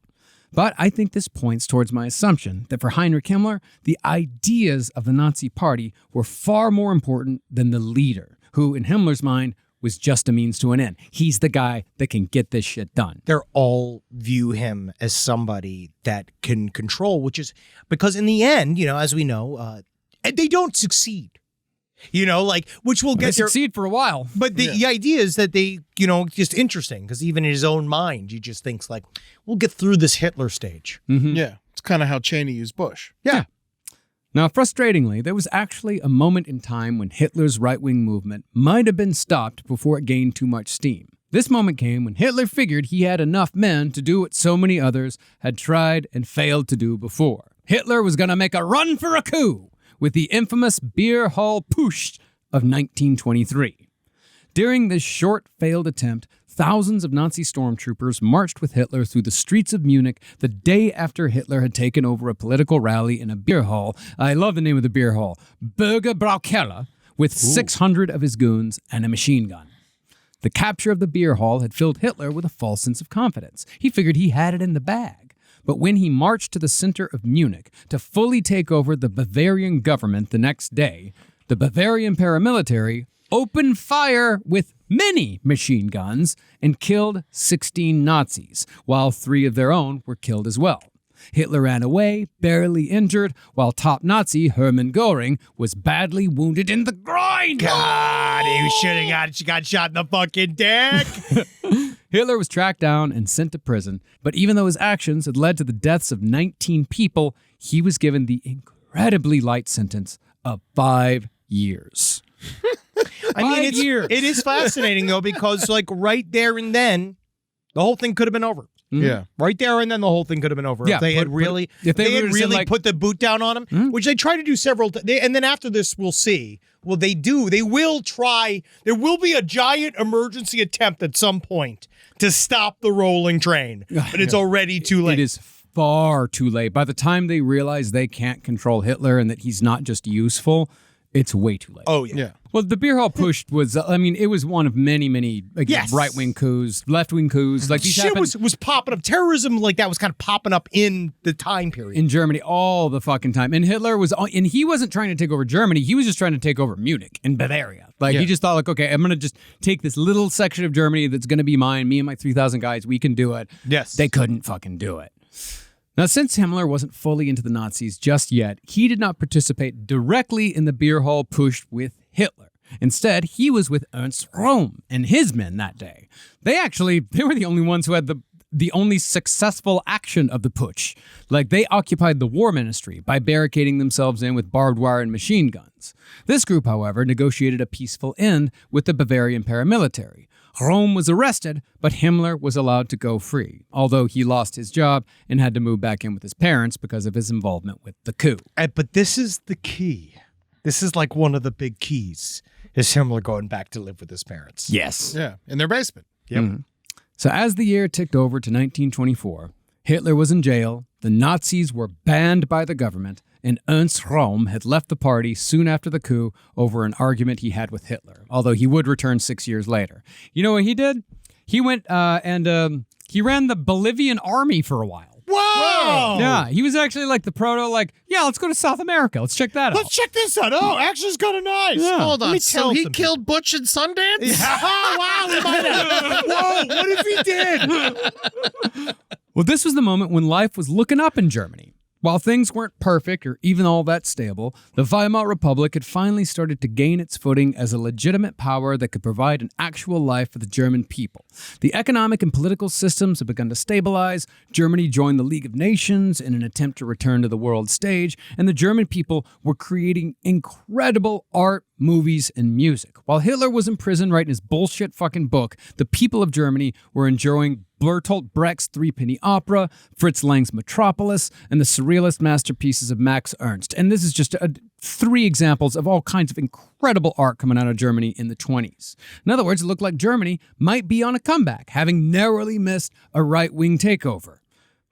But I think this points towards my assumption that for Heinrich Himmler, the ideas of the Nazi Party were far more important than the leader, who in Himmler's mind was just a means to an end. He's the guy that can get this shit done. They're all view him as somebody that can control, which is because in the end, as we know, they don't succeed. Which we'll They get there. succeed for a while. But the idea is that they, just interesting because even in his own mind, he just thinks like, we'll get through this Hitler stage. Yeah. It's kind of how Cheney used Bush. Yeah. Now, frustratingly, there was actually a moment in time when Hitler's right-wing movement might have been stopped before it gained too much steam. This moment came when Hitler figured he had enough men to do what so many others had tried and failed to do before. Hitler was going to make a run for a coup with the infamous Beer Hall Putsch of 1923. During this short, failed attempt, thousands of Nazi stormtroopers marched with Hitler through the streets of Munich the day after Hitler had taken over a political rally in a beer hall. I love the name of the beer hall, Bürgerbraukeller, with 600 of his goons and a machine gun. The capture of the beer hall had filled Hitler with a false sense of confidence. He figured he had it in the bag. But when he marched to the center of Munich to fully take over the Bavarian government the next day, the Bavarian paramilitary opened fire with many machine guns and killed 16 Nazis, while 3 of their own were killed as well. Hitler ran away, barely injured, while top Nazi Hermann Göring was badly wounded in the groin. God, he should have got shot in the fucking dick. Hitler was tracked down and sent to prison, but even though his actions had led to the deaths of 19 people, he was given the incredibly light sentence of 5 years. I mean, 5 years. it is fascinating, though, because, right there and then, the whole thing could have been over. Yeah. Right there and then the whole thing could have been over. Yeah, if they had if really would've said, put the boot down on him, which they tried to do several times. And then after this, we'll see Well, they do. They will try. There will be a giant emergency attempt at some point to stop the rolling train, but it's already too late. It is far too late. By the time they realize they can't control Hitler and that he's not just useful, it's way too late. Oh, yeah. Well, the beer hall push was, it was one of many, many right-wing coups, left-wing coups. Like these Shit happened was popping up. Terrorism like that was kind of popping up in the time period. in Germany all the fucking time. And Hitler and he wasn't trying to take over Germany. He was just trying to take over Munich and Bavaria. Like he just thought like, okay, I'm going to just take this little section of Germany that's going to be mine. Me and my 3,000 guys, we can do it. Yes. They couldn't fucking do it. Now, since Himmler wasn't fully into the Nazis just yet, he did not participate directly in the beer hall push with Hitler. Instead, he was with Ernst Röhm and his men that day. They were the only ones who had the only successful action of the putsch. Like, they occupied the war ministry by barricading themselves in with barbed wire and machine guns. This group, however, negotiated a peaceful end with the Bavarian paramilitary. Röhm was arrested, but Himmler was allowed to go free, although he lost his job and had to move back in with his parents because of his involvement with the coup. But this is the key. This is like one of the big keys, is Himmler going back to live with his parents. Yes. Yeah, in their basement. Yep. So as the year ticked over to 1924, Hitler was in jail, the Nazis were banned by the government, and Ernst Röhm had left the party soon after the coup over an argument he had with Hitler, although he would return 6 years later. You know what he did? He went and he ran the Bolivian army for a while. Whoa! Yeah, he was actually like the proto, let's go to South America. Let's check that out. Let's check this out. Oh, actually, it's kind of nice. Yeah. Hold Let on. me So tell he some killed Butch and Sundance? Yeah. Wow, we might have. Whoa, what if he did? Well, this was the moment when life was looking up in Germany. While things weren't perfect or even all that stable, the Weimar Republic had finally started to gain its footing as a legitimate power that could provide an actual life for the German people. The economic and political systems had begun to stabilize, Germany joined the League of Nations in an attempt to return to the world stage, and the German people were creating incredible art, movies, and music. While Hitler was in prison writing his bullshit fucking book, the people of Germany were enjoying Bertolt Brecht's Threepenny Opera, Fritz Lang's Metropolis, and the surrealist masterpieces of Max Ernst. And this is just three examples of all kinds of incredible art coming out of Germany in the 20s. In other words, it looked like Germany might be on a comeback, having narrowly missed a right-wing takeover.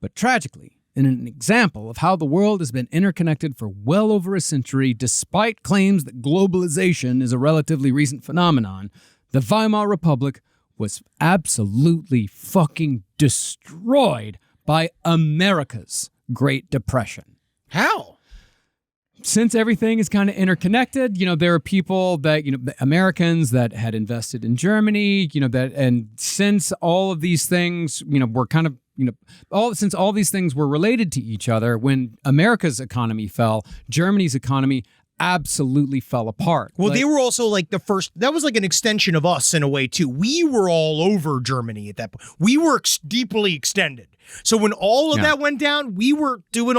But tragically, in an example of how the world has been interconnected for well over a century, despite claims that globalization is a relatively recent phenomenon, the Weimar Republic was absolutely fucking destroyed by America's Great Depression. How? Since everything is kind of interconnected, there are people that, Americans that had invested in Germany, and since all of these things, were kind of, since all these things were related to each other, when America's economy fell, Germany's economy absolutely fell apart. Well, they were also like the first, that was like an extension of us in a way too. We were all over Germany at that point. We were deeply extended. So when all of that went down, we were doing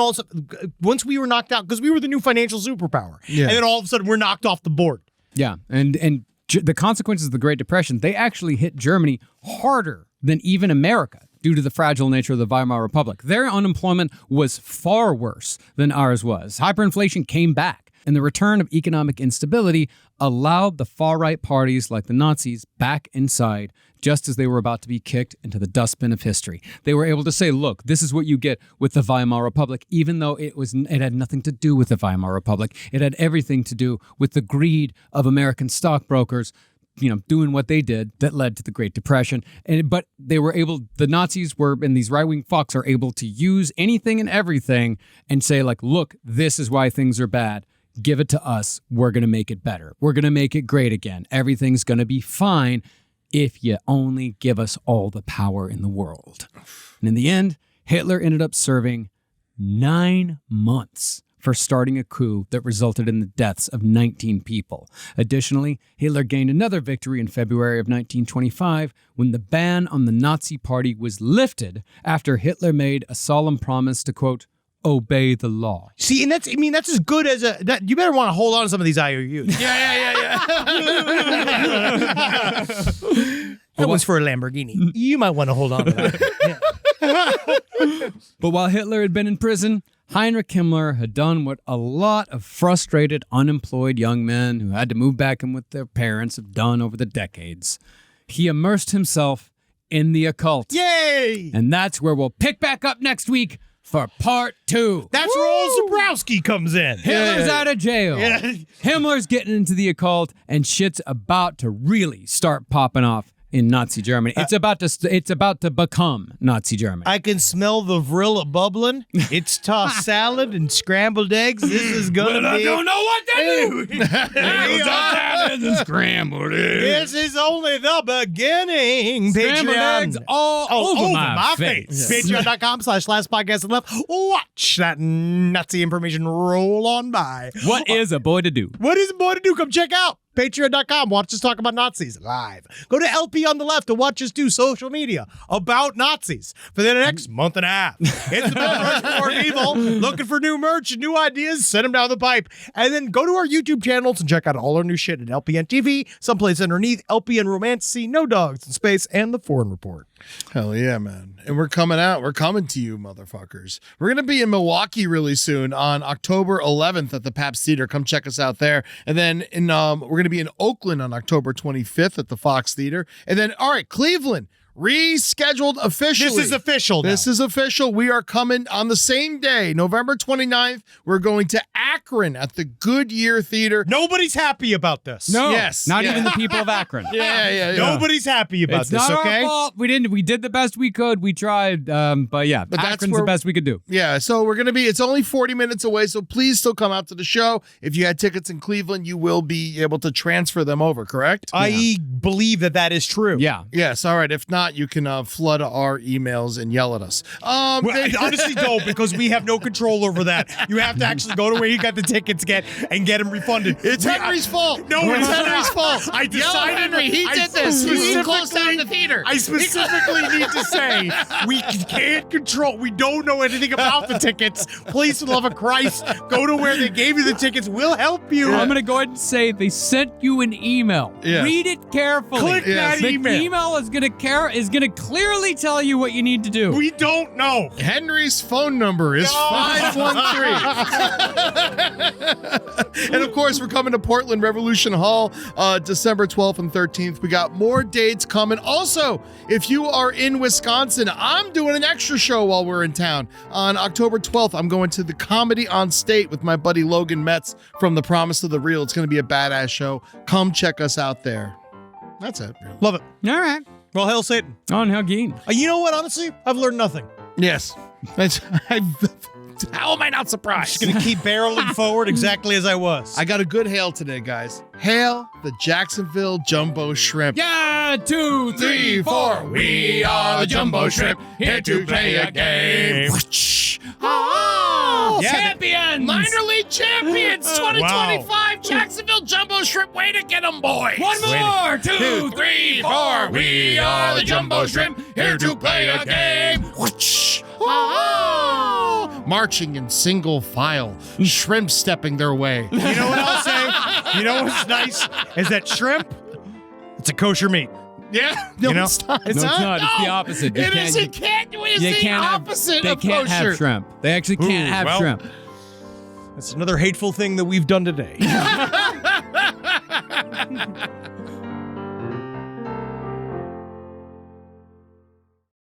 once we were knocked out, because we were the new financial superpower. Yeah. And then all of a sudden we're knocked off the board. Yeah. And the consequences of the Great Depression, they actually hit Germany harder than even America due to the fragile nature of the Weimar Republic. Their unemployment was far worse than ours was. Hyperinflation came back. And the return of economic instability allowed the far-right parties like the Nazis back inside just as they were about to be kicked into the dustbin of history. They were able to say, look, this is what you get with the Weimar Republic, even though it had nothing to do with the Weimar Republic. It had everything to do with the greed of American stockbrokers, doing what they did that led to the Great Depression. But they were able, the Nazis were, and these right-wing fucks are able to use anything and everything and say, like, look, this is why things are bad. Give it to us. We're going to make it better. We're going to make it great again. Everything's going to be fine if you only give us all the power in the world. And in the end, Hitler ended up serving 9 months for starting a coup that resulted in the deaths of 19 people. Additionally, Hitler gained another victory in February of 1925 when the ban on the Nazi Party was lifted after Hitler made a solemn promise to, quote, obey the law. See, and that's as good as you better want to hold on to some of these IOUs. Yeah. That was for a Lamborghini. You might want to hold on to that. But while Hitler had been in prison, Heinrich Himmler had done what a lot of frustrated, unemployed young men who had to move back in with their parents have done over the decades. He immersed himself in the occult. Yay! And that's where we'll pick back up next week for part 2. That's where old Zabrowski comes in. Hitler's out of jail. Yeah. Himmler's getting into the occult, and shit's about to really start popping off in Nazi Germany. It's about to become Nazi Germany. I can smell the Vrilla bubbling. It's tossed salad and scrambled eggs. This is gonna be. I don't know what to do. Scrambled eggs. This is only the beginning. Scrambled eggs all over my face. Patreon.com/lastpodcast and left. Watch that Nazi information roll on by. What is a boy to do? What is a boy to do? Come check out Patreon.com. Watch us talk about Nazis live. Go to LP on the left to watch us do social media about Nazis for the next month and a half. It's the Rushmore of Evil. Looking for new merch and new ideas? Send them down the pipe. And then go to our YouTube channels and check out all our new shit at LPN TV, someplace underneath LPN Romantasy, No Dogs in Space, and The Foreign Report. Hell yeah, man. And we're coming out. We're coming to you, motherfuckers. We're going to be in Milwaukee really soon on October 11th at the Pabst Theater. Come check us out there. And then we're going to be in Oakland on October 25th at the Fox Theater. And then, all right, Cleveland. Rescheduled officially. This is official now. This is official. We are coming on the same day, November 29th. We're going to Akron at the Goodyear Theater. Nobody's happy about this. No, Yes, not yeah. even the people of Akron. Yeah. Nobody's happy about It's this, not okay? our fault. We did the best we could. We tried, but yeah, But that's Akron's where- the best we could do. Yeah, so we're going to be, it's only 40 minutes away, so please still come out to the show. If you had tickets in Cleveland, you will be able to transfer them over, correct? I believe that is true. Yeah. Yes, all right. If not, you can flood our emails and yell at us. Well, I honestly don't, because we have no control over that. You have to actually go to where you got the tickets and get them refunded. It's Henry's fault. No, it's it's Henry's not. fault. I Yell at decided Henry. He I did this. He specifically- closed down the theater. I specifically need to say we can't control. We don't know anything about the tickets. Please, for the love of Christ, go to where they gave you the tickets. We'll help you. I'm gonna go ahead and say they sent you an email. Yes. Read it carefully. Click that the email. email is gonna clearly tell you what you need to do. We don't know. Henry's phone number is 513. And of course, we're coming to Portland Revolution Hall December 12th and 13th. We got more dates coming. Also, if you are in Wisconsin, I'm doing an extra show while we're in town. On October 12th, I'm going to the Comedy on State with my buddy Logan Metz from The Promise of the Real. It's going to be a badass show. Come check us out there. That's it. Really. Love it. All right. Well, hail Satan. On Hagin. You know what? Honestly, I've learned nothing. Yes. How am I not surprised? Just gonna keep barreling forward exactly as I was. I got a good hail today, guys. Hail the Jacksonville Jumbo Shrimp. Yeah, 2, 3, 4. We are the Jumbo Shrimp, here to play a game. Oh, Yeah, champions! Minor League champions 2025 Jacksonville Jumbo Shrimp. Way to get them, boys. One more! 2, 3, 4. We are the Jumbo Shrimp, here to play a game. Marching in single file, shrimp stepping their way. You know what I'll say? You know what's nice is that shrimp, it's a kosher meat. Yeah, no, You know? it's not. No, it's not. It's the opposite. You It can't- is. It can't. It's They the can't opposite have, of They can't kosher. have shrimp. They actually can't Ooh, have well. shrimp. That's another hateful thing that we've done today.